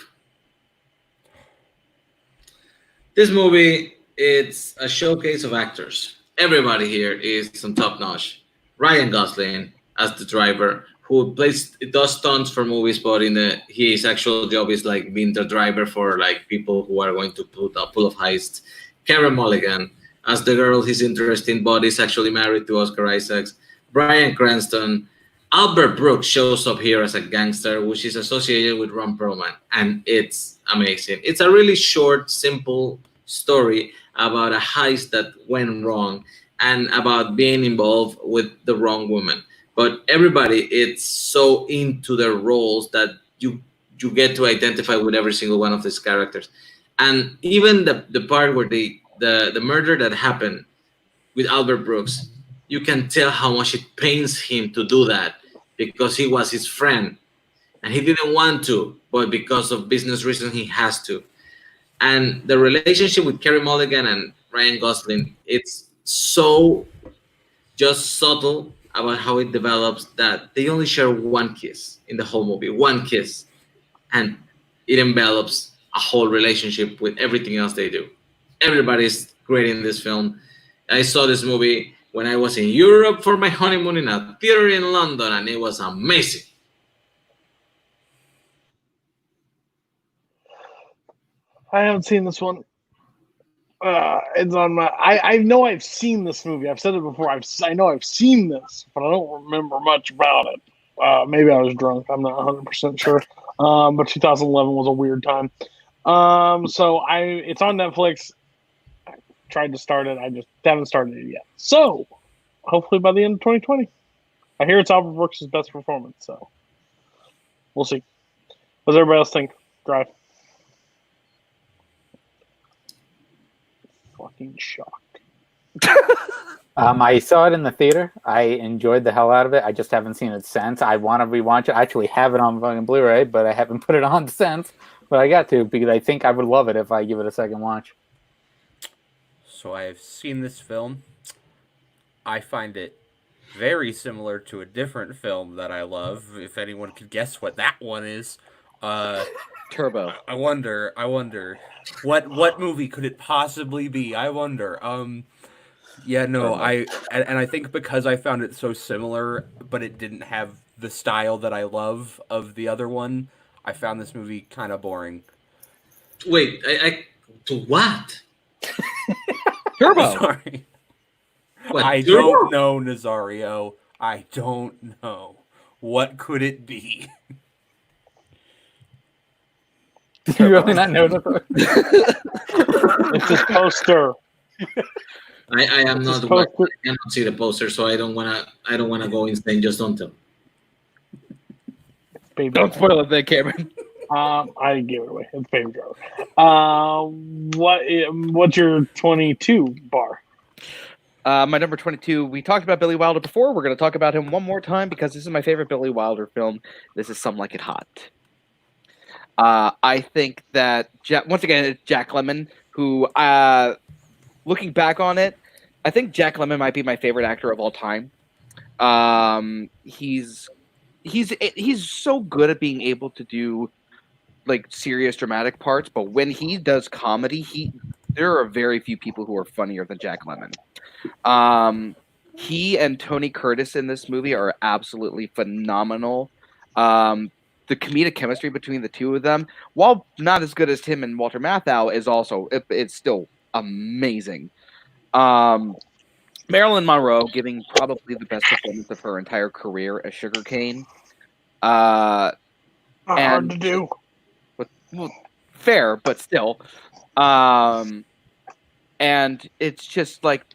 This movie, it's a showcase of actors. Everybody here is some top notch. Ryan Gosling as the driver, who does stunts for movies, but his actual job is like being the driver for like people who are going to pull off heists. Karen Mulligan as the girl he's interested in, but is actually married to Oscar Isaacs. Bryan Cranston. Albert Brooks shows up here as a gangster, which is associated with Ron Perlman, and it's amazing. It's a really short, simple story about a heist that went wrong and about being involved with the wrong woman. But everybody, it's so into their roles that you get to identify with every single one of these characters. And even the part where the murder that happened with Albert Brooks, you can tell how much it pains him to do that because he was his friend and he didn't want to, but because of business reasons, he has to. And the relationship with Carey Mulligan and Ryan Gosling, it's so just subtle about how it develops that they only share one kiss in the whole movie, one kiss, and it envelops a whole relationship with everything else they do. Everybody's great in this film. I saw this movie when I was in Europe for my honeymoon in a theater in London, and it was amazing. I haven't seen this one. It's on my. I know I've seen this movie. I've said it before. I know I've seen this, but I don't remember much about it. Maybe I was drunk. I'm not 100% sure. But 2011 was a weird time. So it's on Netflix. I tried to start it. I just haven't started it yet. So hopefully by the end of 2020. I hear it's Albert Brooks' best performance. So we'll see. What does everybody else think? Drive. Fucking shocked. I saw it in the theater. I enjoyed the hell out of it. I just haven't seen it since. I want to rewatch it. I actually have it on fucking Blu-ray, but I haven't put it on since. But I got to because I think I would love it if I give it a second watch. So I have seen this film. I find it very similar to a different film that I love. If anyone could guess what that one is. Turbo. I wonder what movie could it possibly be? I wonder. Yeah, no, I think because I found it so similar, but it didn't have the style that I love of the other one, I found this movie kind of boring. Wait, I to what? Turbo. Sorry. What, I Turbo? don't know, Nazario. I don't know. What could it be? Do you really not know that? It's this poster. I am not. I cannot see the poster, so I don't wanna go insane. Just don't tell. Baby Don't spoil it, then, Cameron. I gave it away. It's Baby Driver. What's your 22 bar? My number 22, we talked about Billy Wilder before. We're going to talk about him one more time because this is my favorite Billy Wilder film. This is Some Like It Hot. I think that, once again, it's Jack Lemmon, who, looking back on it, I think Jack Lemmon might be my favorite actor of all time. He's so good at being able to do like serious dramatic parts, but when he does comedy, there are very few people who are funnier than Jack Lemmon. He and Tony Curtis in this movie are absolutely phenomenal. The comedic chemistry between the two of them, while not as good as Tim and Walter Matthau, is also it's still amazing. Marilyn Monroe giving probably the best performance of her entire career as Sugarcane. Hard to do. Well, fair, but still. And it's just like,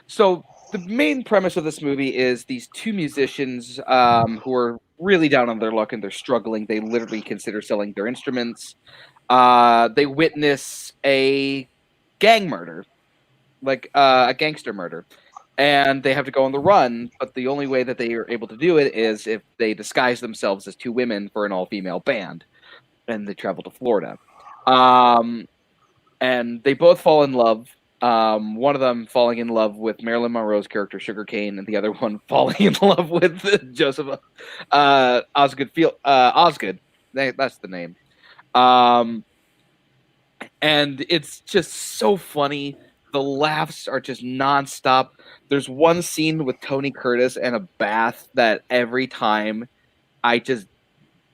so the main premise of this movie is these two musicians who are really down on their luck and they're struggling. They literally consider selling their instruments. They witness a gang murder, like a gangster murder. And they have to go on the run, but the only way that they are able to do it is if they disguise themselves as two women for an all-female band. And they travel to Florida. And they both fall in love. One of them falling in love with Marilyn Monroe's character, Sugarcane, and the other one falling in love with Joseph Osgood. Osgood. That's the name. And it's just so funny. The laughs are just nonstop. There's one scene with Tony Curtis and a bath that every time I just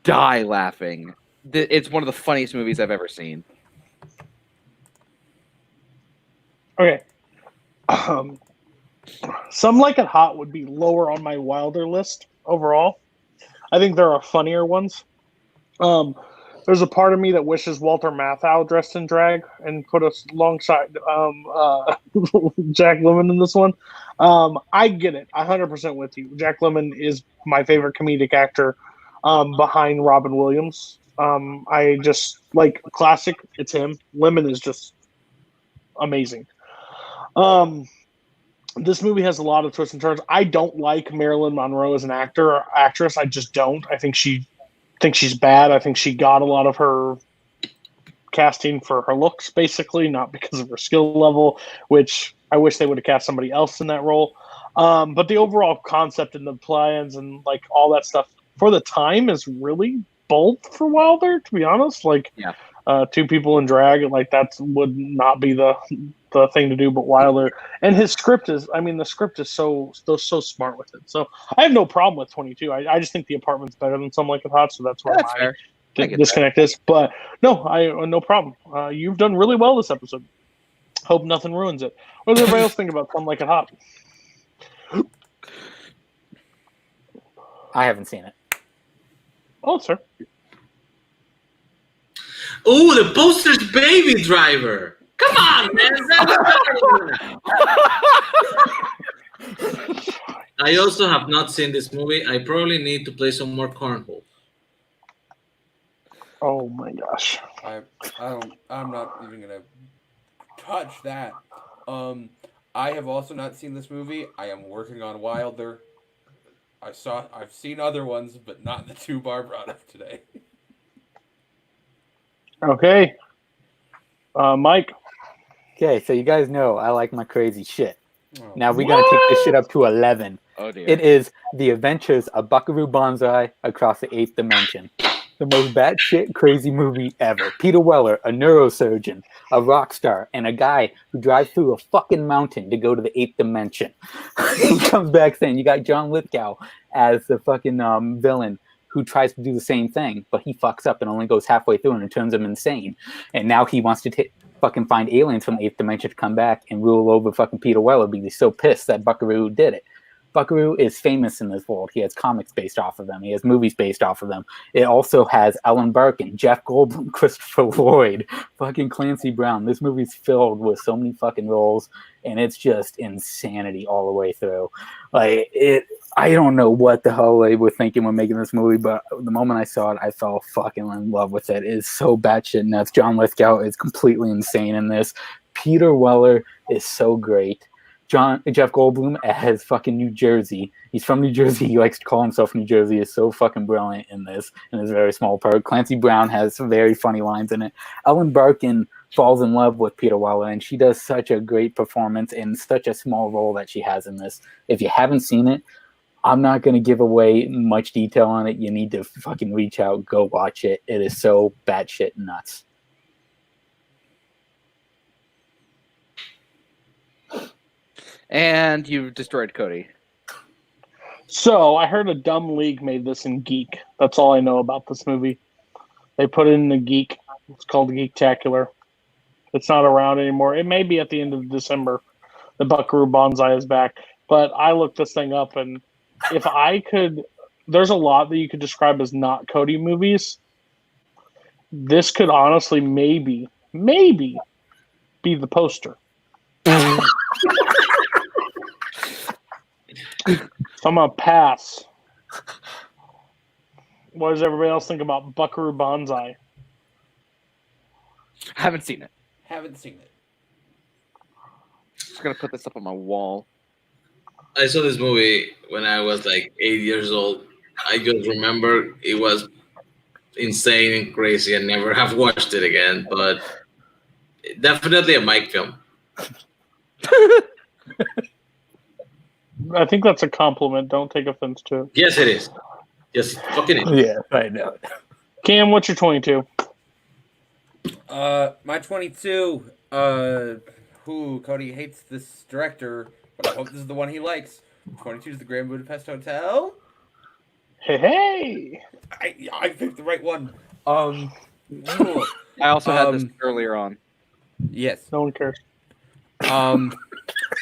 die laughing. It's one of the funniest movies I've ever seen. Okay. Some Like It Hot would be lower on my Wilder list overall. I think there are funnier ones. There's a part of me that wishes Walter Matthau dressed in drag and put us alongside Jack Lemmon in this one. I get it. 100% with you. Jack Lemmon is my favorite comedic actor behind Robin Williams. I just like classic. It's him. Lemmon is just amazing. This movie has a lot of twists and turns. I don't like Marilyn Monroe as an actor or actress. I just don't. I think she's bad. I think she got a lot of her casting for her looks, basically, not because of her skill level, which I wish they would have cast somebody else in that role. But the overall concept and the plans and like all that stuff for the time is really bold for Wilder. To be honest, like two people in drag, like that would not be the thing to do. But Wilder and his script is, I mean, the script is so smart with it. So I have no problem with 22. I just think The Apartment's better than Some Like It Hot. So that's where my disconnect is. But no problem. You've done really well this episode. Hope nothing ruins it. What does everybody else think about Some Like It Hot? I haven't seen it. Oh, sir. Oh, the poster's Baby Driver. Come on, man. I also have not seen this movie. I probably need to play some more cornhole. Oh my gosh. I'm not even gonna touch that. I have also not seen this movie. I am working on Wilder. I've seen other ones, but not the two Bar brought up today. Okay. Mike. Okay, so you guys know I like my crazy shit. Now we're going to take this shit up to 11. Oh, dear. It is The Adventures of Buckaroo Banzai Across the Eighth Dimension. The most batshit crazy movie ever. Peter Weller, a neurosurgeon, a rock star, and a guy who drives through a fucking mountain to go to the eighth dimension. He comes back saying, you got John Lithgow as the fucking villain who tries to do the same thing, but he fucks up and only goes halfway through and it turns him insane. And now he wants to fucking find aliens from the eighth dimension to come back and rule over fucking Peter Weller because he's so pissed that Buckaroo did it. Buckaroo is famous in this world. He has comics based off of them. He has movies based off of them. It also has Ellen Barkin, Jeff Goldblum, Christopher Lloyd, fucking Clancy Brown. This movie's filled with so many fucking roles, and it's just insanity all the way through. Like I don't know what the hell they were thinking when making this movie, but the moment I saw it, I fell fucking in love with it. It is so batshit nuts. John Lithgow is completely insane in this. Peter Weller is so great. Jeff Goldblum as fucking New Jersey. He's from New Jersey. He likes to call himself New Jersey. Is so fucking brilliant in this very small part. Clancy Brown has some very funny lines in it. Ellen Barkin falls in love with Peter Weller, and she does such a great performance in such a small role that she has in this. If you haven't seen it, I'm not going to give away much detail on it. You need to fucking reach out, go watch it. It is so batshit nuts. And you've destroyed Cody. So I heard a dumb league made this in Geek. That's all I know about this movie. They put it in the Geek. It's called Geektacular. It's not around anymore. It may be at the end of December. The Buckaroo Banzai is back. But I looked this thing up, and if I could, there's a lot that you could describe as not Cody movies. This could honestly maybe be the poster. So I'm going to pass. What does everybody else think about Buckaroo Banzai? Haven't seen it. Haven't seen it. Just going to put this up on my wall. I saw this movie when I was like 8 years old. I just remember it was insane and crazy. I never have watched it again, but definitely a Mike film. I think that's a compliment. Don't take offense to it. Yes, it is. Yes, fucking it. Yeah, I know. Cam, what's your 22? My 22. Cody hates this director, but I hope this is the one he likes. 22 is the Grand Budapest Hotel. Hey! I picked the right one. I also had this earlier on. Yes. No one cares.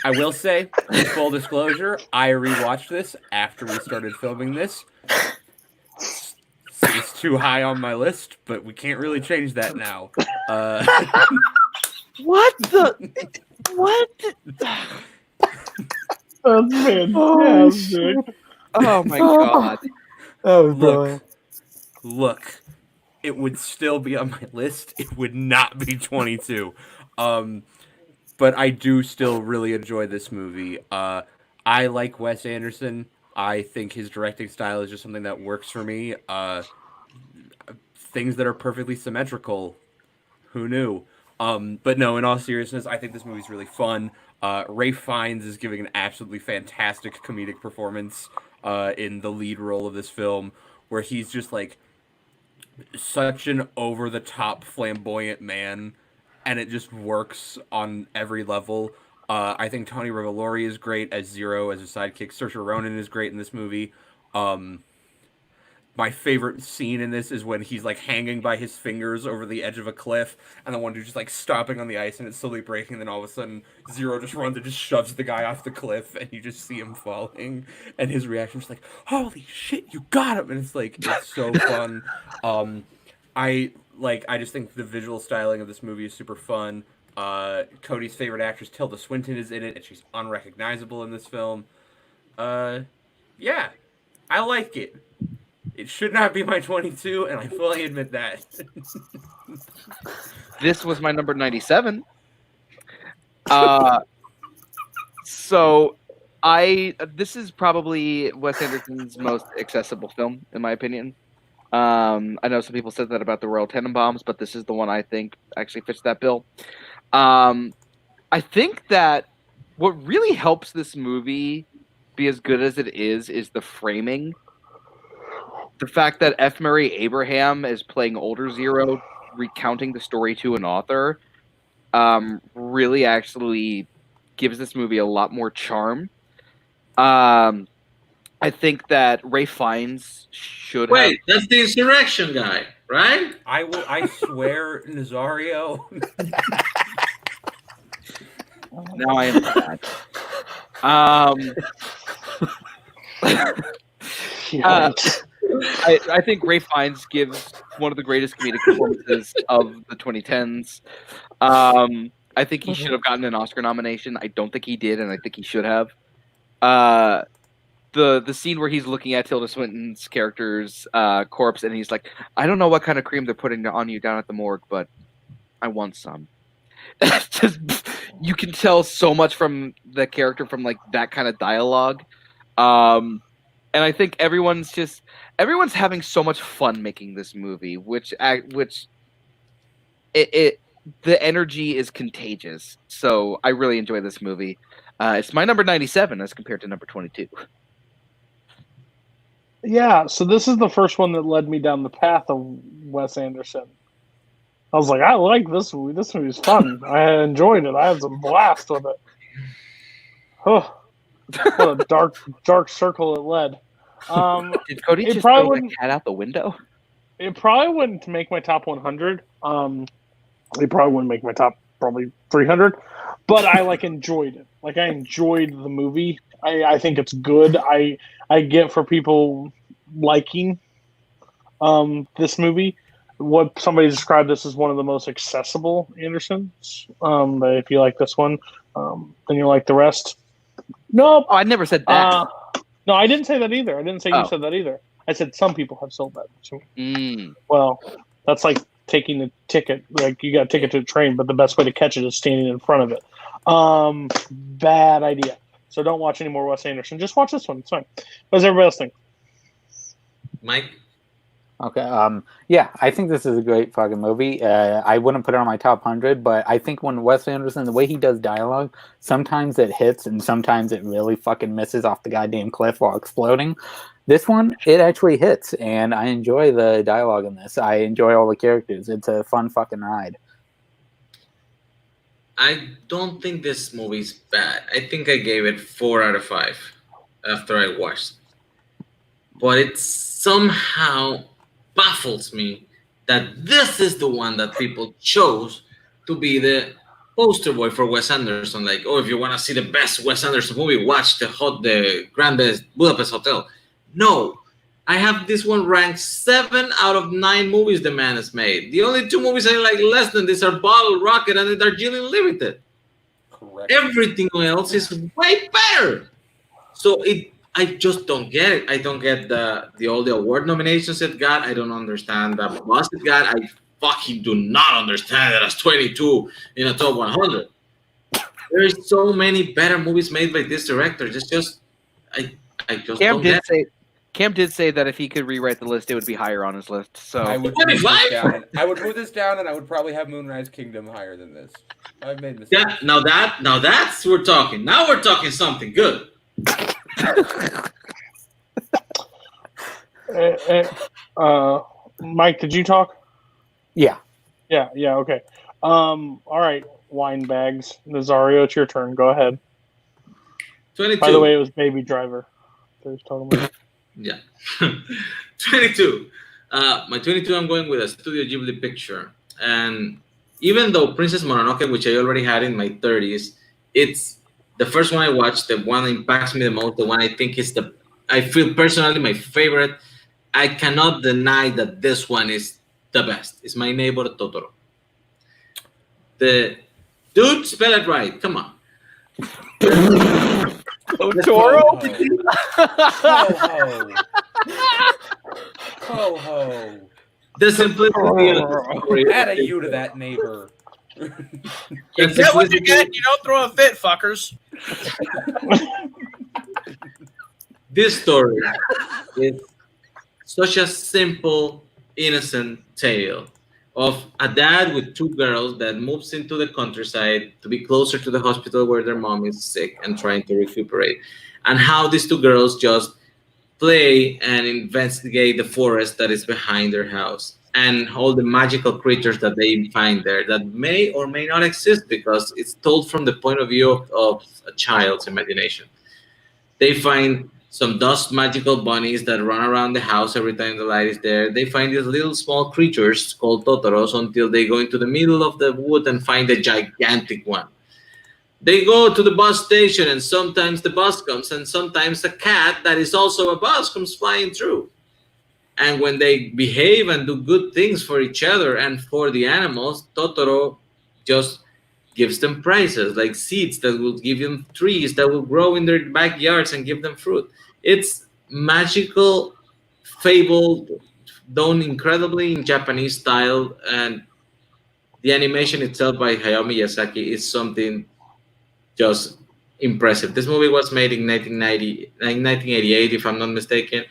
I will say, full disclosure, I rewatched this after we started filming this. It's too high on my list, but we can't really change that now. What the? What? Oh, man. Oh, my God. Oh, brilliant. Look, it would still be on my list. It would not be 22. But I do still really enjoy this movie. I like Wes Anderson. I think his directing style is just something that works for me. Things that are perfectly symmetrical. Who knew? But no, in all seriousness, I think this movie's really fun. Ralph Fiennes is giving an absolutely fantastic comedic performance in the lead role of this film, where he's just like such an over-the-top flamboyant man, and it just works on every level. I think Tony Revolori is great as Zero, as a sidekick. Saoirse Ronan is great in this movie. My favorite scene in this is when he's like hanging by his fingers over the edge of a cliff, and the one dude's just like stomping on the ice and it's slowly breaking, and then all of a sudden Zero just runs and just shoves the guy off the cliff, and you just see him falling, and his reaction is like, holy shit, you got him! And it's like, it's so fun. I just think the visual styling of this movie is super fun. Cody's favorite actress Tilda Swinton is in it, and she's unrecognizable in this film. Yeah, I like it. It should not be my 22, and I fully admit that. This was my number 97. This is probably Wes Anderson's most accessible film, in my opinion. I know some people said that about the Royal Tenenbaums, but this is the one I think actually fits that bill. I think that what really helps this movie be as good as it is the framing. The fact that F. Murray Abraham is playing older Zero, recounting the story to an author, really actually gives this movie a lot more charm. I think that Ralph Fiennes should Wait, that's the insurrection guy, right? I swear, Nazario. Now I am bad. I think Ralph Fiennes gives one of the greatest comedic performances of the 2010s. I think he should have gotten an Oscar nomination. I don't think he did, and I think he should have. The scene where he's looking at Tilda Swinton's character's corpse, and he's like, I don't know what kind of cream they're putting on you down at the morgue, but I want some. Just, you can tell so much from the character from like that kind of dialogue. And I think everyone's having so much fun making this movie, which the energy is contagious. So I really enjoy this movie. It's my number 97 as compared to number 22. Yeah, so this is the first one that led me down the path of Wes Anderson. I was like, I like this movie. This movie's fun. I enjoyed it. I had some blast with it. Oh, what a dark circle it led. Did Cody just throw that cat out the window? It probably wouldn't make my top 100. It probably wouldn't make my top probably 300. But I enjoyed it. I enjoyed the movie. I think it's good. I get for people liking this movie. What somebody described this as one of the most accessible Andersons. But if you like this one, then you like the rest. Nope. Oh, I never said that. No, I didn't say that either. I didn't say you said that either. I said some people have sold that. So, well, that's like taking a ticket. Like you got a ticket to a train, but the best way to catch it is standing in front of it. Bad idea. So don't watch any more Wes Anderson. Just watch this one. It's fine. What does everybody else think? Mike? Okay. Yeah, I think this is a great fucking movie. I wouldn't put it on my top 100, but I think when Wes Anderson, the way he does dialogue, sometimes it hits and sometimes it really fucking misses off the goddamn cliff while exploding. This one, it actually hits, and I enjoy the dialogue in this. I enjoy all the characters. It's a fun fucking ride. I don't think this movie's bad. I think I gave it 4 out of 5 after I watched it. But it somehow baffles me that this is the one that people chose to be the poster boy for Wes Anderson. Like, oh, if you want to see the best Wes Anderson movie, watch the Grand Budapest Hotel. No, I have this one ranked 7 out of 9 movies the man has made. The only 2 movies I like less than this are Bottle Rocket and The Darjeeling Limited. Correct. Everything else is way better. So I just don't get it. I don't get all the award nominations it got. I don't understand the buzz it got. I fucking do not understand it as 22 in a top 100. There's so many better movies made by this director. I just don't get it. Cam did say that if he could rewrite the list, it would be higher on his list. So I would move this down. I would move this down, and I would probably have Moonrise Kingdom higher than this. I've made mistakes. Yeah, now that's we're talking. Now we're talking something good. Mike, did you talk? Yeah. Yeah, okay. All right, wine bags. Nazario, it's your turn. Go ahead. 22. By the way, it was Baby Driver. There's totally. Yeah. 22. My 22, I'm going with a Studio Ghibli picture. And even though Princess Mononoke, which I already had in my 30s, it's the first one I watched, the one that impacts me the most, the one I think is I feel personally my favorite. I cannot deny that this one is the best. It's My Neighbor Totoro. Dude, spell it right. Come on. Totoro? Ho. The simplicity of the story. Add a U to that neighbor. You get what you get. You don't throw a fit, fuckers. This story is such a simple, innocent tale of a dad with two girls that moves into the countryside to be closer to the hospital where their mom is sick and trying to recuperate, and how these two girls just play and investigate the forest that is behind their house and all the magical creatures that they find there that may or may not exist because it's told from the point of view of a child's imagination. They find some dust magical bunnies that run around the house every time the light is there. They find these little small creatures called Totoros until they go into the middle of the wood and find a gigantic one. They go to the bus station and sometimes the bus comes and sometimes a cat that is also a bus comes flying through. And when they behave and do good things for each other and for the animals, Totoro just gives them prizes like seeds that will give them trees that will grow in their backyards and give them fruit. It's magical fable done incredibly in Japanese style, and the animation itself by Hayao Miyazaki is something just impressive. This movie was made in 1988, if I'm not mistaken,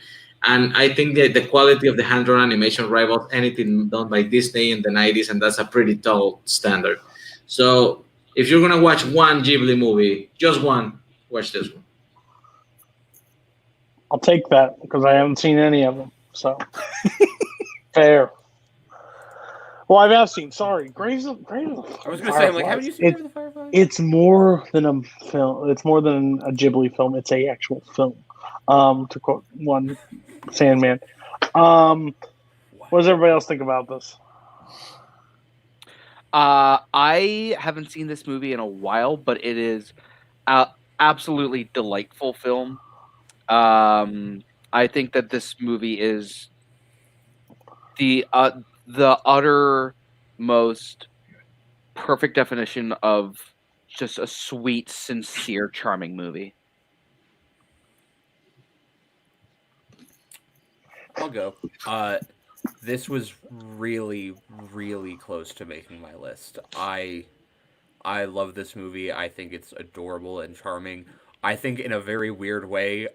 and I think that the quality of the hand-drawn animation rivals anything done by Disney in the 90s, and that's a pretty tall standard. So if you're going to watch one Ghibli movie, just one, watch this one. I'll take that because I haven't seen any of them. So fair. Well, I have seen. Sorry, Graves of the Fireflies. I was going to say, I'm like, haven't you seen Grave of the Fireflies? It's more than a film. It's more than a Ghibli film. It's a actual film. To quote one Sandman. What does everybody else think about this? I haven't seen this movie in a while, but it is absolutely delightful film. I think that this movie is the utter most perfect definition of just a sweet, sincere, charming movie. I'll go. This was really, really close to making my list. I love this movie. I think it's adorable and charming. I think in a very weird way,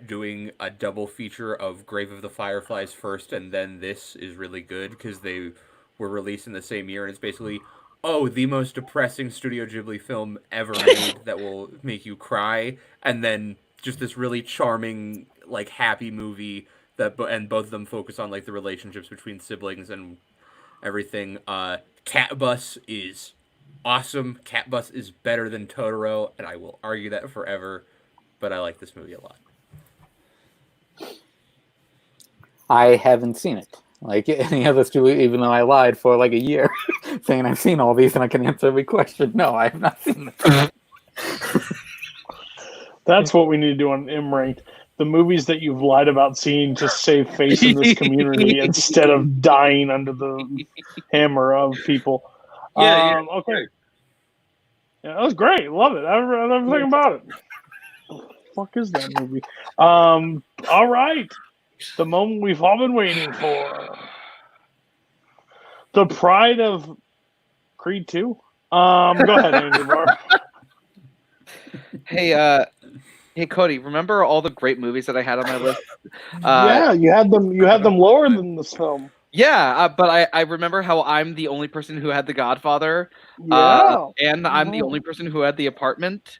doing a double feature of Grave of the Fireflies first and then this is really good because they were released in the same year, and it's basically, the most depressing Studio Ghibli film ever made that will make you cry, and then just this really charming, like, happy movie and both of them focus on, like, the relationships between siblings and everything. Cat Bus is awesome. Cat Bus is better than Totoro, and I will argue that forever, but I like this movie a lot. I haven't seen it. Like any other studio, even though I lied for like a year, saying I've seen all these and I can answer every question. No, I have not seen them. That's what we need to do on M-Ranked. The movies that you've lied about seeing to save face in this community instead of dying under the hammer of people. Yeah. Okay. Yeah, that was great. Love it. Everything about it. What the fuck is that movie? All right. The moment we've all been waiting for. The Pride of Creed 2. Go ahead, Andrew Barr. Hey, Hey Cody, remember all the great movies that I had on my list? Yeah, you had them. You had them lower than this film. Yeah, but I remember how I'm the only person who had The Godfather. Yeah. And I'm the only person who had The Apartment.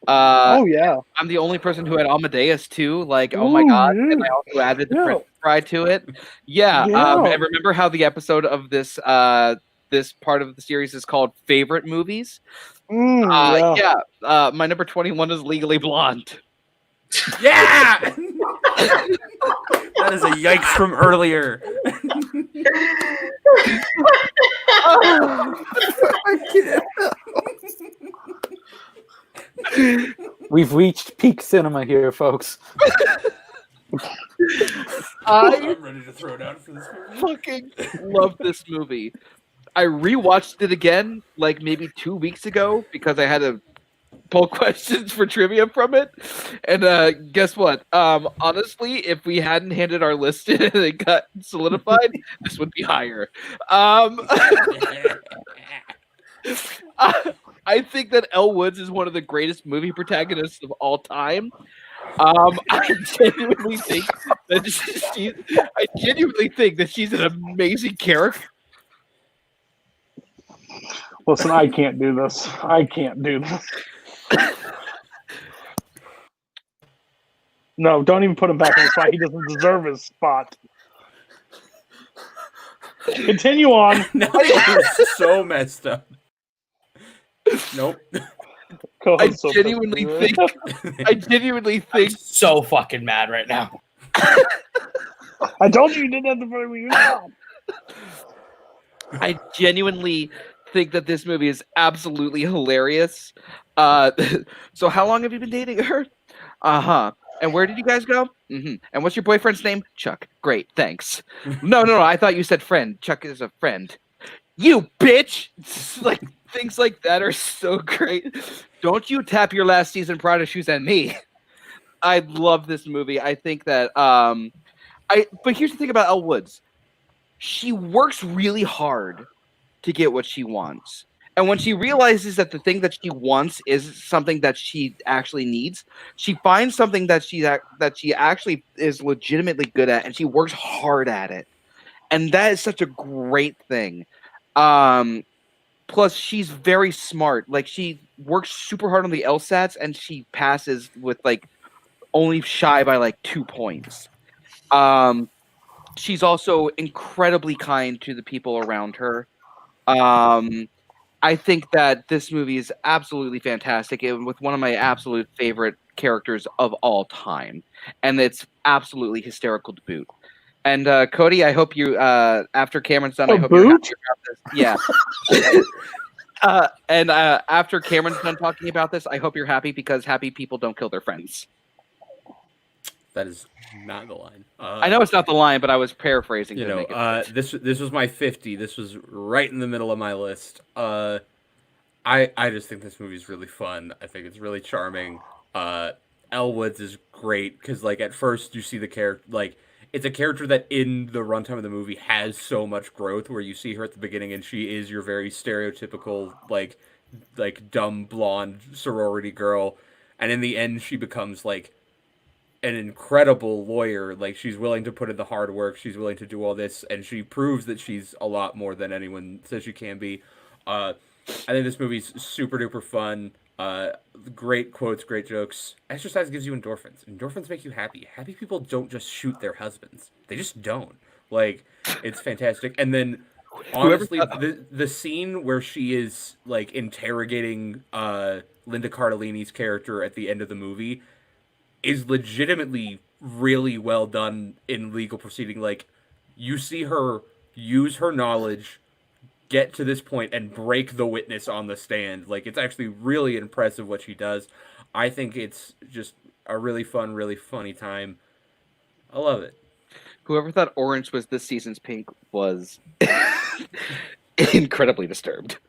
Oh yeah. I'm the only person who had Amadeus too. Like, oh my god! yeah. And I also added the Yeah. French fry to it. Yeah. Yeah. And remember how the episode of this this part of the series is called Favorite Movies? Yeah. My number 21 is Legally Blonde. Yeah! That is a yikes from earlier. We've reached peak cinema here, folks. I'm ready to throw down for this movie. Fucking love this movie. I rewatched it again like maybe 2 weeks ago because I had to pull questions for trivia from it. And guess what? Honestly, if we hadn't handed our list in and it got solidified, this would be higher. I think that Elle Woods is one of the greatest movie protagonists of all time. I genuinely think that she's an amazing character. Listen, I can't do this. I can't do this. No, don't even put him back in the spot. He doesn't deserve his spot. Continue on. Now you're so messed up. Nope. I genuinely think so fucking mad right now. I told you didn't have to put me on. I genuinely think that this movie is absolutely hilarious. So how long have you been dating her? Uh-huh. And where did you guys go? Mm-hmm. And what's your boyfriend's name? Chuck. Great, thanks. No, I thought you said friend. Chuck is a friend. You bitch! Like, things like that are so great. Don't you tap your last season Prada shoes at me. I love this movie. I think that but here's the thing about Elle Woods. She works really hard to get what she wants. And when she realizes that the thing that she wants is something that she actually needs, she finds something that she actually is legitimately good at, and she works hard at it. And that is such a great thing. Plus, she's very smart. Like, she works super hard on the LSATs, and she passes with, like, only shy by, like, 2 points. She's also incredibly kind to the people around her. I think that this movie is absolutely fantastic, and with one of my absolute favorite characters of all time. And it's absolutely hysterical to boot. And Cody, I hope you, after Cameron's done, I hope you're happy about this. Yeah. And after Cameron's done talking about this, I hope you're happy because happy people don't kill their friends. That is not the line. I know it's not the line, but I was paraphrasing. You know, this was my 50. This was right in the middle of my list. I just think this movie is really fun. I think it's really charming. Elle Woods is great because, like, at first you see the character, like, it's a character that in the runtime of the movie has so much growth where you see her at the beginning and she is your very stereotypical, like dumb blonde sorority girl. And in the end, she becomes, like, an incredible lawyer. Like, she's willing to put in the hard work. She's willing to do all this. And she proves that she's a lot more than anyone says she can be. I think this movie's super duper fun. Great quotes, great jokes. Exercise gives you endorphins. Endorphins make you happy. Happy people don't just shoot their husbands. They just don't. Like, it's fantastic. And then, honestly, the scene where she is, like, interrogating Linda Cardellini's character at the end of the movie is legitimately really well done in legal proceeding. Like, you see her use her knowledge, get to this point, and break the witness on the stand. Like, it's actually really impressive what she does. I think it's just a really fun, really funny time. I love it. Whoever thought orange was this season's pink was incredibly disturbed.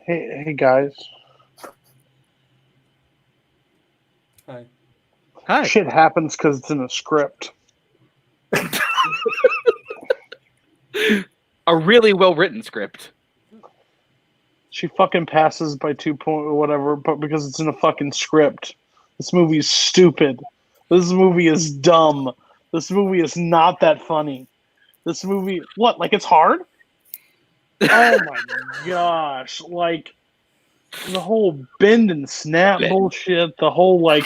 Hey guys. Hi. Hi. Shit happens because it's in a script. A really well-written script. She fucking passes by 2 point or whatever, but because it's in a fucking script. This movie is stupid. This movie is dumb. This movie is not that funny. This movie, what? Like it's hard? Oh my gosh! Like the whole bend and snap bullshit. The whole like,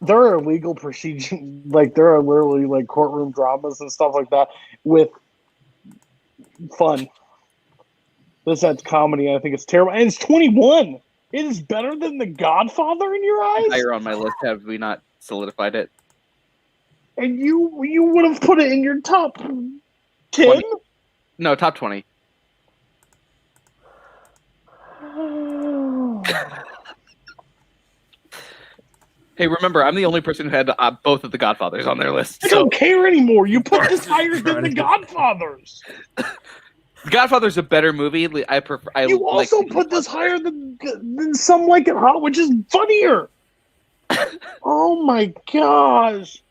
there are legal procedures, like there are literally like courtroom dramas and stuff like that with fun. That's comedy. I think it's terrible, and it's 21. It is better than The Godfather in your eyes. Higher on my list. Have we not solidified it? And you would have put it in your top 10? 20. No, top 20. Hey, remember, I'm the only person who had both of the Godfathers on their list. I don't care anymore. You put this higher than the Godfathers. The Godfather's a better movie. You also put this higher than Some Like It Hot, which is funnier. Oh my gosh.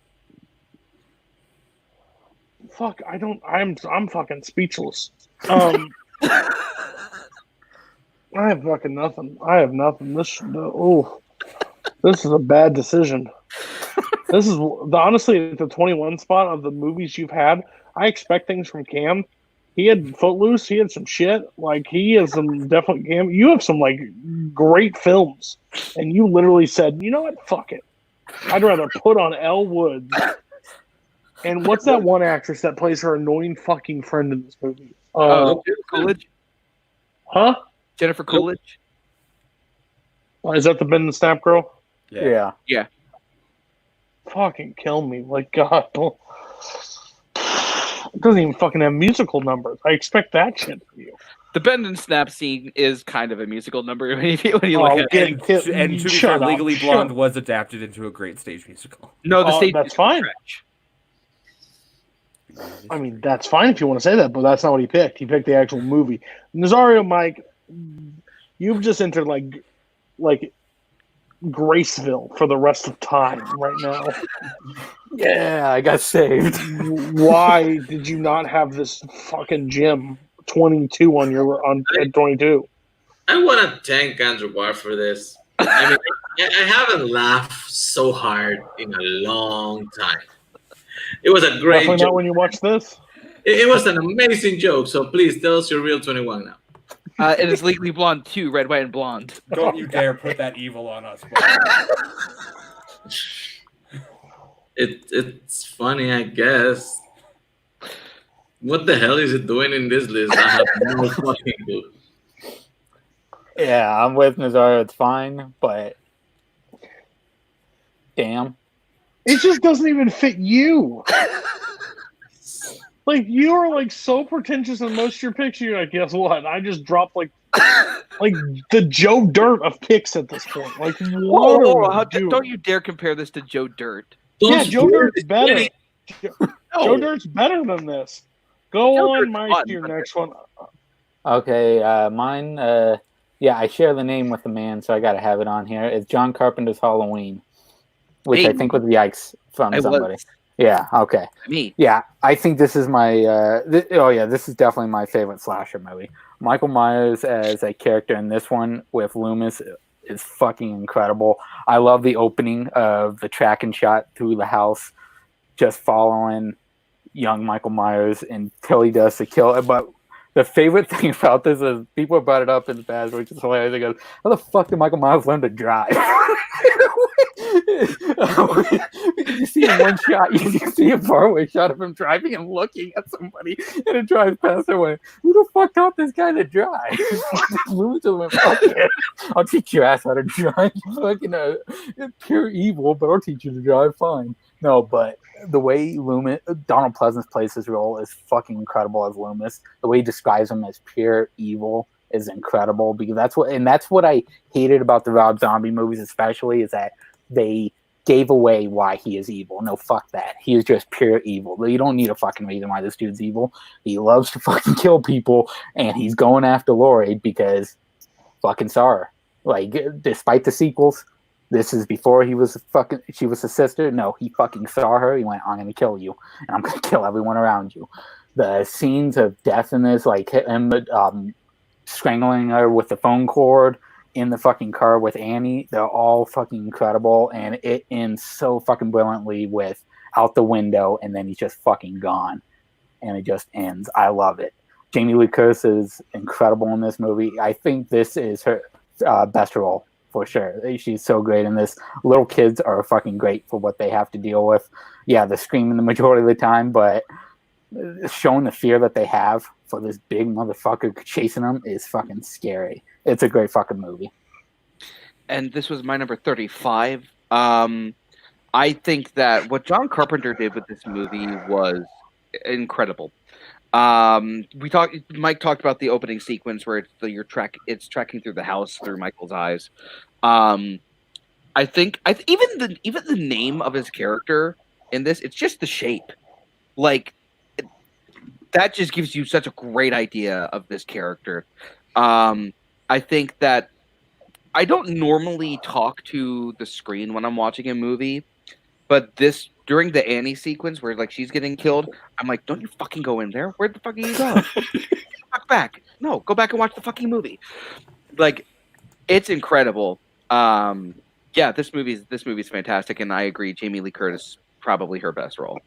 Fuck, I'm fucking speechless. I have fucking nothing. I have nothing. This is a bad decision. This is honestly the 21 spot of the movies you've had. I expect things from Cam. He had Footloose. He had some shit. Like he has some definitely Cam. You have some like great films, and you literally said, "You know what? Fuck it. I'd rather put on Elle Woods." And what's that one actress that plays her annoying fucking friend in this movie? Jennifer Coolidge. Huh? Jennifer Coolidge. Is that the Ben and Snap girl? Yeah. Yeah. Fucking kill me. Like, God. It doesn't even fucking have musical numbers. I expect that shit from you. The Bend and Snap scene is kind of a musical number when you look at it. And to be fair, Legally Blonde was adapted into a great stage musical. No, the stage that's fine. I mean, that's fine if you want to say that, but that's not what he picked. He picked the actual movie. Nazario, Mike, you've just entered like Graceville for the rest of time right now. Yeah, I got saved. Why did you not have this fucking gym 22 on 22? I want to thank Andrew Barr for this. I mean, I haven't laughed so hard in a long time. It was a great Definitely joke. not when you watch this. It was an amazing joke. So please tell us your real 21 now. It is Legally Blonde 2, Red, White, and Blonde. Don't you dare put that evil on us. It's funny, I guess. What the hell is it doing in this list? I have no fucking clue. Yeah, I'm with Nazario. It's fine, but damn. It just doesn't even fit you. Like, you are like so pretentious in most of your picks. You're like, guess what? I just dropped like the Joe Dirt of picks at this point. Like, what don't you dare compare this to Joe Dirt. Yeah, Joe Dirt's better. Joe Dirt's better than this. Go on, Mike, to your next one. Okay, mine. Yeah, I share the name with the man, so I got to have it on here. It's John Carpenter's Halloween, which I think was yikes from somebody. Yeah. Okay. Me. Yeah, I think this is my. This is definitely my favorite slasher movie. Michael Myers as a character in this one with Loomis is fucking incredible. I love the opening of the tracking shot through the house, just following young Michael Myers until he does the kill. But the favorite thing about this is people have brought it up in the past, which is hilarious. They go, "How the fuck did Michael Myers learn to drive?" You see in one shot, you see a faraway shot of him driving and looking at somebody, and it drives past their way. Who the fuck taught this guy to drive? I'll teach your ass how to drive. You fucking pure evil, but I'll teach you to drive fine. No, but the way Donald Pleasance plays his role is fucking incredible as Loomis. The way he describes him as pure evil is incredible, because that's what I hated about the Rob Zombie movies, especially, is that they gave away why he is evil. No, fuck that. He is just pure evil. You don't need a fucking reason why this dude's evil. He loves to fucking kill people, and he's going after Laurie because fucking saw her. Like, despite the sequels, this is before she was a sister. No, he fucking saw her. He went, "I'm going to kill you, and I'm going to kill everyone around you." The scenes of death in this, like him strangling her with the phone cord in the fucking car with Annie. They're all fucking incredible, and it ends so fucking brilliantly with out the window, and then he's just fucking gone, and it just ends. I love it. Jamie Lee Curtis is incredible in this movie. I think this is her best role for sure. She's so great in this. Little kids are fucking great for what they have to deal with. Yeah, they're screaming the majority of the time, but showing the fear that they have for this big motherfucker chasing them is fucking scary. It's a great fucking movie. And this was my number 35. I think that what John Carpenter did with this movie was incredible. Mike talked about the opening sequence where it's tracking through the house through Michael's eyes. I think even the name of his character in this, it's just the shape. Like, that just gives you such a great idea of this character. I think that I don't normally talk to the screen when I'm watching a movie, but during the Annie sequence where like she's getting killed, I'm like, don't you fucking go in there. Where the fuck are you going? Fuck back. No, go back and watch the fucking movie. Like, it's incredible. Yeah, this movie's fantastic, and I agree. Jamie Lee Curtis, probably her best role.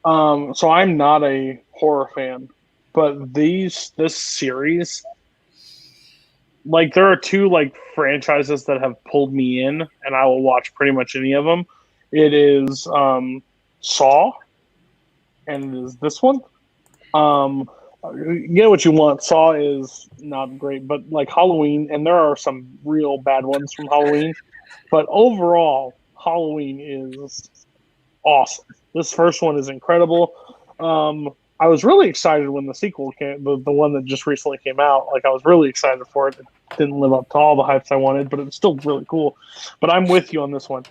So I'm not a horror fan, but this series, like, there are two like franchises that have pulled me in, and I will watch pretty much any of them. It is Saw, and it is this one. Get what you want. Saw is not great, but like Halloween, and there are some real bad ones from Halloween, but overall, Halloween is awesome. This first one is incredible. I was really excited when the sequel came, the one that just recently came out. Like, I was really excited for it. It didn't live up to all the hypes I wanted, but it's still really cool. But I'm with you on this one.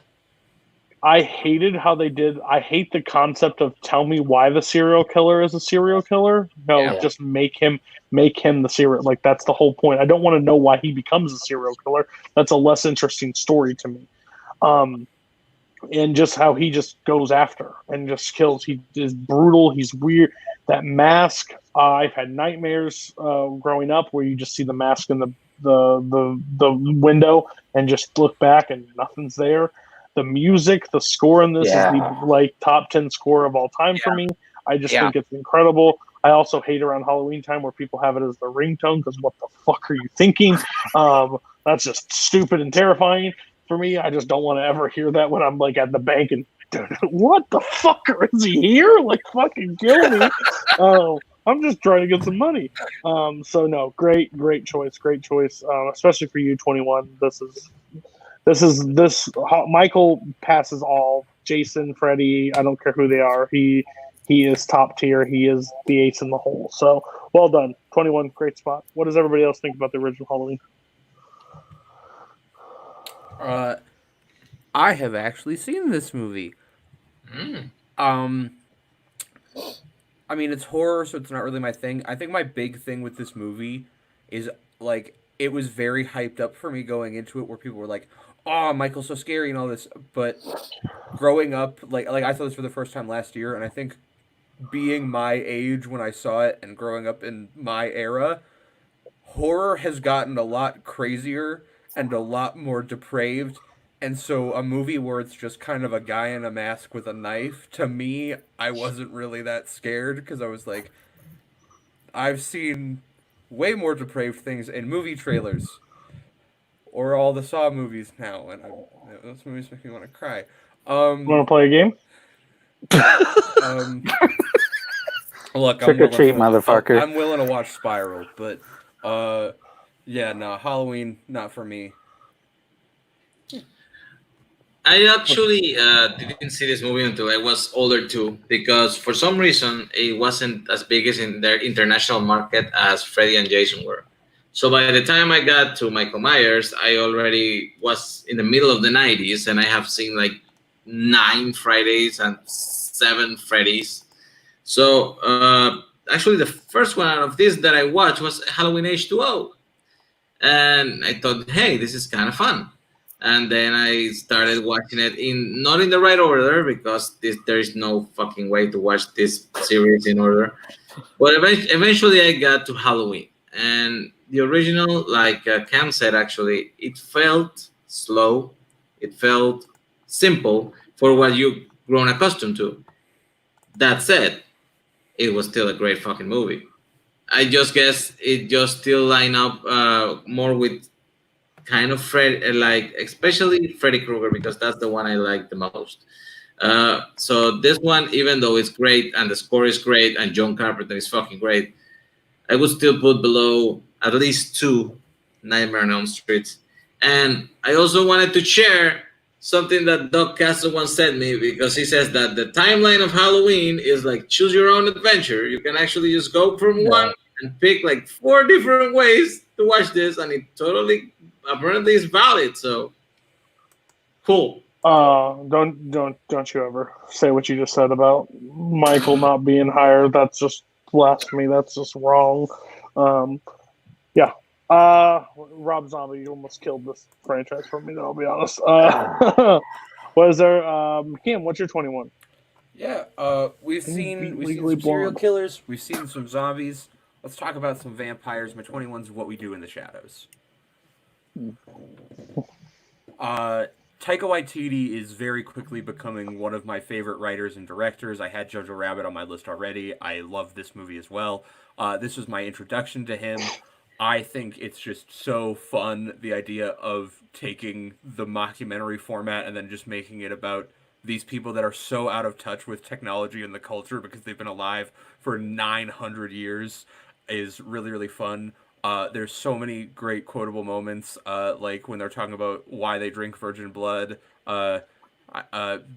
I hated how they did. I hate the concept of tell me why the serial killer is a serial killer. No, just make him the serial. Like, that's the whole point. I don't want to know why he becomes a serial killer. That's a less interesting story to me. And just how he just goes after and just kills. He is brutal. He's weird. That mask. I've had nightmares growing up where you just see the mask in the window and just look back and nothing's there. The music, the score in this is the top 10 score of all time for me. I just think it's incredible. I also hate around Halloween time where people have it as their ringtone because what the fuck are you thinking? That's just stupid and terrifying for me. I just don't want to ever hear that when I'm like at the bank and what the fuck is he here? Like, fucking kill me. I'm just trying to get some money. So no, great choice, especially for you, 21. This Michael passes all. Jason, Freddy, I don't care who they are. He is top tier. He is the ace in the hole. So well done, 21. Great spot. What does everybody else think about the original Halloween? I have actually seen this movie. I mean, it's horror, so it's not really my thing. I think my big thing with this movie is, like, it was very hyped up for me going into it, where people were like, oh, Michael's so scary and all this. But growing up, like I saw this for the first time last year, and I think being my age when I saw it and growing up in my era, horror has gotten a lot crazier and a lot more depraved. And so a movie where it's just kind of a guy in a mask with a knife, to me, I wasn't really that scared, because I was like, I've seen way more depraved things in movie trailers or all the Saw movies now, and those movies make me want to cry. Want to play a game? Look, trick or treat, motherfucker. I'm willing to watch Spiral, but Halloween, not for me. I actually didn't see this movie until I was older too, because for some reason it wasn't as big as in their international market as Freddy and Jason were. So by the time I got to Michael Myers, I already was in the middle of the 90s, and I have seen like 9 Fridays and 7 Freddys. So actually the first one out of this that I watched was Halloween H2O. And I thought, hey, this is kind of fun. and then I started watching it not in the right order because there is no fucking way to watch this series in order. But eventually I got to Halloween, and the original, like Cam said, actually, it felt slow, it felt simple for what you've grown accustomed to. That said, it was still a great fucking movie. I just guess it just still line up more with kind of especially Freddy Krueger, because that's the one I like the most. So this one, even though it's great and the score is great and John Carpenter is fucking great, I would still put below at least 2 Nightmare on Elm Street. And I also wanted to share something that Doug Castle once said me, because he says that the timeline of Halloween is like choose your own adventure. You can actually just go from one and pick like 4 different ways to watch this, and it totally apparently is valid. So cool. Don't you ever say what you just said about Michael not being hired. That's just blasphemy. That's just wrong. Yeah. Rob Zombie, you almost killed this franchise for me, though, I'll be honest. Was there Cam, what's your 21? Yeah, we've seen some serial killers, we've seen some zombies. Let's talk about some vampires. My 21's What We Do in the Shadows. Taika Waititi is very quickly becoming one of my favorite writers and directors. I had Jojo Rabbit on my list already. I love this movie as well. This was my introduction to him. I think it's just so fun, the idea of taking the mockumentary format and then just making it about these people that are so out of touch with technology and the culture because they've been alive for 900 years is really, really fun. There's so many great quotable moments, like when they're talking about why they drink virgin blood.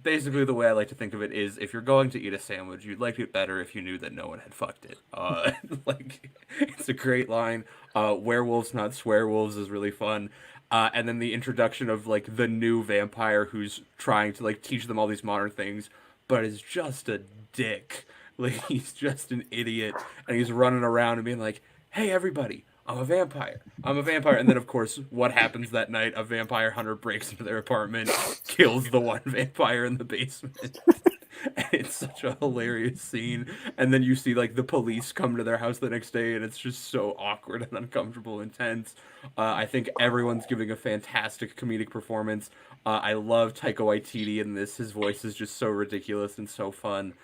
Basically, the way I like to think of it is, if you're going to eat a sandwich, you'd like it better if you knew that no one had fucked it. It's a great line. Werewolves, not swearwolves is really fun. And then the introduction of, like, the new vampire who's trying to, like, teach them all these modern things, but is just a dick. Like, he's just an idiot, and he's running around and being like, hey, everybody, I'm a vampire. I'm a vampire. And then, of course, what happens that night? A vampire hunter breaks into their apartment, kills the one vampire in the basement. And it's such a hilarious scene. And then you see, like, the police come to their house the next day, and it's just so awkward and uncomfortable and tense. I think everyone's giving a fantastic comedic performance. I love Taika Waititi in this. His voice is just so ridiculous and so fun.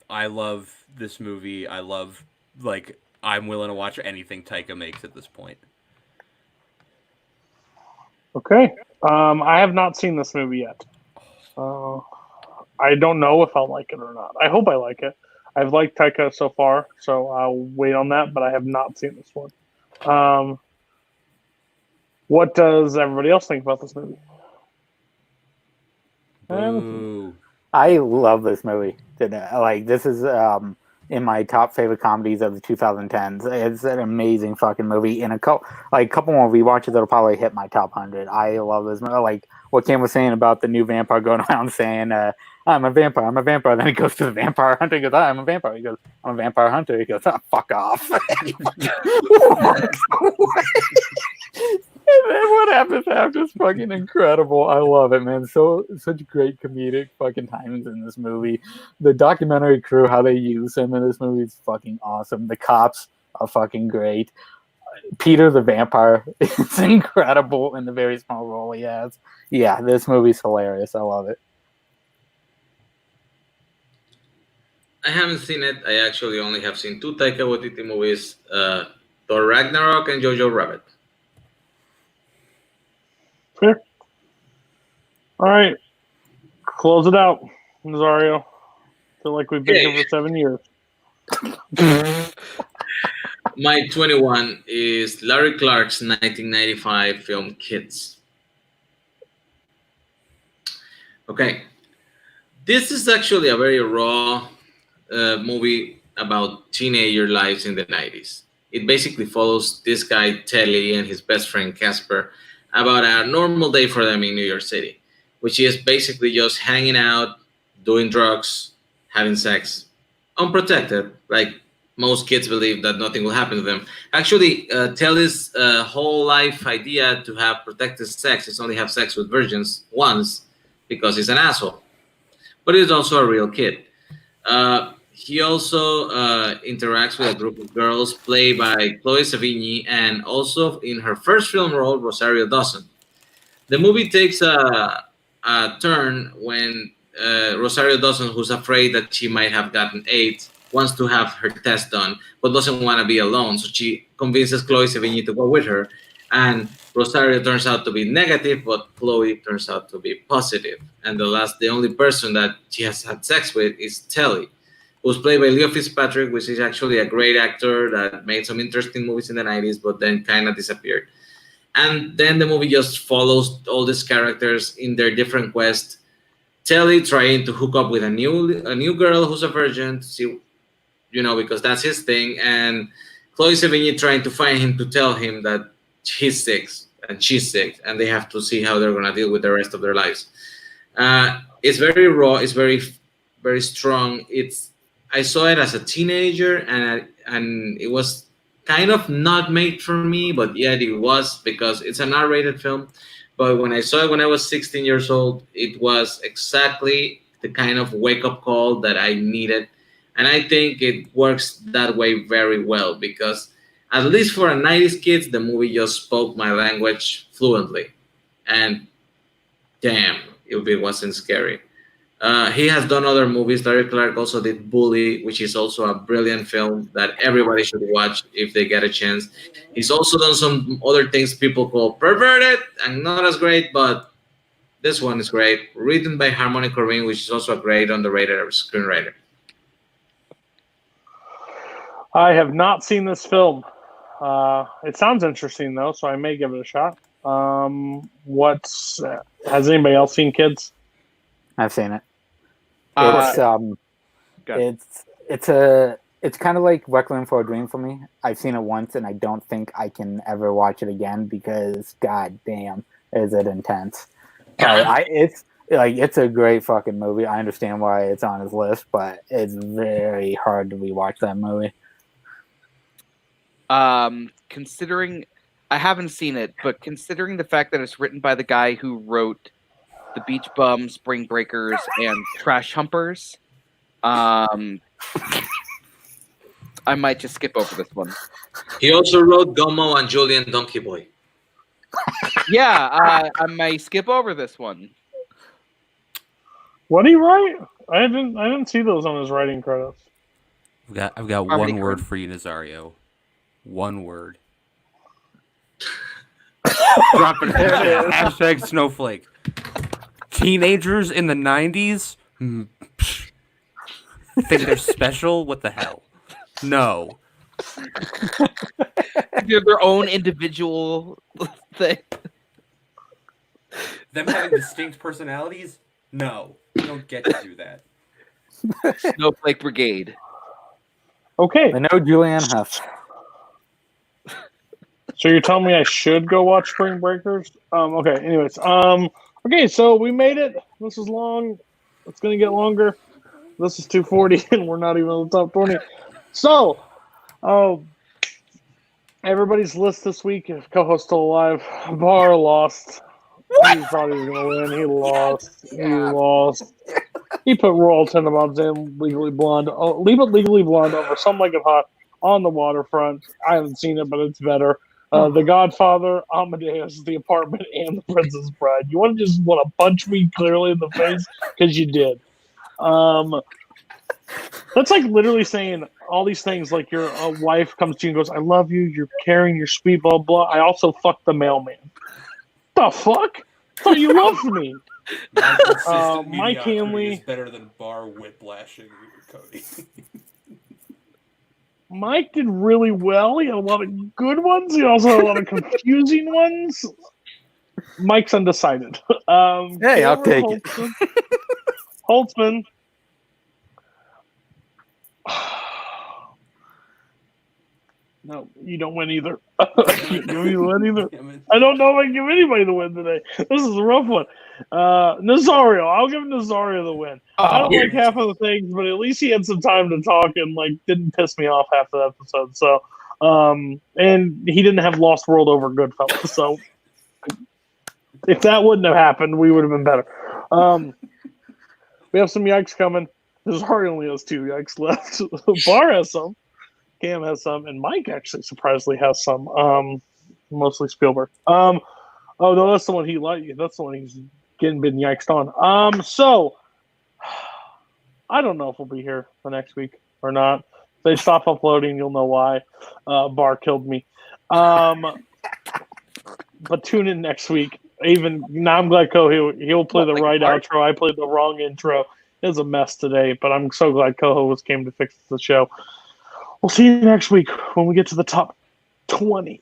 I love this movie. I love, like, I'm willing to watch anything Taika makes at this point. Okay. I have not seen this movie yet. I don't know if I'll like it or not. I hope I like it. I've liked Taika so far, so I'll wait on that, but I have not seen this one. What does everybody else think about this movie? Ooh. I love this movie. Like, this is in my top favorite comedies of the 2010s. It's an amazing fucking movie. In a couple more rewatches, it'll probably hit my top 100. I love this movie. Like what Cam was saying about the new vampire going around saying, I'm a vampire, I'm a vampire. Then he goes to the vampire hunter. He goes, I'm a vampire. He goes, I'm a vampire hunter. He goes, fuck off. And then what happens after is fucking incredible. I love it, man. Such great comedic fucking timings in this movie. The documentary crew, how they use him in this movie is fucking awesome. The cops are fucking great. Peter the vampire is incredible in the very small role he has. Yeah, this movie's hilarious. I love it. I haven't seen it. I actually only have seen 2 Taika Waititi movies, Thor Ragnarok and Jojo Rabbit. Fair. All right. Close it out, Nazario. Feel like we've been here for 7 years. My 21 is Larry Clark's 1995 film Kids. Okay. This is actually a very raw movie about teenager lives in the 90s. It basically follows this guy, Telly, and his best friend, Casper, about a normal day for them in New York City, which is basically just hanging out, doing drugs, having sex, unprotected, like most kids believe that nothing will happen to them. Actually, Telly's whole life idea to have protected sex is only have sex with virgins once because he's an asshole. But he's also a real kid. He also interacts with a group of girls played by Chloe Sevigny and also in her first film role, Rosario Dawson. The movie takes a turn when Rosario Dawson, who's afraid that she might have gotten AIDS, wants to have her test done, but doesn't want to be alone. So she convinces Chloe Sevigny to go with her. And Rosario turns out to be negative, but Chloe turns out to be positive. And the only person that she has had sex with is Telly, who's played by Leo Fitzpatrick, which is actually a great actor that made some interesting movies in the 90s, but then kind of disappeared. And then the movie just follows all these characters in their different quests. Telly trying to hook up with a new girl who's a virgin to see, because that's his thing. And Chloe Sevigny trying to find him to tell him that he's sick and she's sick, and they have to see how they're going to deal with the rest of their lives. It's very raw. It's very, very strong. I saw it as a teenager, and it was kind of not made for me, but yet it was, because it's an R-rated film. But when I saw it when I was 16 years old, it was exactly the kind of wake-up call that I needed. And I think it works that way very well, because at least for a 90s kid, the movie just spoke my language fluently. And damn, it wasn't scary. He has done other movies. Larry Clark also did Bully, which is also a brilliant film that everybody should watch if they get a chance. He's also done some other things people call perverted and not as great, but this one is great. Written by Harmony Korine, which is also a great underrated screenwriter. I have not seen this film. It sounds interesting though, so I may give it a shot. Has anybody else seen Kids? I've seen it. It's kind of like Requiem for a Dream for me. I've seen it once, and I don't think I can ever watch it again because, god damn, is it intense. It's a great fucking movie. I understand why it's on his list, but it's very hard to rewatch that movie. Considering I haven't seen it, but considering the fact that it's written by the guy who wrote The Beach Bums, Spring Breakers, and Trash Humpers, I might just skip over this one. He also wrote Gomo and Julian Donkey Boy. Yeah, I may skip over this one. What did he write? I didn't see those on his writing credits. I've got one word for you, Nazario. One word. Drop it. Hashtag snowflake. Teenagers in the 90s think they're special? What the hell? No. They're their own individual thing. Them having distinct personalities? No. You don't get to do that. Snowflake Brigade. Okay. I know Julianne Hough. So you're telling me I should go watch Spring Breakers? Okay, anyways. Okay, so we made it. This is long. It's going to get longer. This is 240, and we're not even in the top 20. So, everybody's list this week, if Koho's still alive, Barr lost. He thought he was going to win. He lost. He lost. He put Royal Tenenbaums in Legally Blonde. Leave It Legally Blonde over Some Like It Hot on the Waterfront. I haven't seen it, but it's better. The Godfather, Amadeus, The Apartment, and The Princess Bride. You want to punch me clearly in the face? Because you did. That's like literally saying all these things like your wife comes to you and goes, I love you, you're caring, you're sweet, blah, blah. I also fucked the mailman. The fuck? I thought you loved me. Mike Hanley is better than Barr whiplashing Cody. Mike did really well. He had a lot of good ones. He also had a lot of confusing ones. Mike's undecided. Hey, I'll take it. Holtzman. No, you don't win either. You win either. I don't know if I can give anybody the win today. This is a rough one. Nazario. I'll give Nazario the win. I don't like half of the things, but at least he had some time to talk and didn't piss me off half the episode. So, and he didn't have Lost World over Goodfellas. So, if that wouldn't have happened, we would have been better. We have some yikes coming. Nazario only has 2 yikes left. Bar has some. Cam has some, and Mike actually surprisingly has some. Mostly Spielberg. Oh no, that's the one he liked. That's the one he's been yiked on. So I don't know if we'll be here for next week or not. If they stop uploading, you'll know why. Bar killed me. But tune in next week. Now I'm glad Koho he'll play the right outro. I played the wrong intro. It was a mess today, but I'm so glad Koho came to fix the show. We'll see you next week when we get to the top 20.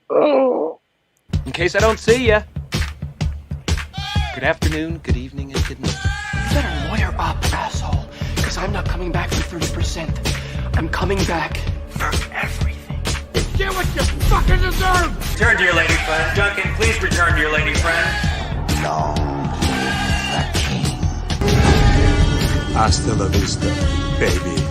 Oh. In case I don't see ya. Good afternoon, good evening, and good night. You better lawyer up, asshole. Because I'm not coming back for 30%. I'm coming back for everything. Get what you fucking deserve! Return to your lady friend. Duncan, please return to your lady friend. Long live the king. Hasta la vista, baby.